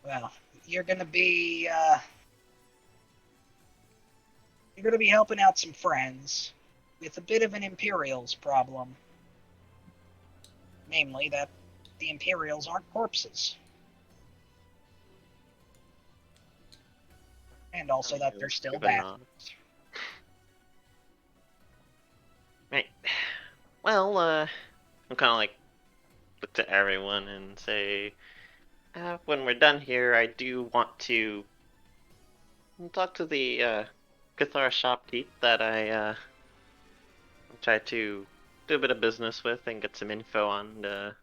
Speaker 3: well, you're gonna be helping out some friends with a bit of an Imperials problem. Namely, that the Imperials aren't corpses. And also that they're still
Speaker 2: Give a
Speaker 3: bad.
Speaker 2: nod. Right. Well, I'm kind of like look to everyone and say, when we're done here, I do want to talk to the Cathar shopkeep that I tried to do a bit of business with and get some info on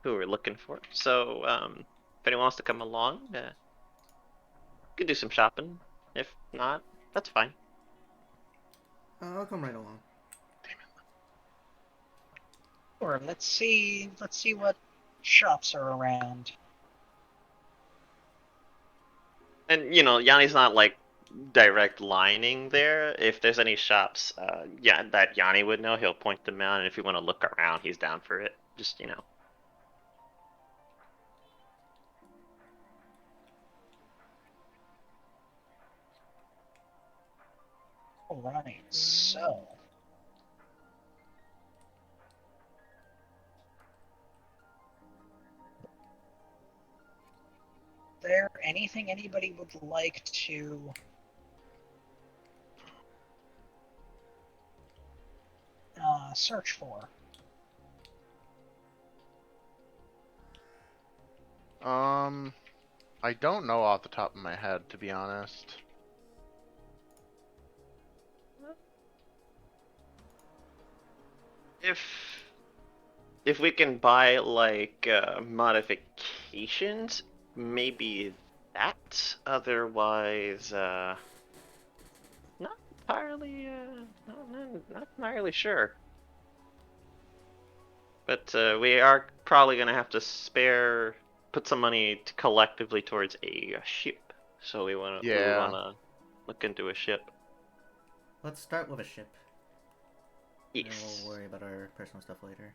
Speaker 2: who we're looking for. So, if anyone wants to come along, could do some shopping. If not, that's fine.
Speaker 1: I'll come right along.
Speaker 3: Sure, let's see what shops are around.
Speaker 2: And Yanni's not like direct lining there. If there's any shops, that Yanni would know, he'll point them out. And if you want to look around, he's down for it. Just
Speaker 3: Alright, so there anything anybody would like to search for?
Speaker 4: I don't know off the top of my head, to be honest.
Speaker 2: if we can buy like modifications, maybe that. Otherwise, not entirely, not entirely sure. But we are probably gonna have to put some money collectively towards a ship. So we
Speaker 4: Yeah.
Speaker 2: wanna look into a ship.
Speaker 1: Let's start with a ship. And
Speaker 2: Yes.
Speaker 1: we'll worry about our personal stuff later.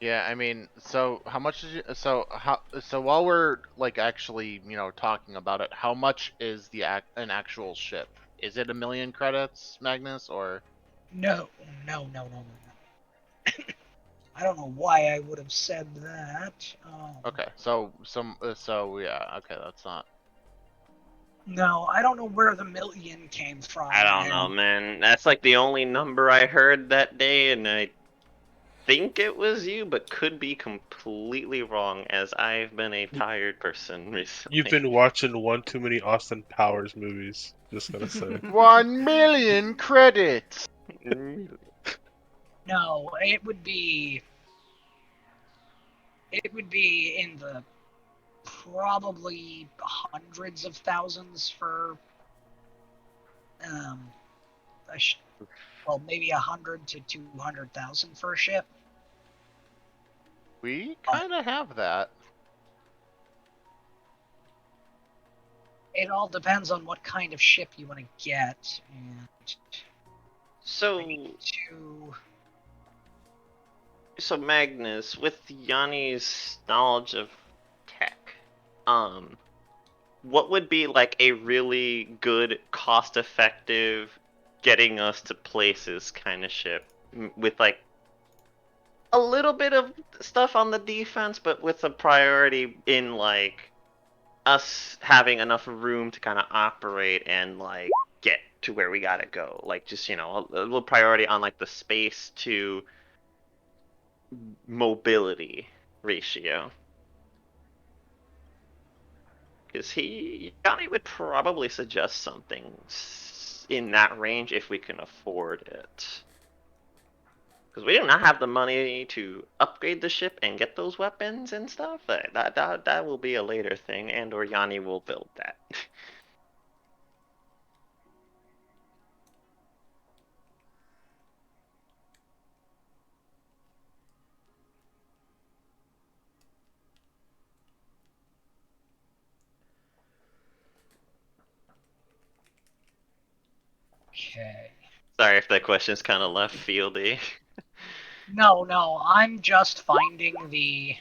Speaker 4: Yeah, I mean, so how much is so while we're like actually, talking about it, how much is an actual ship? Is it 1,000,000 credits, Magnus, or
Speaker 3: No. I don't know why I would have said that.
Speaker 4: okay, yeah, okay, that's not.
Speaker 3: No, I don't know where the million came from.
Speaker 2: I don't know, man. That's like the only number I heard that day, and I think it was you, but could be completely wrong, as I've been a tired person recently.
Speaker 5: You've been watching one too many Austin Powers movies. Just gonna say.
Speaker 4: 1,000,000 credits.
Speaker 3: No, it would be in the probably hundreds of thousands for well, maybe 100 to 200,000 for a ship.
Speaker 4: We kind of have that.
Speaker 3: It all depends on what kind of ship you want to get, and
Speaker 2: So, Magnus, with Yanni's knowledge of tech, what would be like a really good, cost-effective, getting us to places kind of ship with like a little bit of stuff on the defense, but with a priority in like us having enough room to kind of operate and like get to where we gotta go. Like just a little priority on like the space to mobility ratio. Because Yanni would probably suggest something in that range if we can afford it. Because we do not have the money to upgrade the ship and get those weapons and stuff. That will be a later thing, and or Yanni will build that.
Speaker 3: okay.
Speaker 2: Sorry if that question's kind of left fieldy.
Speaker 3: No, I'm just finding the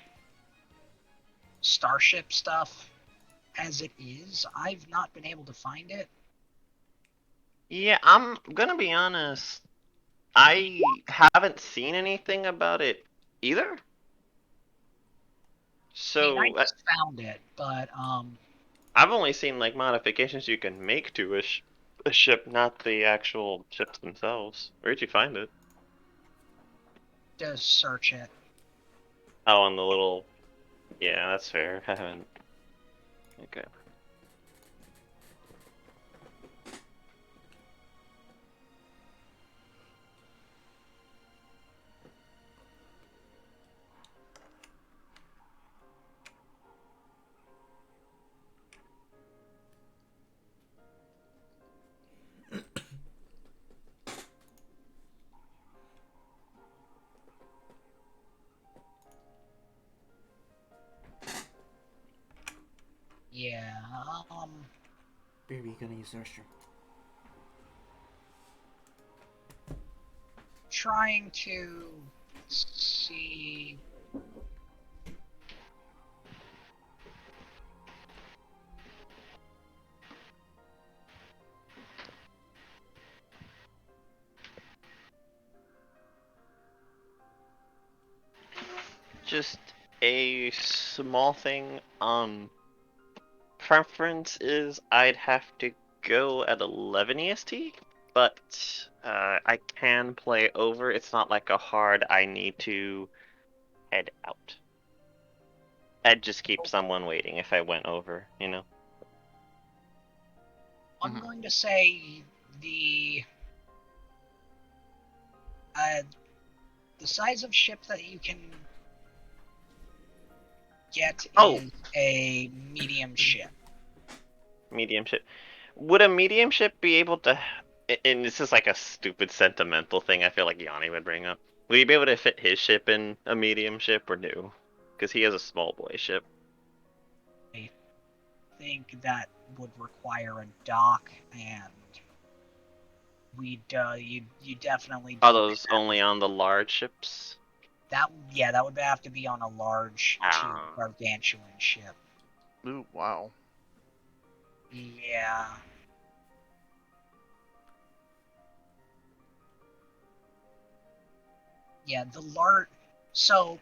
Speaker 3: starship stuff as it is. I've not been able to find it.
Speaker 2: Yeah, I'm gonna be honest. I haven't seen anything about it either. So
Speaker 3: I just found it, but
Speaker 2: I've only seen like modifications you can make to a ship, not the actual ships themselves. Where'd you find it?
Speaker 3: just search it.
Speaker 2: Oh, on the little. Yeah, that's fair. I haven't. Okay.
Speaker 3: Yeah.
Speaker 1: Baby, gonna use the restroom.
Speaker 3: Trying to see.
Speaker 2: Just a small thing. Preference is I'd have to go at 11 EST, but I can play over. It's not like a hard I need to head out. I'd just keep someone waiting if I went over, you know?
Speaker 3: I'm going to say the size of ship that you can get is a medium ship.
Speaker 2: Medium ship. Would a medium ship be able to? And this is like a stupid sentimental thing. I feel like Yanni would bring up. Would he be able to fit his ship in a medium ship or no? Because he has a small boy ship.
Speaker 3: I think that would require a dock, and you definitely
Speaker 2: Are
Speaker 3: don't
Speaker 2: those only on the large ships?
Speaker 3: that that would have to be on a large to
Speaker 2: Ah.
Speaker 3: gargantuan ship.
Speaker 4: Ooh, wow.
Speaker 3: Yeah. Yeah, the large. So,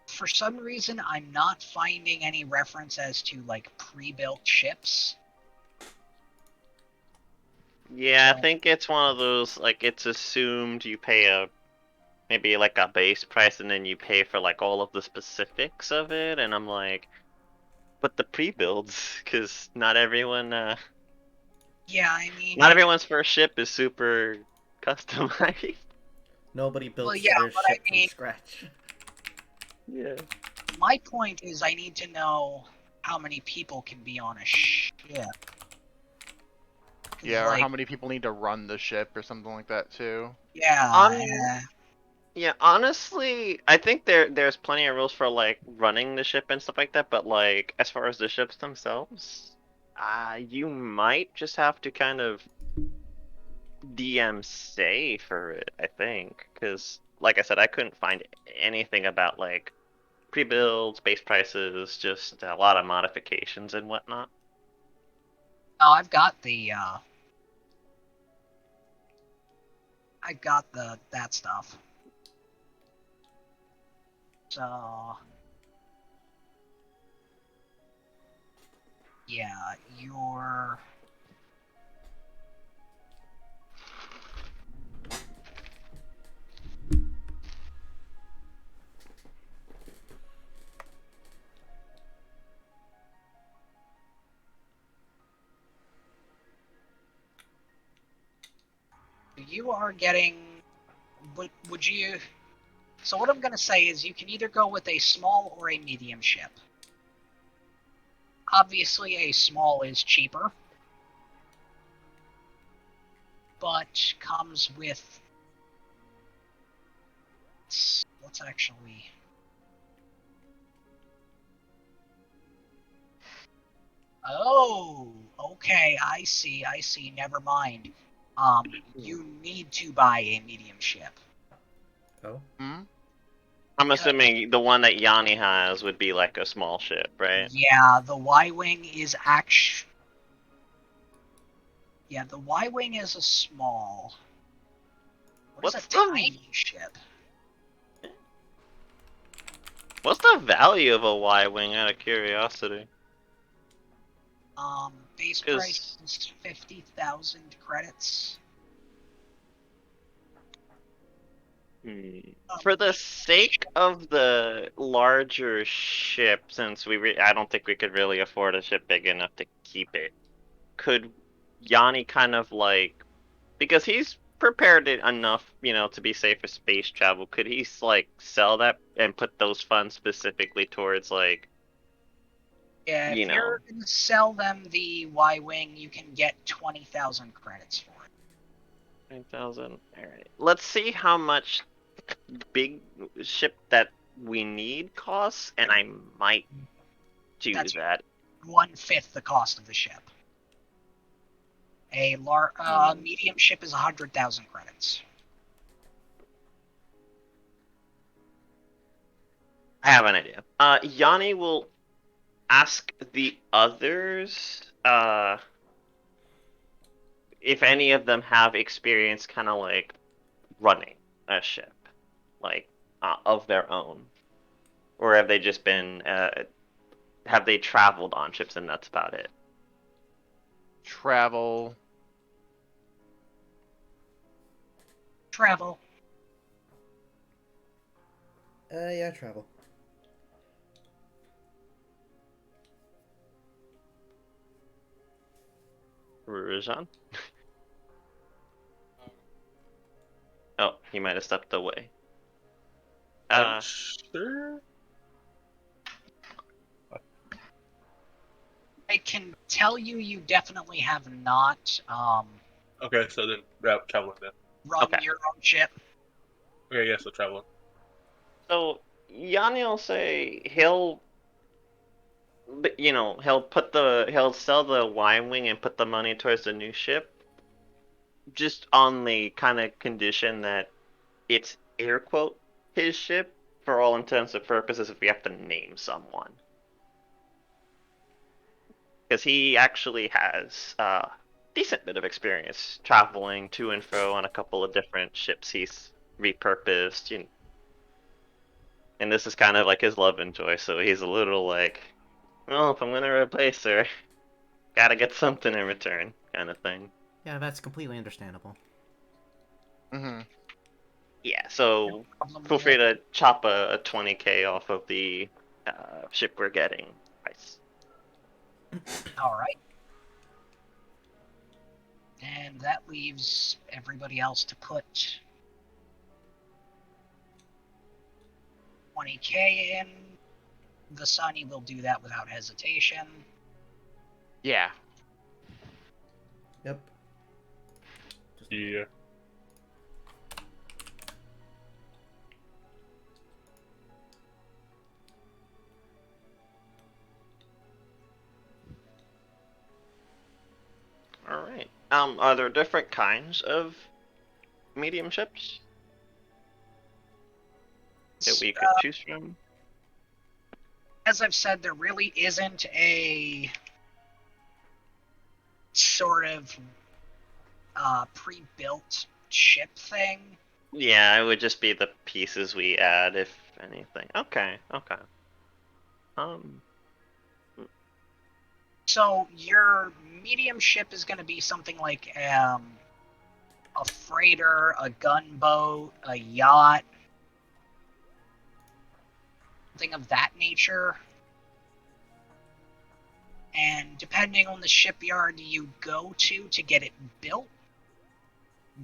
Speaker 3: for some reason, I'm not finding any reference as to like pre-built ships.
Speaker 2: Yeah, I
Speaker 3: So-
Speaker 2: think it's one of those like it's assumed you pay a maybe like a base price and then you pay for like all of the specifics of it, and I'm like, but the pre-builds, because not everyone,
Speaker 3: Yeah, I mean,
Speaker 2: not everyone's first ship is super customized.
Speaker 1: Nobody builds
Speaker 3: yeah,
Speaker 1: their
Speaker 3: but I
Speaker 1: ship from
Speaker 3: mean-
Speaker 1: scratch.
Speaker 2: Yeah.
Speaker 3: my point is, I need to know how many people can be on a ship. 'Cause,
Speaker 4: Yeah, or
Speaker 3: like,
Speaker 4: how many people need to run the ship or something like that too.
Speaker 3: yeah,
Speaker 2: Yeah, honestly, I think there's plenty of rules for like running the ship and stuff like that, but like as far as the ships themselves, you might just have to kind of DM say for it, I think, because like I said, I couldn't find anything about like pre-builds, base prices, just a lot of modifications and whatnot.
Speaker 3: oh, I've got that stuff. So, yeah, you're. You are getting. Would you? So what I'm gonna say is, you can either go with a small or a medium ship. Obviously, a small is cheaper, but comes with. Let's actually. Oh, okay. I see. I see. Never mind. You need to buy a medium ship.
Speaker 1: Oh,
Speaker 4: Hmm?
Speaker 2: I'm
Speaker 3: Because-
Speaker 2: assuming the one that Yanni has would be like a small ship, right?
Speaker 3: Yeah, the Y-wing is actually. Yeah, the Y-wing is a small. What is
Speaker 2: What's
Speaker 3: a
Speaker 2: the
Speaker 3: tiny ship?
Speaker 2: what's the value of a Y-wing out of curiosity?
Speaker 3: Base
Speaker 2: 'Cause-
Speaker 3: price is 50,000 credits.
Speaker 2: For the sake of the larger ship, since I don't think we could really afford a ship big enough to keep it, could Yanni kind of like, because he's prepared it enough, to be safe for space travel, could he like sell that and put those funds specifically towards like,
Speaker 3: Yeah, if
Speaker 2: you know,
Speaker 3: you're gonna sell them the Y-wing, you can get 20,000 credits for it.
Speaker 2: 9,000? Alright. Let's see how much big ship that we need costs, and I might do
Speaker 3: That's-
Speaker 2: that.
Speaker 3: 1/5 the cost of the ship. A medium ship is 100,000 credits.
Speaker 2: I have an idea. Yanni will ask the others, if any of them have experience kind of like running a ship, like, of their own. Or have they just been, have they traveled on ships and that's about it?
Speaker 4: Travel.
Speaker 3: Travel.
Speaker 1: yeah, travel.
Speaker 2: Rajan? Oh, he might have stepped away.
Speaker 5: I'm sure.
Speaker 3: I can tell you, you definitely have not
Speaker 5: Okay, so then traveling then.
Speaker 3: run
Speaker 2: Okay.
Speaker 3: your own ship.
Speaker 5: Okay, yeah, so traveling.
Speaker 2: So Yanni will say he'll, he'll sell the Y wing and put the money towards the new ship, just on the kind of condition that it's air quote his ship for all intents and purposes if we have to name someone. Because he actually has a decent bit of experience traveling to and fro on a couple of different ships he's repurposed, and this is kind of like his love and joy, so he's a little like, well, if I'm gonna replace her, gotta get something in return, kind of thing.
Speaker 1: Yeah, that's completely understandable.
Speaker 4: Mm-hmm.
Speaker 2: Yeah, so
Speaker 3: Problem
Speaker 2: feel
Speaker 3: with
Speaker 2: free
Speaker 3: it.
Speaker 2: to chop a 20k off of the ship we're getting price.
Speaker 3: All right. And that leaves everybody else to put 20k in. Vasani will do that without hesitation.
Speaker 4: Yeah.
Speaker 1: Yep.
Speaker 5: Yeah.
Speaker 2: All right. Are there different kinds of medium ships that we could choose from?
Speaker 3: As I've said, there really isn't a sort of pre-built ship thing.
Speaker 2: Yeah, it would just be the pieces we add, if anything. Okay, okay.
Speaker 3: So your medium ship is going to be something like a freighter, a gunboat, a yacht, something of that nature. And depending on the shipyard you go to get it built,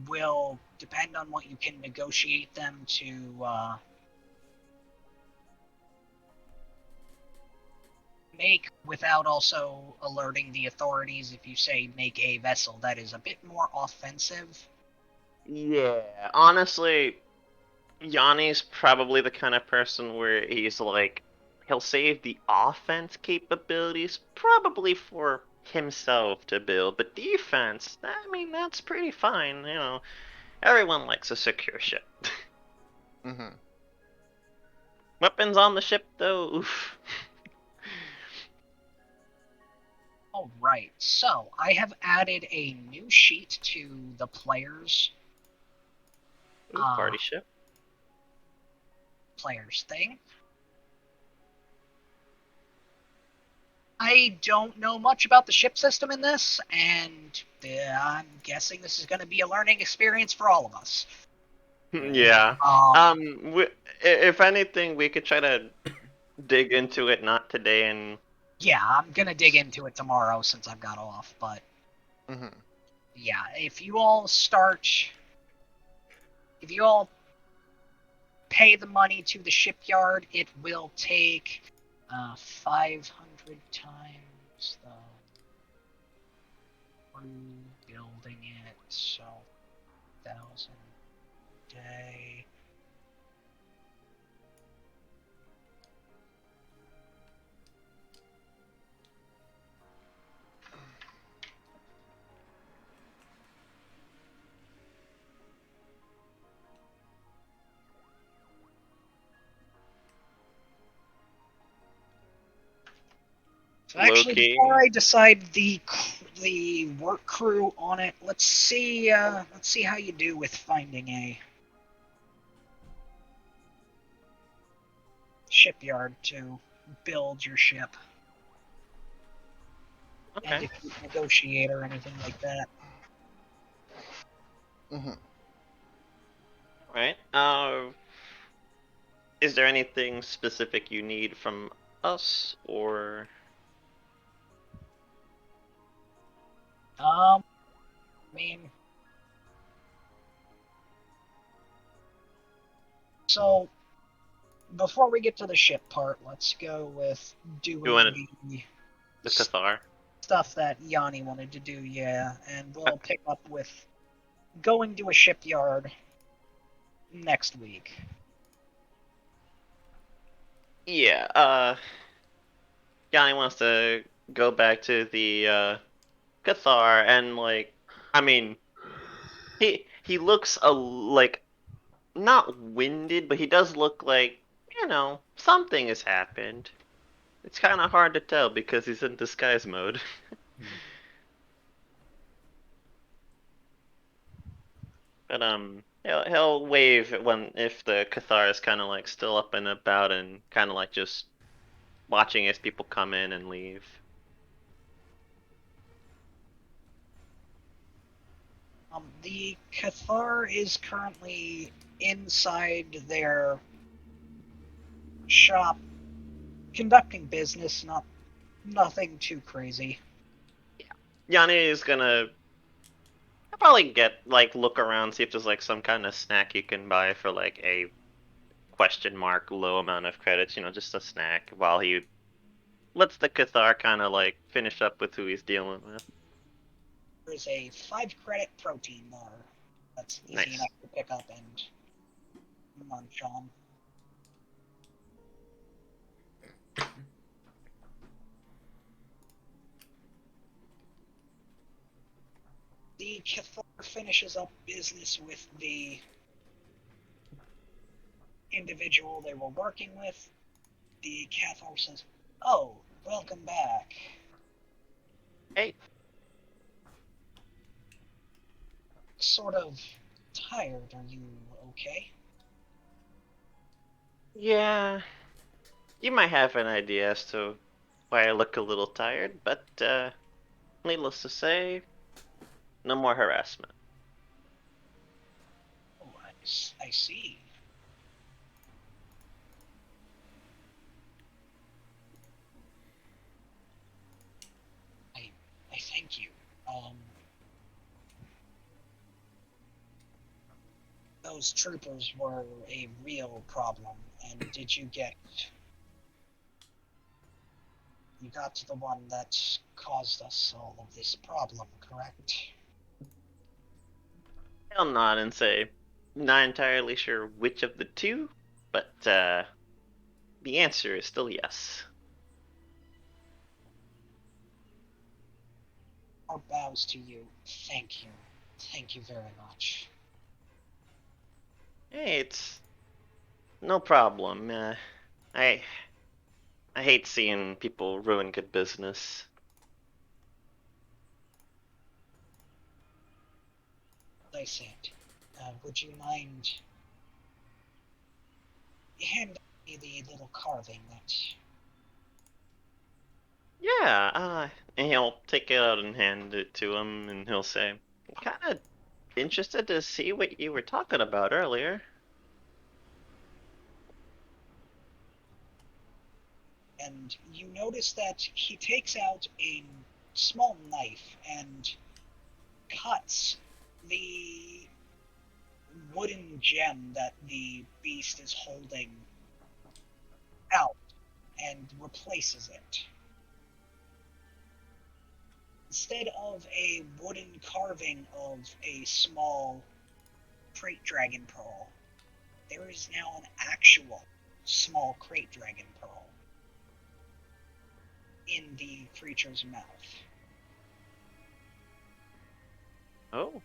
Speaker 3: will depend on what you can negotiate them to make without also alerting the authorities. If you say make a vessel that is a bit more offensive.
Speaker 2: Yeah, honestly, Yanni's probably the kind of person where he's like, he'll save the offense capabilities probably for himself to build, but defense, I mean, that's pretty fine, Everyone likes a secure ship.
Speaker 4: Mm-hmm.
Speaker 2: Weapons on the ship, though, oof.
Speaker 3: Alright, so I have added a new sheet to the players
Speaker 2: Ooh, party ship.
Speaker 3: thing. I don't know much about the ship system in this, and I'm guessing this is going to be a learning experience for all of us.
Speaker 2: Yeah. If anything, we could try to dig into it, not today, and
Speaker 3: Yeah, I'm going to dig into it tomorrow since I've got off, but
Speaker 4: Mm-hmm.
Speaker 3: yeah, if you all pay the money to the shipyard, it will take 500 times the crew building it, so 1,000 a day. So actually,
Speaker 2: low-key.
Speaker 3: before I decide the work crew on it, let's see how you do with finding a shipyard to build your ship, and
Speaker 2: Okay.
Speaker 3: if you negotiate or anything like that.
Speaker 4: Mm-hmm.
Speaker 2: Right. Is there anything specific you need from us, or?
Speaker 3: I mean, so before we get to the ship part, let's go with
Speaker 2: You want
Speaker 3: doing
Speaker 2: the Cathar?
Speaker 3: stuff that Yanni wanted to do, yeah, and we'll pick up with going to a shipyard next week.
Speaker 2: Yeah, Yanni wants to go back to the Cathar and like, I mean, he looks like not winded, but he does look like, something has happened. It's kind of hard to tell because he's in disguise mode. But he'll wave if the Cathar is kind of like still up and about and kind of like just watching as people come in and leave.
Speaker 3: The Cathar is currently inside their shop, conducting business, nothing too crazy.
Speaker 2: Yanni is gonna probably look around, see if there's like some kind of snack you can buy for like a question mark low amount of credits, just a snack while he lets the Cathar kind of like finish up with who he's dealing with.
Speaker 3: There's a 5-credit protein bar that's easy
Speaker 2: Nice.
Speaker 3: enough to pick up and munch on. The Cathar finishes up business with the individual they were working with. The Cathar says, "Oh, welcome back."
Speaker 2: Hey.
Speaker 3: Sort of tired. Are you okay?
Speaker 2: Yeah, you might have an idea as to why I look a little tired, but needless to say, no more harassment.
Speaker 3: Oh, I see. I thank you. Those troopers were a real problem, and you got to the one that caused us all of this problem, correct?
Speaker 2: I'll nod and say, not entirely sure which of the two, but the answer is still yes.
Speaker 3: Our bows to you. Thank you. Thank you very much.
Speaker 2: Hey, it's no problem. I hate seeing people ruin good business.
Speaker 3: As I said, would you mind handing me the little carving that...
Speaker 2: Yeah, and he'll take it out and hand it to him, and he'll say, kind of interested to see what you were talking about earlier.
Speaker 3: And you notice that he takes out a small knife and cuts the wooden gem that the beast is holding out and replaces it. Instead of a wooden carving of a small crate dragon pearl, there is now an actual small crate dragon pearl in the creature's mouth.
Speaker 2: Oh.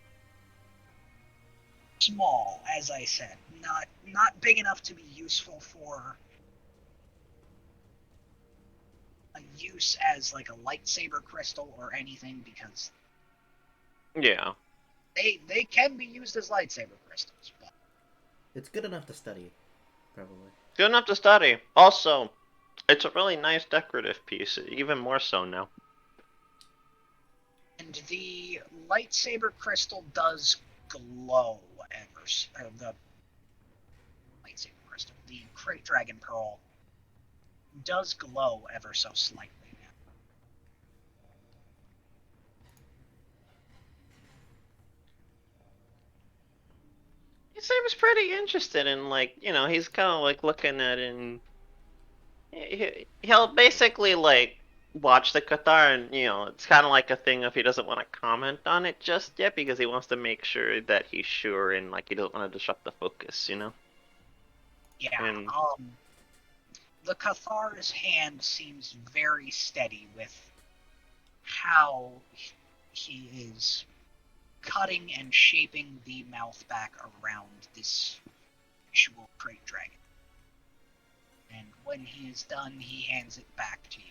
Speaker 3: Small, as I said, not big enough to be useful for a use as like a lightsaber crystal or anything, because
Speaker 2: Yeah.
Speaker 3: they can be used as lightsaber crystals, but
Speaker 1: It's good enough to study, probably.
Speaker 2: Good enough to study. Also, it's a really nice decorative piece, even more so now.
Speaker 3: and the lightsaber crystal does glow the lightsaber crystal, the crate dragon pearl does glow ever so slightly now.
Speaker 2: He seems pretty interested in, he's kind of like looking at it and he'll basically like watch the Qatar, and it's kind of like a thing if he doesn't want to comment on it just yet because he wants to make sure that he's sure and like he doesn't want to disrupt the focus.
Speaker 3: Yeah.
Speaker 2: And
Speaker 3: The Cathar's hand seems very steady with how he is cutting and shaping the mouth back around this actual Krayt Dragon. And when he is done, he hands it back to you.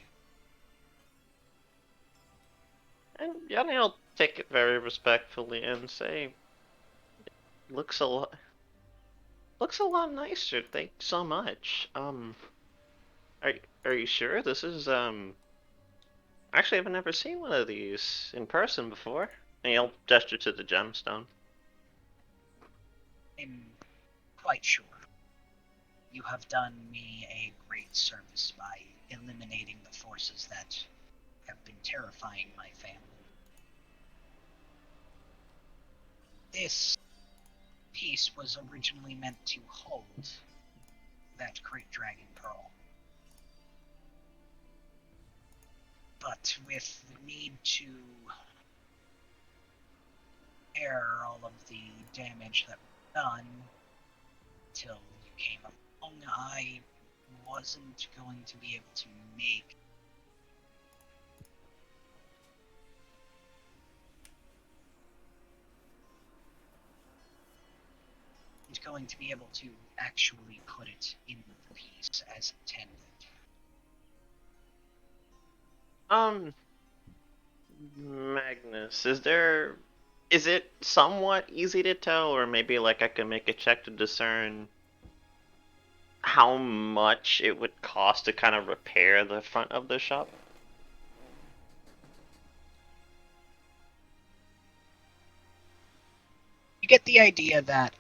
Speaker 2: Yanni will take it very respectfully and say, looks a lot nicer. Thanks so much. Are you sure this is Actually, I've never seen one of these in person before. And he'll gesture to the gemstone.
Speaker 3: I'm quite sure. You have done me a great service by eliminating the forces that have been terrifying my family. This piece was originally meant to hold that Krayt Dragon Pearl. But with the need to repair all of the damage that was done until you came along, I wasn't going to be able to make actually put it in the piece as intended.
Speaker 2: Magnus, is it somewhat easy to tell, or maybe like I can make a check to discern how much it would cost to kind of repair the front of the shop?
Speaker 3: You get the idea that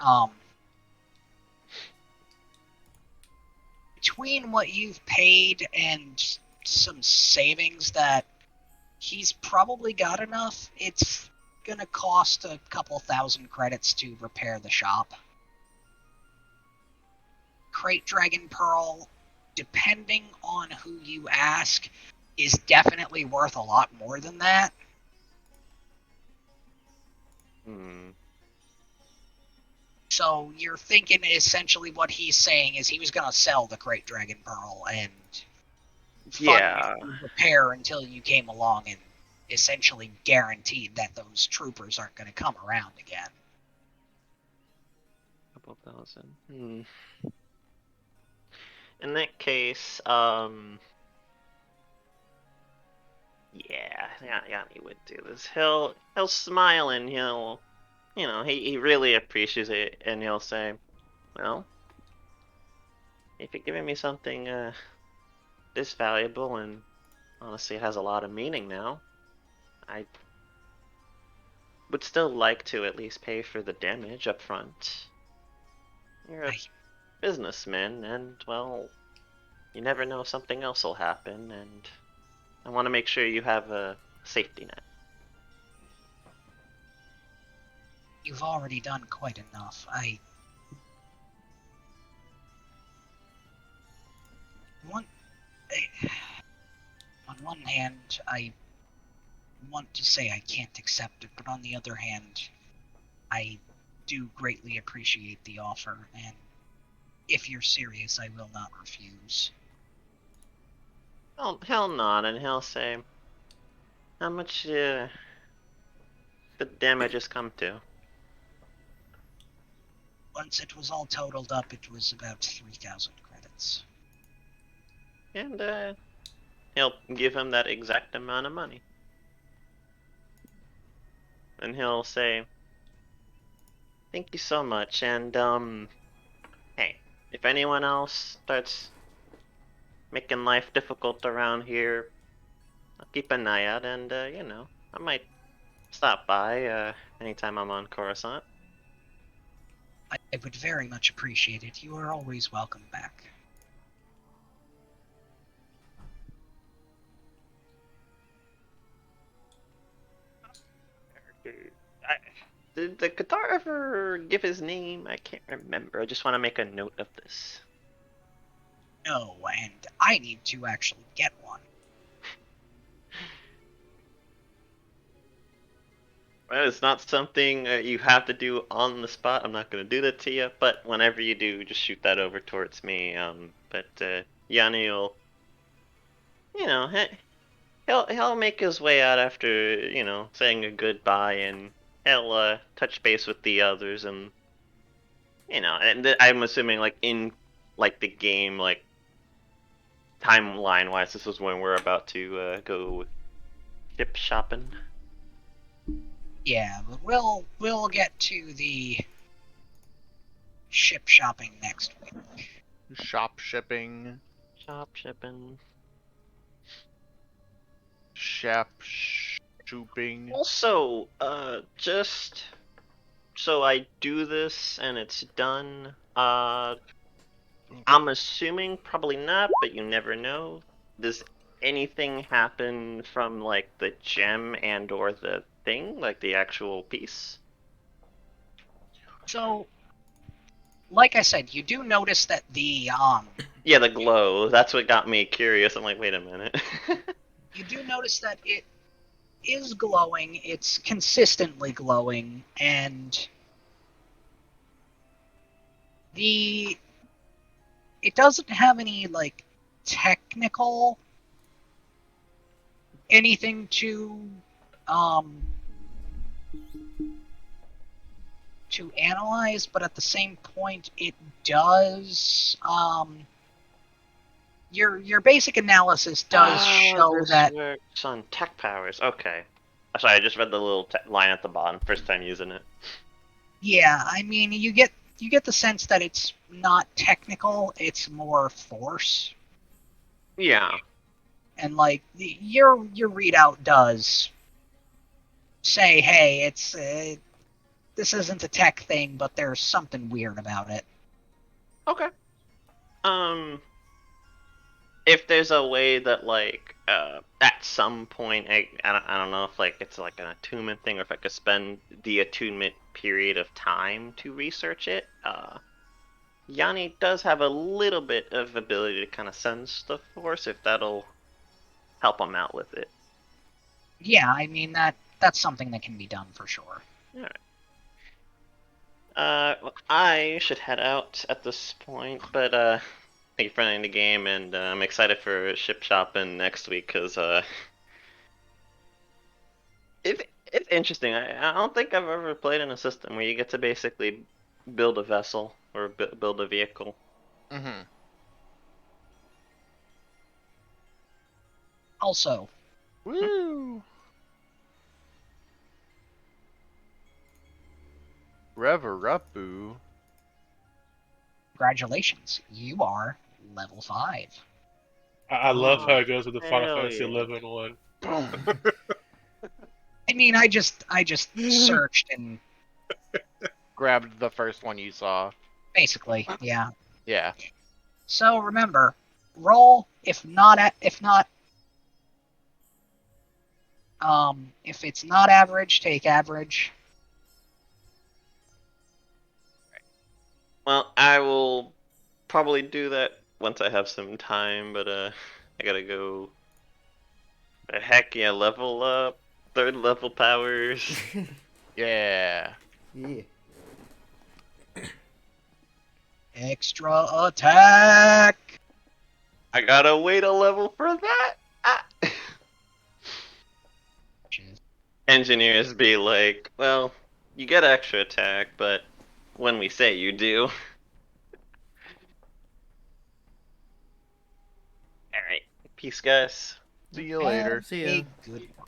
Speaker 3: between what you've paid and some savings that he's probably got enough, it's gonna cost a couple thousand credits to repair the shop. Krayt Dragon Pearl, depending on who you ask, is definitely worth a lot more than that. So you're thinking essentially what he's saying is he was gonna sell the Krayt Dragon Pearl and fund repair until you came along and essentially guaranteed that those troopers aren't going to come around again.
Speaker 2: Couple thousand. In that case, yeah, Yanni would do this. He'll smile and he really appreciates it, and he'll say, well, if you're giving me something this valuable and honestly has a lot of meaning now, I would still like to at least pay for the damage up front. You're a businessman, and well, you never know, something else will happen, and I want to make sure you have a safety net.
Speaker 3: You've already done quite enough. On one hand, I want to say I can't accept it, but on the other hand, I do greatly appreciate the offer, and if you're serious, I will not refuse.
Speaker 2: He'll nod and he'll say, how much the damage has come to?
Speaker 3: Once it was all totaled up, it was about 3,000 credits.
Speaker 2: And he'll give him that exact amount of money. And he'll say, thank you so much, and hey, if anyone else starts making life difficult around here, I'll keep an eye out, and I might stop by anytime I'm on Coruscant.
Speaker 3: I would very much appreciate it. You are always welcome back.
Speaker 2: Did the Qatar ever give his name? I can't remember. I just want to make a note of this.
Speaker 3: No, and I need to actually get one.
Speaker 2: Well, it's not something you have to do on the spot. I'm not going to do that to you, but whenever you do, just shoot that over towards me. But Yanni will, you know, he'll make his way out after, saying a goodbye, and he'll touch base with the others, and I'm assuming like in like the game, like timeline wise, this is when we're about to go ship shopping.
Speaker 3: Yeah, but we'll get to the ship shopping next week.
Speaker 4: Shop shipping.
Speaker 2: Shop shipping.
Speaker 4: Shop shooping.
Speaker 2: Also, just so I do this and it's done, I'm assuming probably not, but you never know. Does anything happen from like the gem and or the thing, like the actual piece?
Speaker 3: So, like I said, you do notice that the
Speaker 2: Yeah, the glow. That's what got me curious. I'm like, wait a minute.
Speaker 3: you do notice that it is glowing. It's consistently glowing, and it doesn't have any like technical anything um to analyze, but at the same point it does your basic analysis does show
Speaker 2: this
Speaker 3: that
Speaker 2: works on tech powers. Okay. Sorry, I just read the little line at the bottom. First time using it.
Speaker 3: yeah, I mean you get the sense that it's not technical, it's more force.
Speaker 2: Yeah.
Speaker 3: And like your readout does say, hey, it's this isn't a tech thing, but there's something weird about it.
Speaker 2: Okay. If there's a way that like at some point I don't know if like it's like an attunement thing or if I could spend the attunement period of time to research it. Yanni does have a little bit of ability to kind of sense the force if that'll help him out with it.
Speaker 3: Yeah, I mean that's something that can be done for sure.
Speaker 2: Alright. Well, I should head out at this point, but thank you for playing the game, and I'm excited for ship shopping next week because it's interesting. I don't think I've ever played in a system where you get to basically build a vessel or build a vehicle.
Speaker 4: Mm-hmm.
Speaker 3: Also,
Speaker 4: Woo! Rever-up-boo.
Speaker 3: congratulations, you are level 5.
Speaker 5: I love how it goes with the Final
Speaker 2: Hell
Speaker 5: Fantasy
Speaker 2: yeah.
Speaker 5: 11 one.
Speaker 3: I mean, I just searched and
Speaker 4: Grabbed the first one you saw.
Speaker 3: basically, yeah.
Speaker 4: Yeah.
Speaker 3: So remember, roll if it's not average, take average.
Speaker 2: Well, I will probably do that once I have some time, but I gotta go. Heck yeah, level up, 3rd level powers.
Speaker 4: Yeah.
Speaker 1: Yeah.
Speaker 3: Extra attack.
Speaker 2: I gotta wait a level for that. Ah. Engineers be like, well, you get extra attack, but when we say you do. Alright, peace, guys.
Speaker 4: See you later.
Speaker 3: Have
Speaker 1: See ya.
Speaker 3: a good one.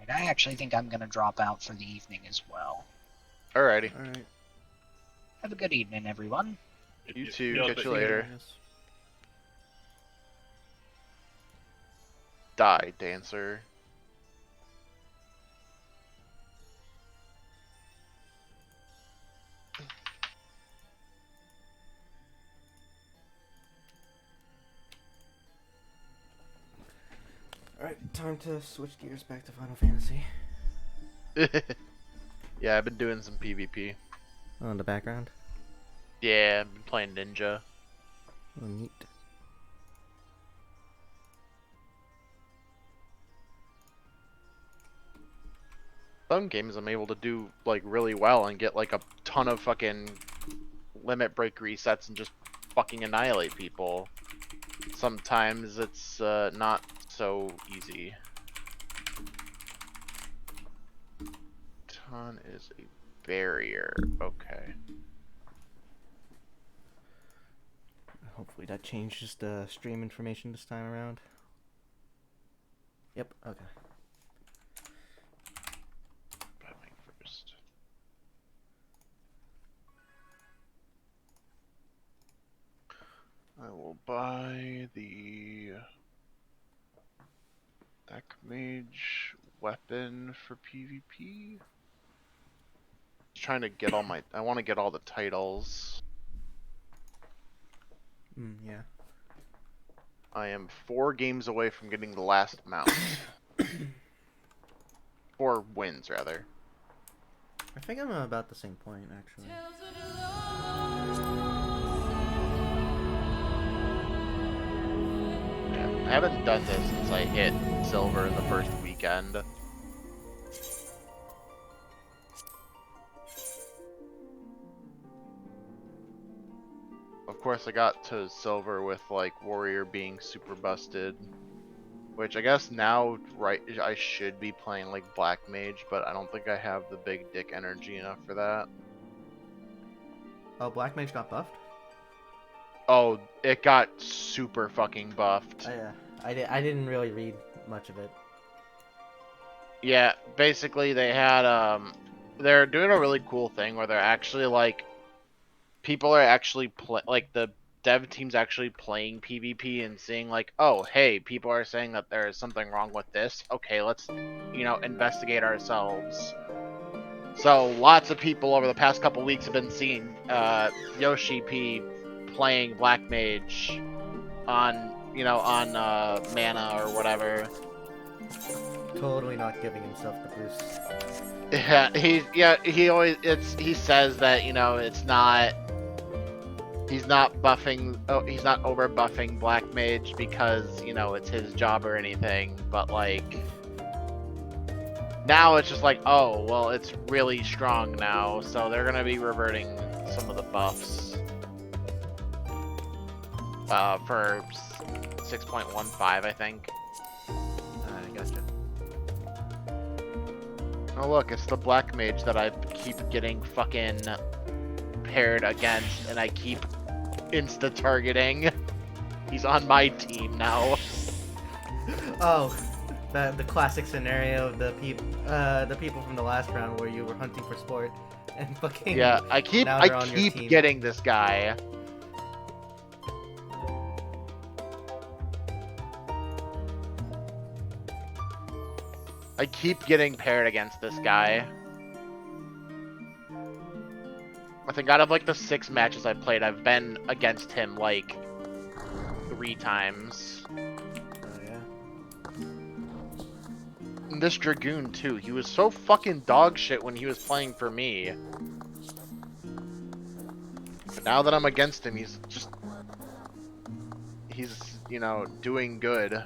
Speaker 3: And I actually think I'm going to drop out for the evening as well.
Speaker 4: Alrighty.
Speaker 1: Alright.
Speaker 3: Have a good evening, everyone.
Speaker 4: You too.
Speaker 5: Yeah,
Speaker 4: Catch
Speaker 5: but-
Speaker 4: you later.
Speaker 1: Yes.
Speaker 4: Die, dancer.
Speaker 1: Alright, time to switch gears back to Final Fantasy.
Speaker 4: Yeah, I've been doing some PvP.
Speaker 1: Oh, in the background?
Speaker 4: Yeah, I've been playing Ninja.
Speaker 1: Oh, neat.
Speaker 4: Some games I'm able to do like really well and get like a ton of fucking limit break resets and just fucking annihilate people. Sometimes it's not so easy. Ton is a barrier. Okay.
Speaker 1: Hopefully that changes the stream information this time around. Yep, okay.
Speaker 4: Buy mine first. I will buy the Black Mage weapon for PvP. Just trying to get all my. I want to get all the titles.
Speaker 1: Yeah.
Speaker 4: I am 4 games away from getting the last mount. 4 wins, rather.
Speaker 1: I think I'm about the same point, actually.
Speaker 4: Yeah, I haven't done this since I hit silver in the first weekend. Of course, I got to silver with like warrior being super busted, which I guess now I should be playing like black mage, but I don't think I have the big dick energy enough for that.
Speaker 1: Oh, Black Mage got buffed?
Speaker 4: Oh, it got super fucking buffed.
Speaker 1: I didn't really read much of it.
Speaker 4: Yeah, basically they had they're doing a really cool thing where they're actually like people are actually like the dev team's actually playing PvP and seeing like, oh, hey, people are saying that there is something wrong with this. Okay, let's, you know, investigate ourselves. So lots of people over the past couple weeks have been seeing Yoshi P playing Black Mage on, you know, on Mana or whatever.
Speaker 1: Totally not giving himself the boost.
Speaker 4: He says that, you know, it's not. He's not buffing. Oh, he's not over buffing Black Mage because, you know, it's his job or anything. But like, now it's just like, oh, well, it's really strong now, so they're gonna be reverting some of the buffs. For 6.15, I think.
Speaker 1: I gotcha.
Speaker 4: Oh look, it's the Black Mage that I keep getting fucking paired against, and I keep insta-targeting. He's on my team now.
Speaker 1: Oh, the classic scenario of the people from the last round where you were hunting for sport and fucking
Speaker 4: Yeah, I keep
Speaker 1: now they're on your team.
Speaker 4: getting this guy. I keep getting paired against this guy. I think out of like the 6 matches I've played, I've been against him like 3 times.
Speaker 1: Oh yeah.
Speaker 4: And this Dragoon too, he was so fucking dog shit when he was playing for me. But now that I'm against him, he's, you know, doing good.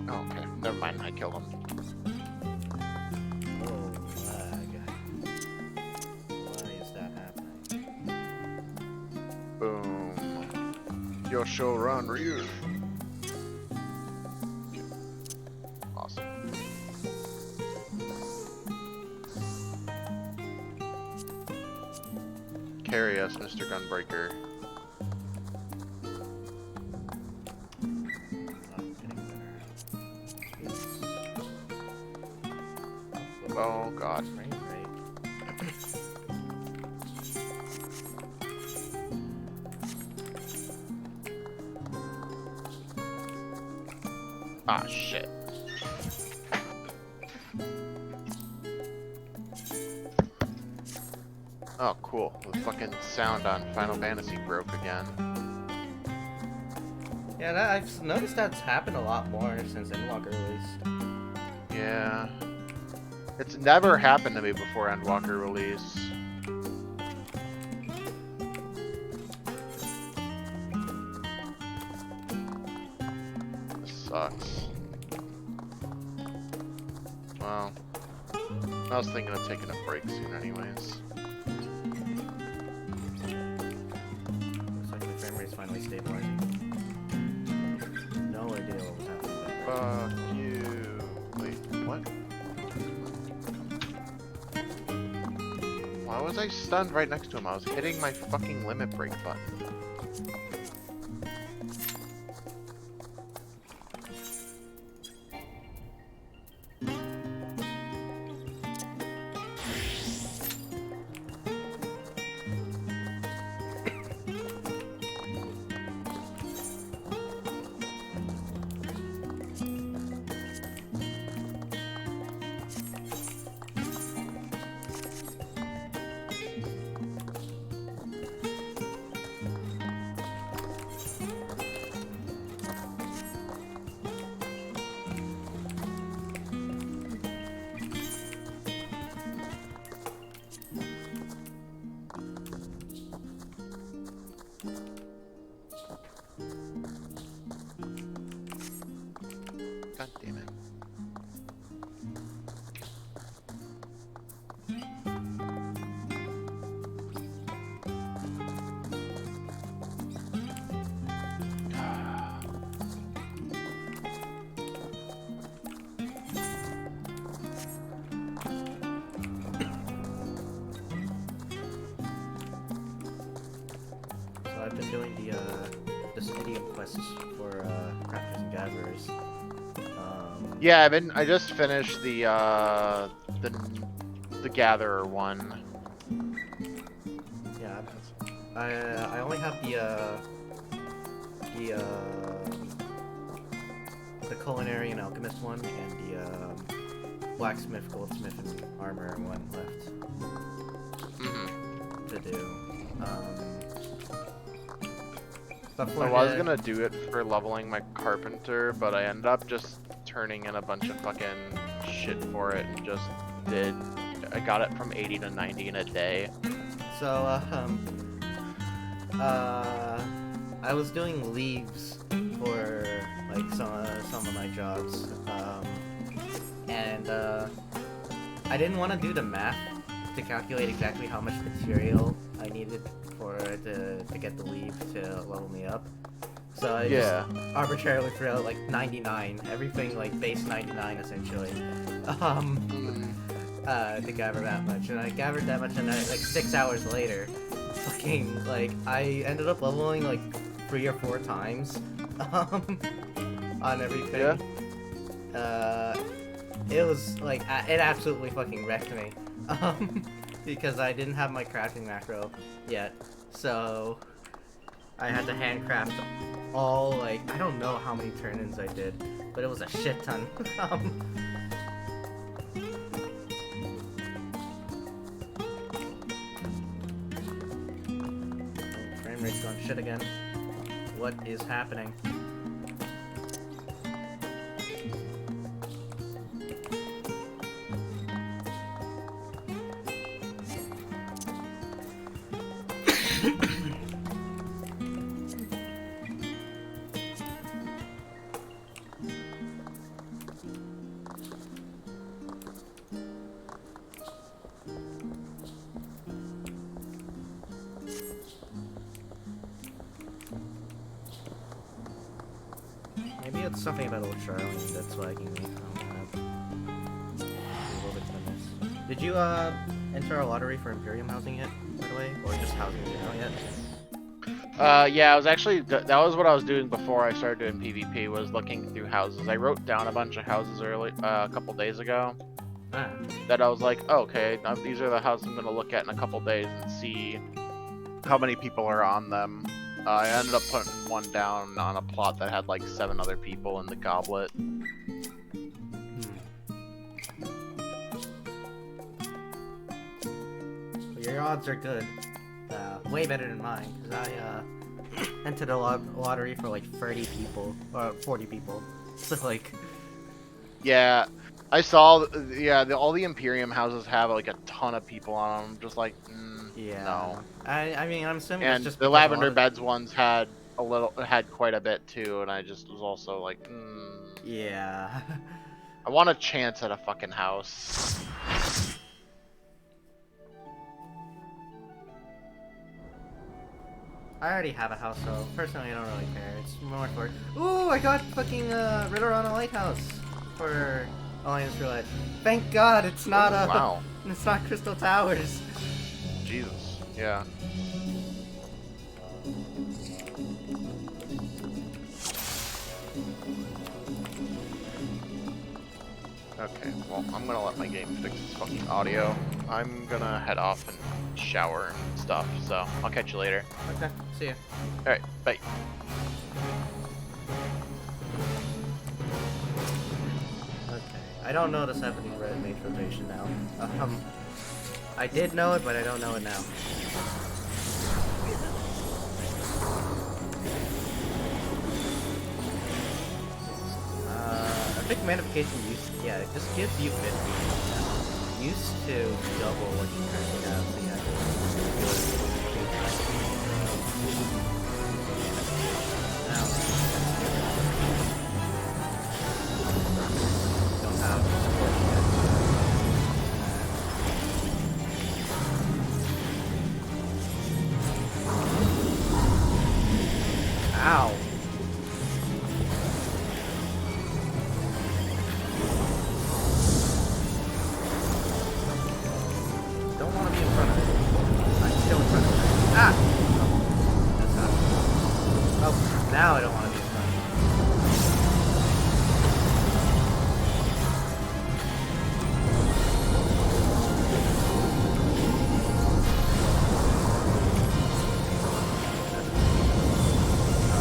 Speaker 4: Oh, okay, never mind, I killed him.
Speaker 1: Oh my god. Why is that happening?
Speaker 4: Boom. Yosho Ran Ryu. Awesome. Carry us, Mr. Gunbreaker. Oh god.
Speaker 1: Frame rate.
Speaker 4: Ah, shit. Oh, cool. The fucking sound on Final Fantasy broke again.
Speaker 1: Yeah, I've noticed that's happened a lot more since Endwalker released.
Speaker 4: Yeah. It's never happened to me before Endwalker release. This sucks. Well, I was thinking of taking a break soon anyways.
Speaker 1: Looks like the frame rate's finally stabilizing. No idea what was happening back there.
Speaker 4: Fuck you. Wait, what? Why was I stunned right next to him? I was hitting my fucking limit break button. God damn it.
Speaker 1: So I've been doing the stadium quests for crafters and gatherers.
Speaker 4: Yeah, I just finished the Gatherer one.
Speaker 1: Yeah, I only have the culinary and alchemist one and the blacksmith, goldsmith, and armor one left
Speaker 4: Mm-hmm.
Speaker 1: to do. But
Speaker 4: I
Speaker 1: for
Speaker 4: was
Speaker 1: the-
Speaker 4: gonna do it for leveling my carpenter, but I ended up just turning in a bunch of fucking shit for it and just did. I got it from 80 to 90 in a day.
Speaker 1: So, I was doing leaves for like some of my jobs, and I didn't want to do the math to calculate exactly how much material I needed for to get the leaf to level me up. So I
Speaker 4: Yeah.
Speaker 1: just arbitrarily threw out like 99, everything like base 99 essentially, to gather that much, and I gathered that much, and then like 6 hours later, fucking like I ended up leveling like 3 or 4 times, on everything.
Speaker 4: Yeah.
Speaker 1: It was like it absolutely fucking wrecked me, because I didn't have my crafting macro yet, so I had to handcraft all like I don't know how many turn-ins I did, but it was a shit ton. Frame rate's going shit again. What is happening? Maybe it's something about Old Charlie that's lagging me. A little bit of this. Did you enter a lottery for Imperium housing yet, by the way, or just housing in general yet?
Speaker 4: Yeah, I was actually that was what I was doing before I started doing PvP, was looking through houses. I wrote down a bunch of houses a couple days ago
Speaker 1: Ah,
Speaker 4: that I was like, oh, okay, now these are the houses I'm gonna look at in a couple days and see how many people are on them. I ended up putting one down on a plot that had like 7 other people in the goblet.
Speaker 1: well, your odds are good. Way better than mine, because entered a lottery for like 30 people or 40 people. So like,
Speaker 4: Yeah, I saw. Yeah, all the Imperium houses have like a ton of people on them. Just like,
Speaker 1: yeah.
Speaker 4: no.
Speaker 1: I mean, I'm assuming
Speaker 4: And
Speaker 1: it's just
Speaker 4: the
Speaker 1: because a lot
Speaker 4: Lavender
Speaker 1: of-
Speaker 4: Beds ones had quite a bit too, and I just was also like,
Speaker 1: Yeah.
Speaker 4: I want a chance at a fucking house.
Speaker 1: I already have a house, so personally I don't really care. It's more for... Ooh, I got fucking Ritter on a Lighthouse for Alliance Roulette. Thank God it's not
Speaker 4: Wow.
Speaker 1: it's not Crystal Towers.
Speaker 4: Jesus. Yeah. Okay, well, I'm gonna let my game fix its fucking audio. I'm gonna head off and shower and stuff, so I'll catch you later.
Speaker 1: Okay, see ya.
Speaker 4: Alright, bye.
Speaker 1: Okay, I don't know the 70 red mage rotation now. I did know it, but I don't know it now. I think Magnification yeah, it just gives you 50. Used to double what you currently have, so yeah. Now, don't have support yet. Ow! Don't want to be in front of it. I'm still in front of it. Ah! Oh, that's not. Oh, now I don't want to be in front of it.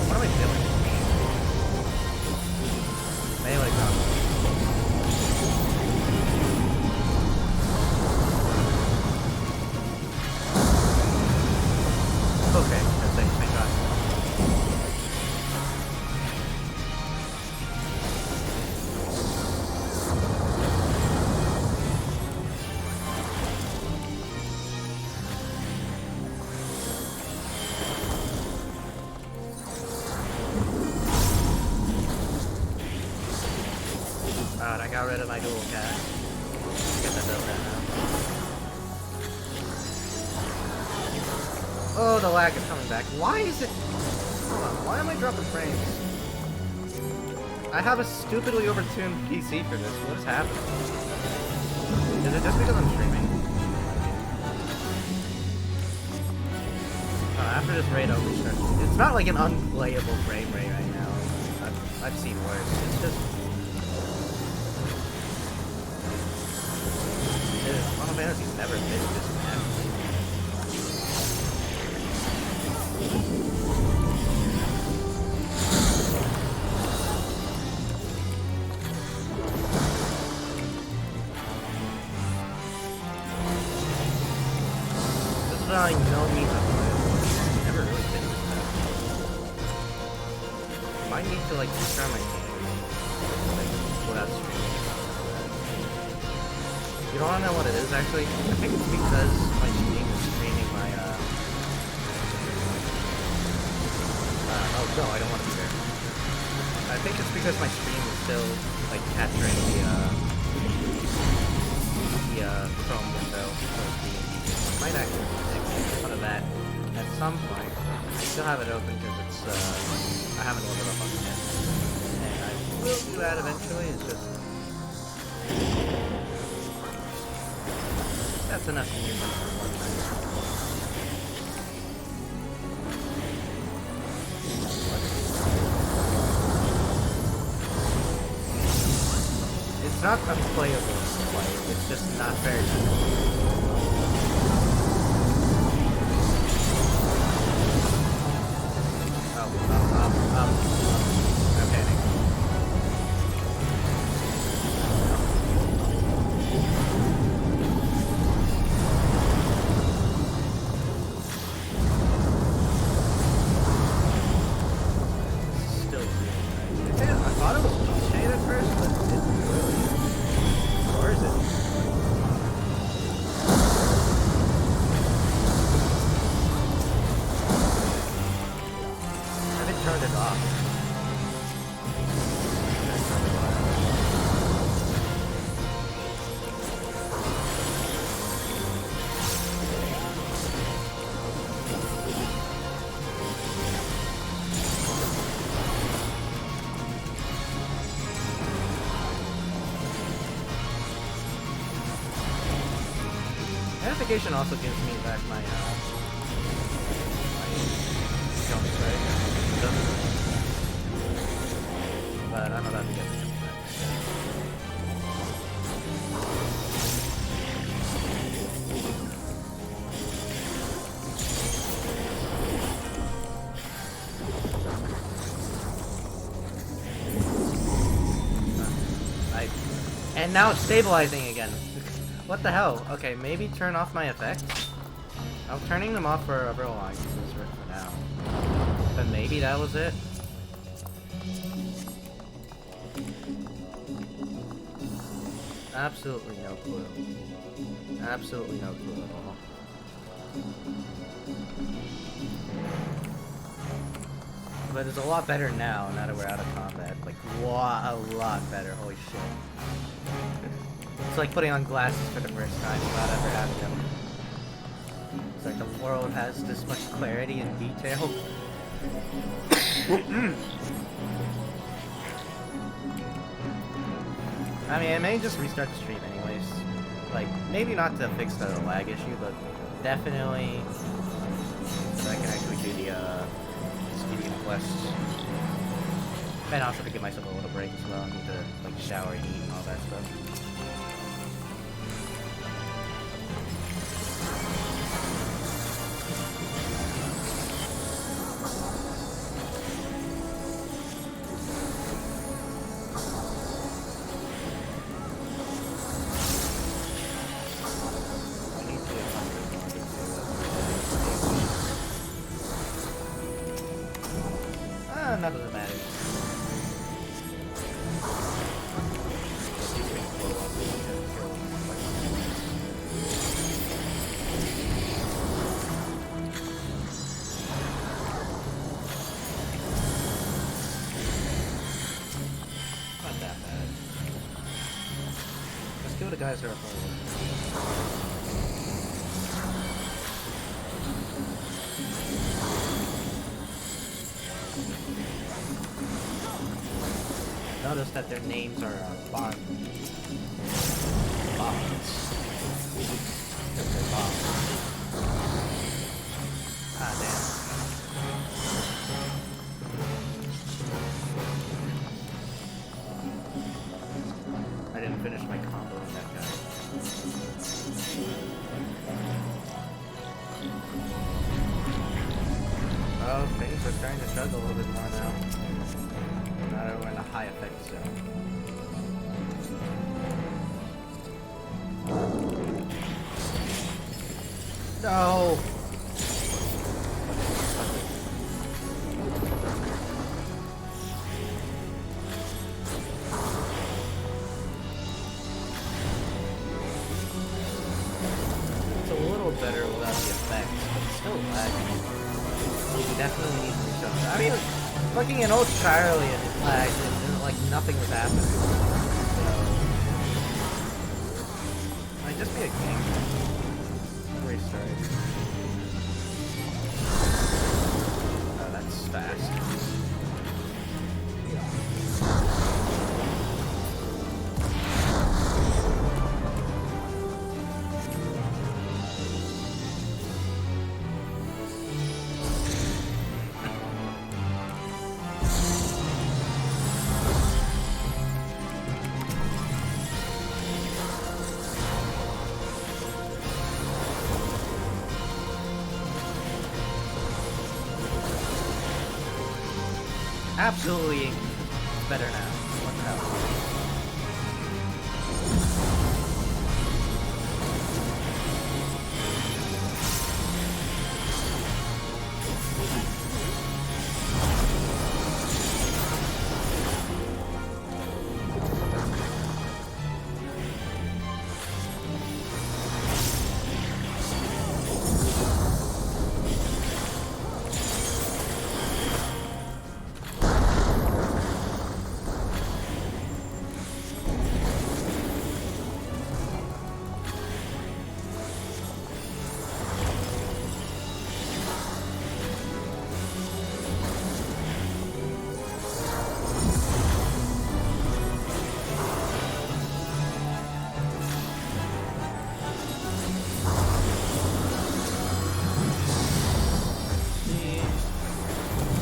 Speaker 1: What am I doing? Melee combo. Okay, that's it, thank God. Alright, I got rid of my dual cat. Guess that does that now. Oh, the lag is coming back. Why is it... Hold on, why am I dropping frames? I have a stupidly overtuned PC for this. What's happening? Is it just because I'm streaming? After this raid, I'll restart. It's not like an unplayable frame rate right now. I've seen worse. It's just... Final Fantasy's never been this bad. This is not no means unplayable. It's never really been this bad. Might need to like restart my game. Like, without streaming. You don't wanna know what it is actually? I think it's because my stream is streaming my oh no, I don't want to be there. I think it's because my stream is still like capturing the Chrome window of the might actually take one of that at some point. I still have it open because it's I haven't loaded up on it yet. And I will do that eventually, it's just that's enough to use it for one time. It's not unplayable to play, it's just not very good. I'm panicking. turned it off. Notification also gives me back my jump strike. But I'm about to get the jump strike. And now it's stabilizing again. What the hell? Okay, maybe turn off my effects? I'm turning them off for other alliances for now. But maybe that was it? Absolutely no clue. Absolutely no clue at all. But it's a lot better now that we're out of combat. Like, a lot better. Holy shit. It's like putting on glasses for the first time without ever having them. It's like the world has this much clarity and detail. I mean, I may just restart the stream anyways. Like, maybe not to fix the lag issue, but definitely so I can actually do the speeding quests. And also to give myself a little break as well. I need to, like, shower and eat and all that stuff. None of them matters. Not that bad. Let's kill the guys that are forward. Notice that their names are Bonds. Because they're Bonds. Ah, damn. I didn't finish my combo with that guy. Oh, things are starting to chug a little bit more now. Now that we're in a high effect zone. No! It's a little better without the effects, but it's still lagging. We definitely need to show that. I mean, looking in old Charlie and it lagged and like nothing was happening. So might just be a game. Restart. Oh, that's fast. Absolutely better now. What the hell?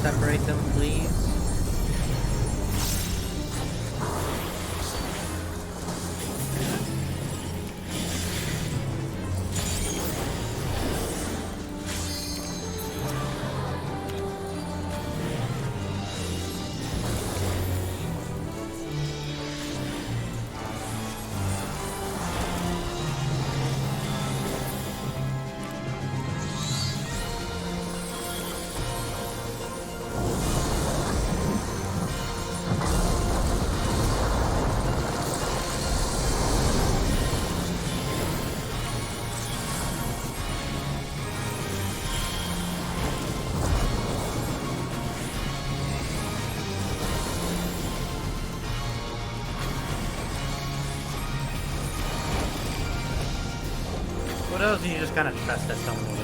Speaker 1: separate them, please? What else do you just kind of trust that someone will do?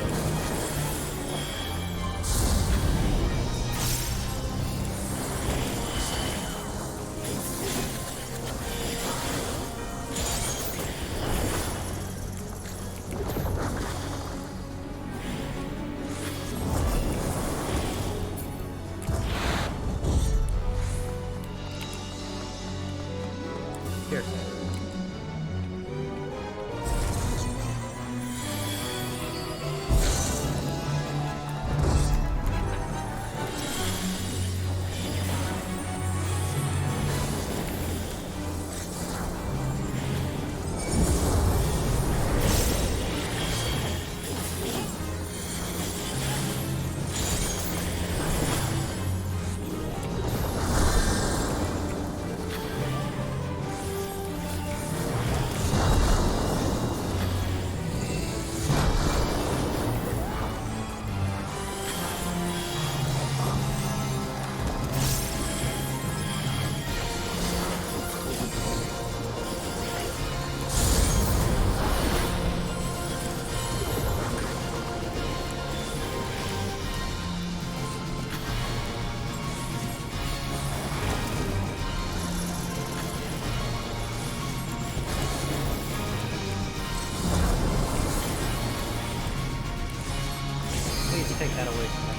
Speaker 1: Here. Please take that away from me.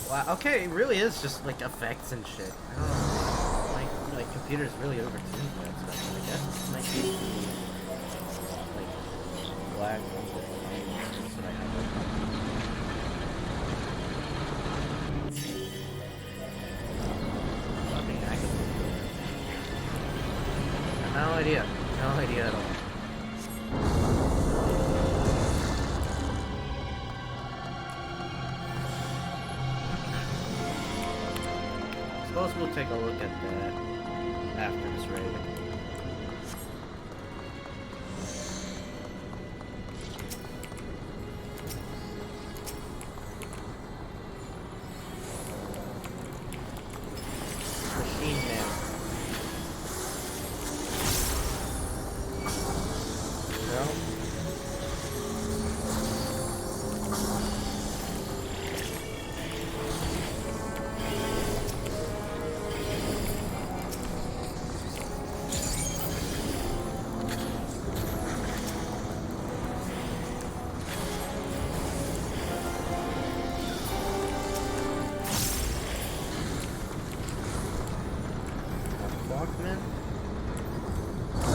Speaker 1: Wow, okay, it really is just like effects and shit. I don't know. My computer's really overtuned that stuff. I guess it might be like lag on the items that I have. Fucking actively. No idea. No idea at all. Suppose we'll take a look at that after this raid. Machine Man. No. Walkman? Oh,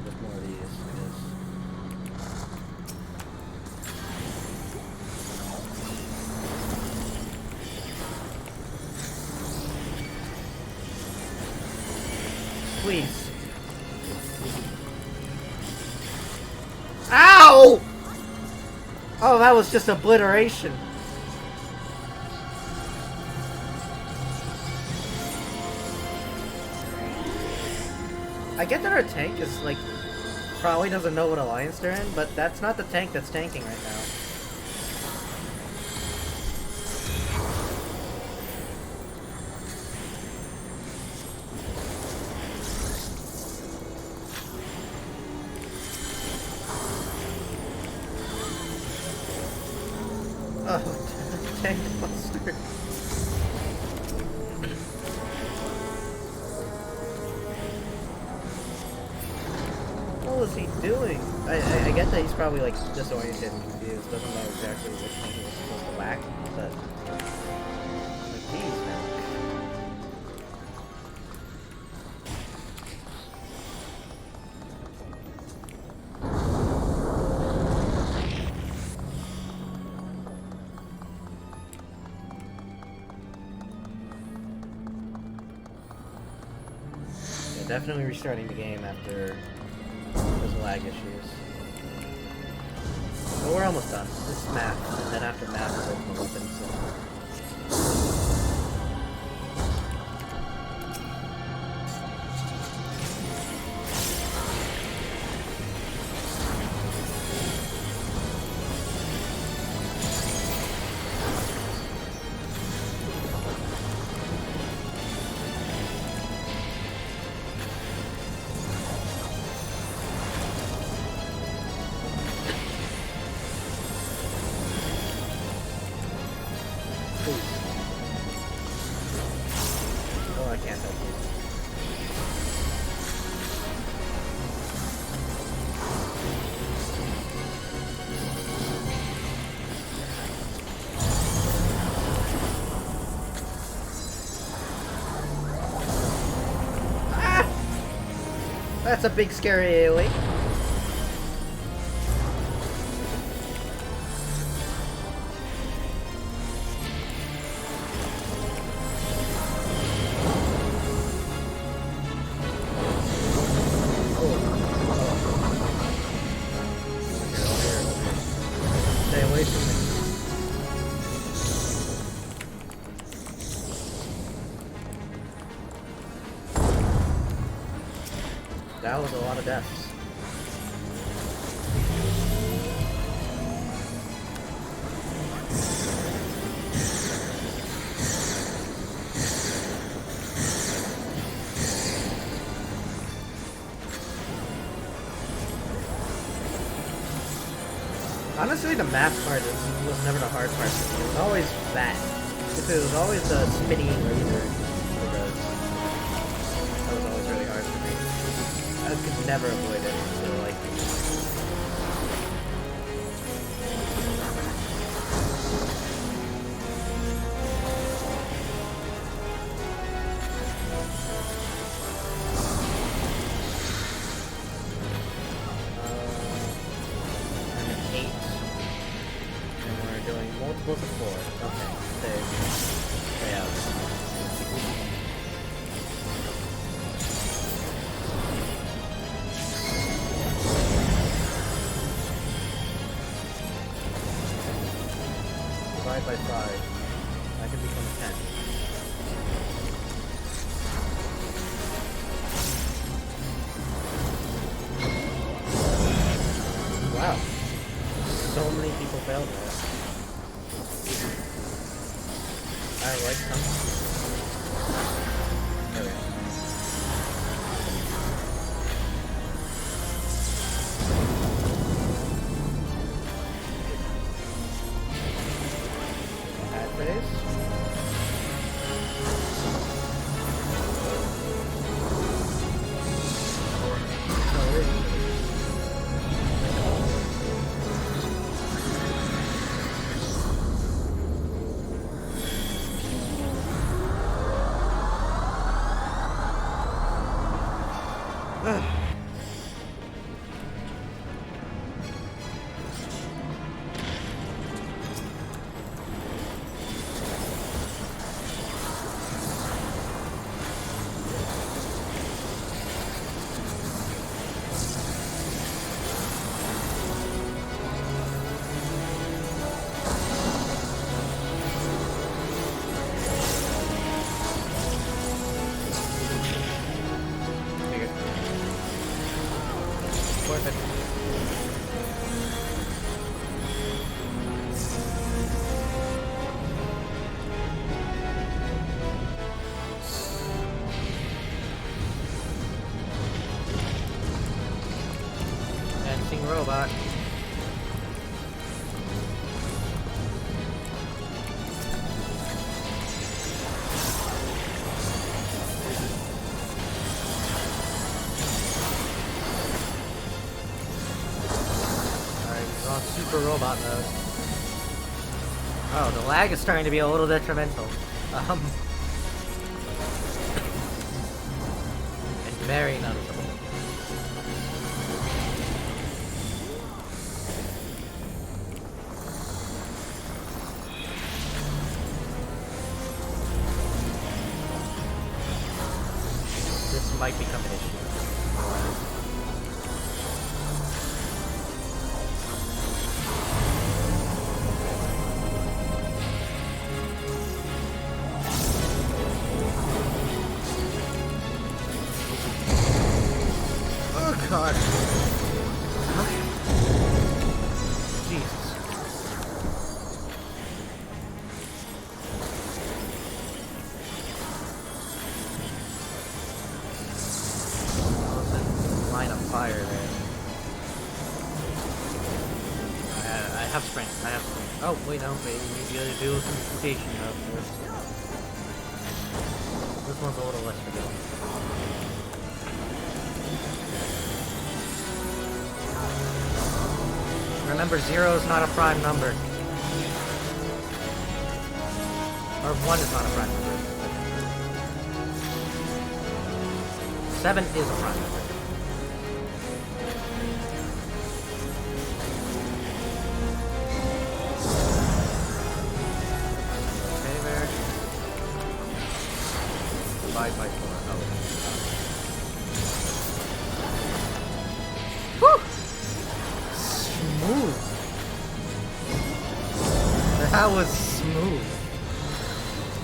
Speaker 1: there's more of these, I guess. Please. Ow! Oh, that was just obliteration. I get that our tank is, like, probably doesn't know what alliance they're in, but that's not the tank that's tanking right now. tank buster. What was he doing? I get that he's probably like disoriented and confused, doesn't know exactly which one he was supposed to whack, but geez, man. Yeah, definitely restarting the game after those lag issues. But we're almost done. This is math, and then after math is open weapons. So. Oh, I can't help you. Ah! That's a big scary AoE. Stay away from me. That was a lot of deaths. Honestly, the map part was never the hard part. It was always that. It was always the spinning laser. Because that was always really hard for me. I could never avoid it. So like. I'm at 8. And we're doing multiples of 4. Okay, stay out. Divide by 5. I can become 10. Wow. So many people failed that. I like some. There we go. Add phase. Worth it. Dancing robot.
Speaker 6: super robot mode. Oh, the lag is starting to be a little detrimental. And very noticeable. This might become an issue. Oh god. Jesus. Line of fire there. I have strength. I have strength. Oh wait, no, wait. We gotta do some station first. This one's a little less forgiving. Remember, 0 is not a prime number. Or 1 is not a prime number. 7 is a prime number. Okay, there. Divide by 4. Oh. Whew! Smooth. That was smooth.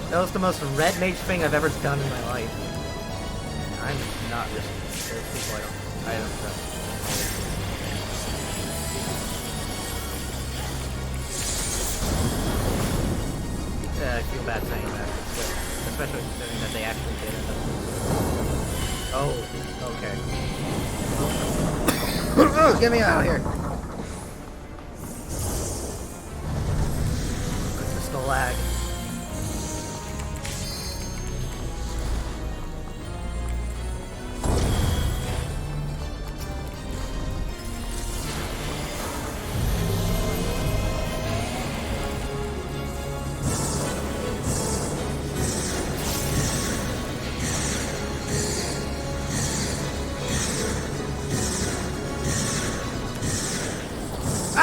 Speaker 6: That was the most red mage thing I've ever done in my life. I'm not risking it. There's people I don't trust. Yeah, I feel bad saying that, especially considering that they actually did it. Oh, okay. Get me out of here! Goodness, the lag.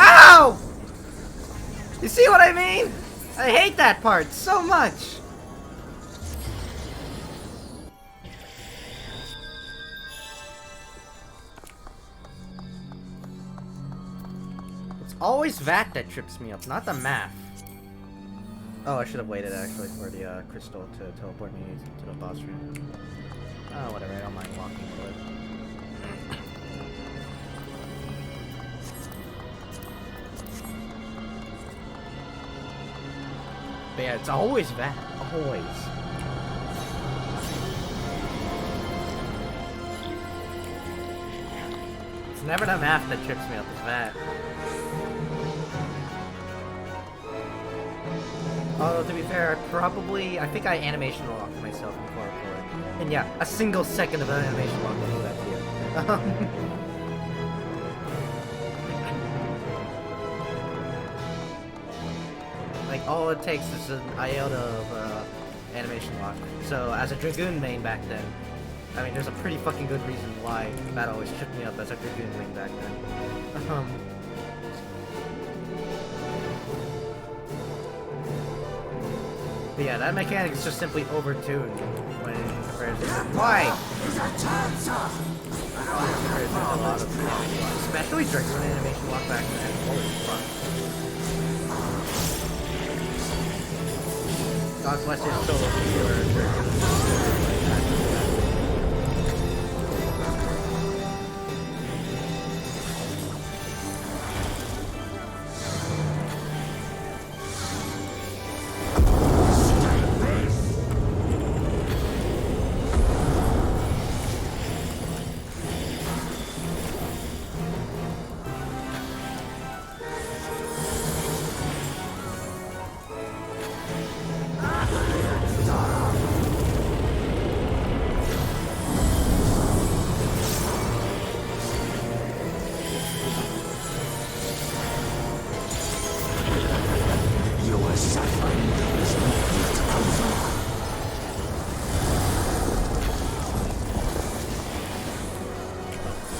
Speaker 6: Ow! You see what I mean? I hate that part so much. It's always that trips me up, not the math. Oh, I should have waited actually for the crystal to teleport me to the boss room. Oh, whatever, I don't mind walking to it. But yeah, it's always that. Always. It's never the math that trips me up, it's that. Although, to be fair, I think I animation locked myself in Core Report. And yeah, a single second of an animation lock will do that to you. Like, all it takes is an iota of animation lock. So, as a Dragoon main back then, I mean, there's a pretty fucking good reason why that always tripped me up as a Dragoon main back then. But yeah, that mechanic is just simply overtuned when compared to why? Compared to a lot of especially Dragoon animation lock back then. Holy fuck. God bless his soul for your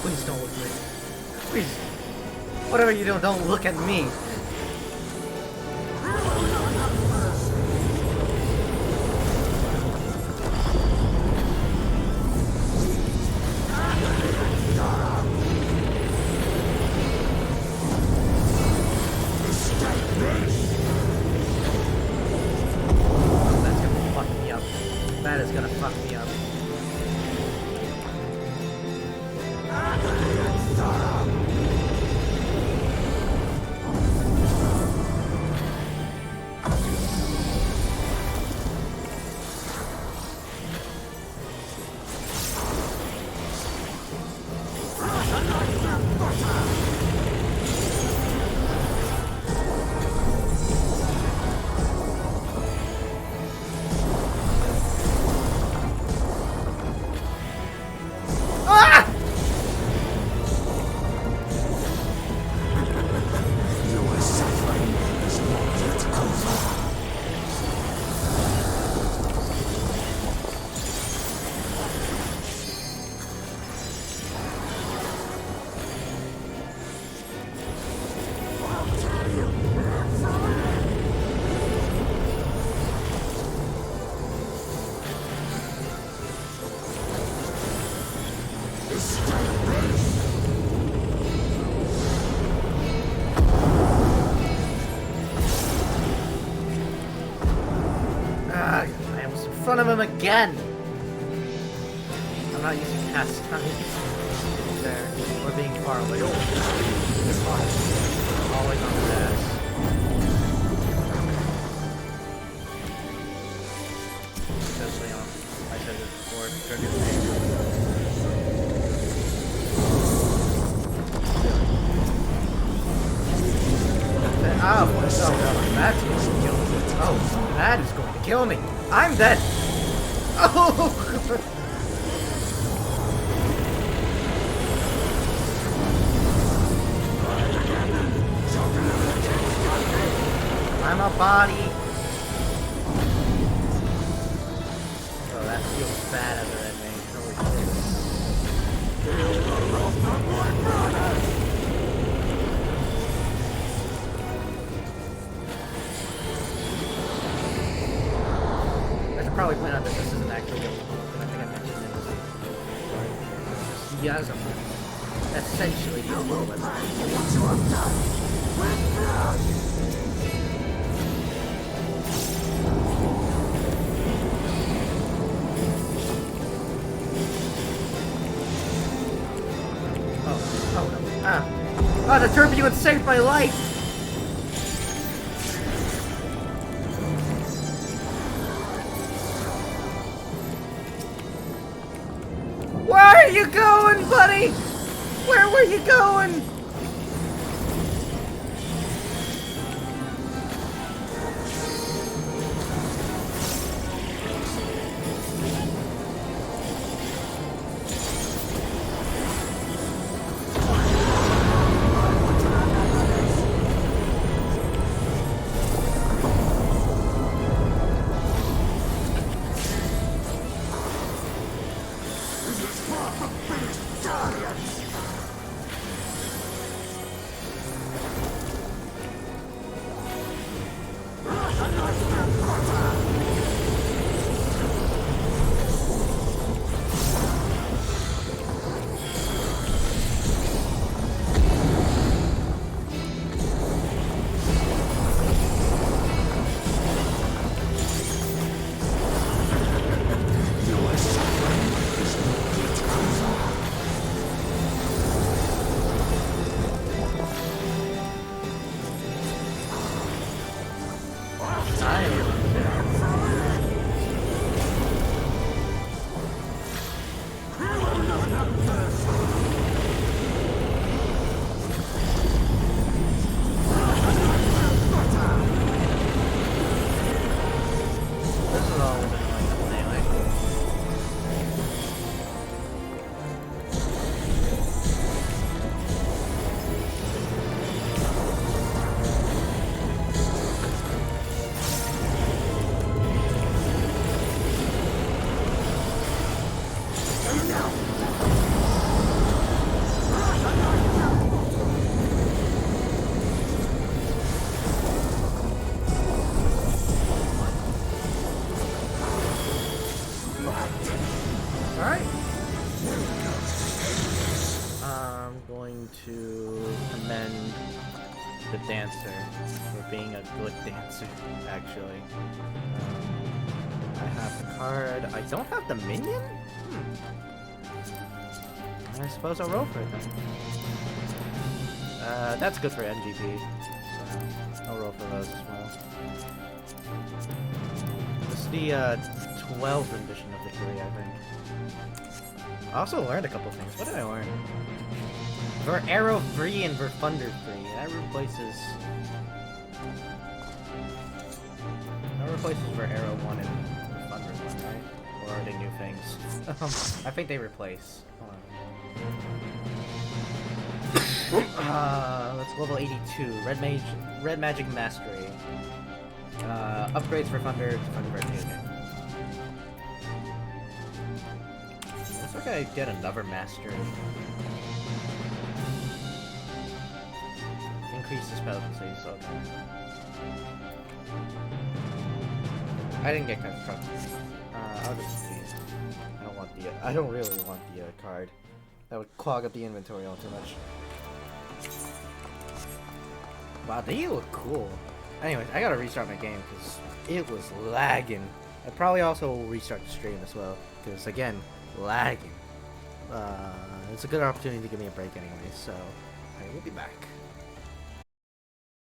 Speaker 6: Please don't look at me. Please. Whatever you do, don't look at me. That's gonna fuck me up. That is gonna fuck me up. Ah! Ah, I was in front of him again. I'm not using cast time. There, we're being far away. Always on his ass. Especially on, I said this before, trigger Oh, that's going to kill me. Oh, that is going to kill me. I'm dead. Oh! I'm a body. Oh, that feels bad as a red mage. Holy shit. I should probably point out that this isn't actually the but I think I mentioned it. Yasm. Essentially the equivalent. Oh no. Ah, the turbulence saved my life! Where are you going, buddy? Where were you going? Alright. I'm going to commend the dancer for being a good dancer, actually. I have the card. I don't have the minion? I suppose I'll roll for it then. That's good for NGP. So I'll roll for those as well. This is the 12th rendition of Victory, I think. I also learned a couple things. What did I learn? For Arrow 3 and for Thunder 3. That replaces for Arrow 1 and for Thunder 1, right? Or are they new things? I think they replace. Hold on. Let's level 82. Red Magic Mastery. Upgrades for Thunder to Thunder Red Music. Looks like I get another mastery. Increase the spell potency, so okay. I didn't get construct. I'll just use. I don't really want the card. That would clog up the inventory all too much. Wow, they look cool. Anyways, I gotta restart my game because it was lagging. I probably also will restart the stream as well because again, lagging. It's a good opportunity to give me a break anyway, so I will be back.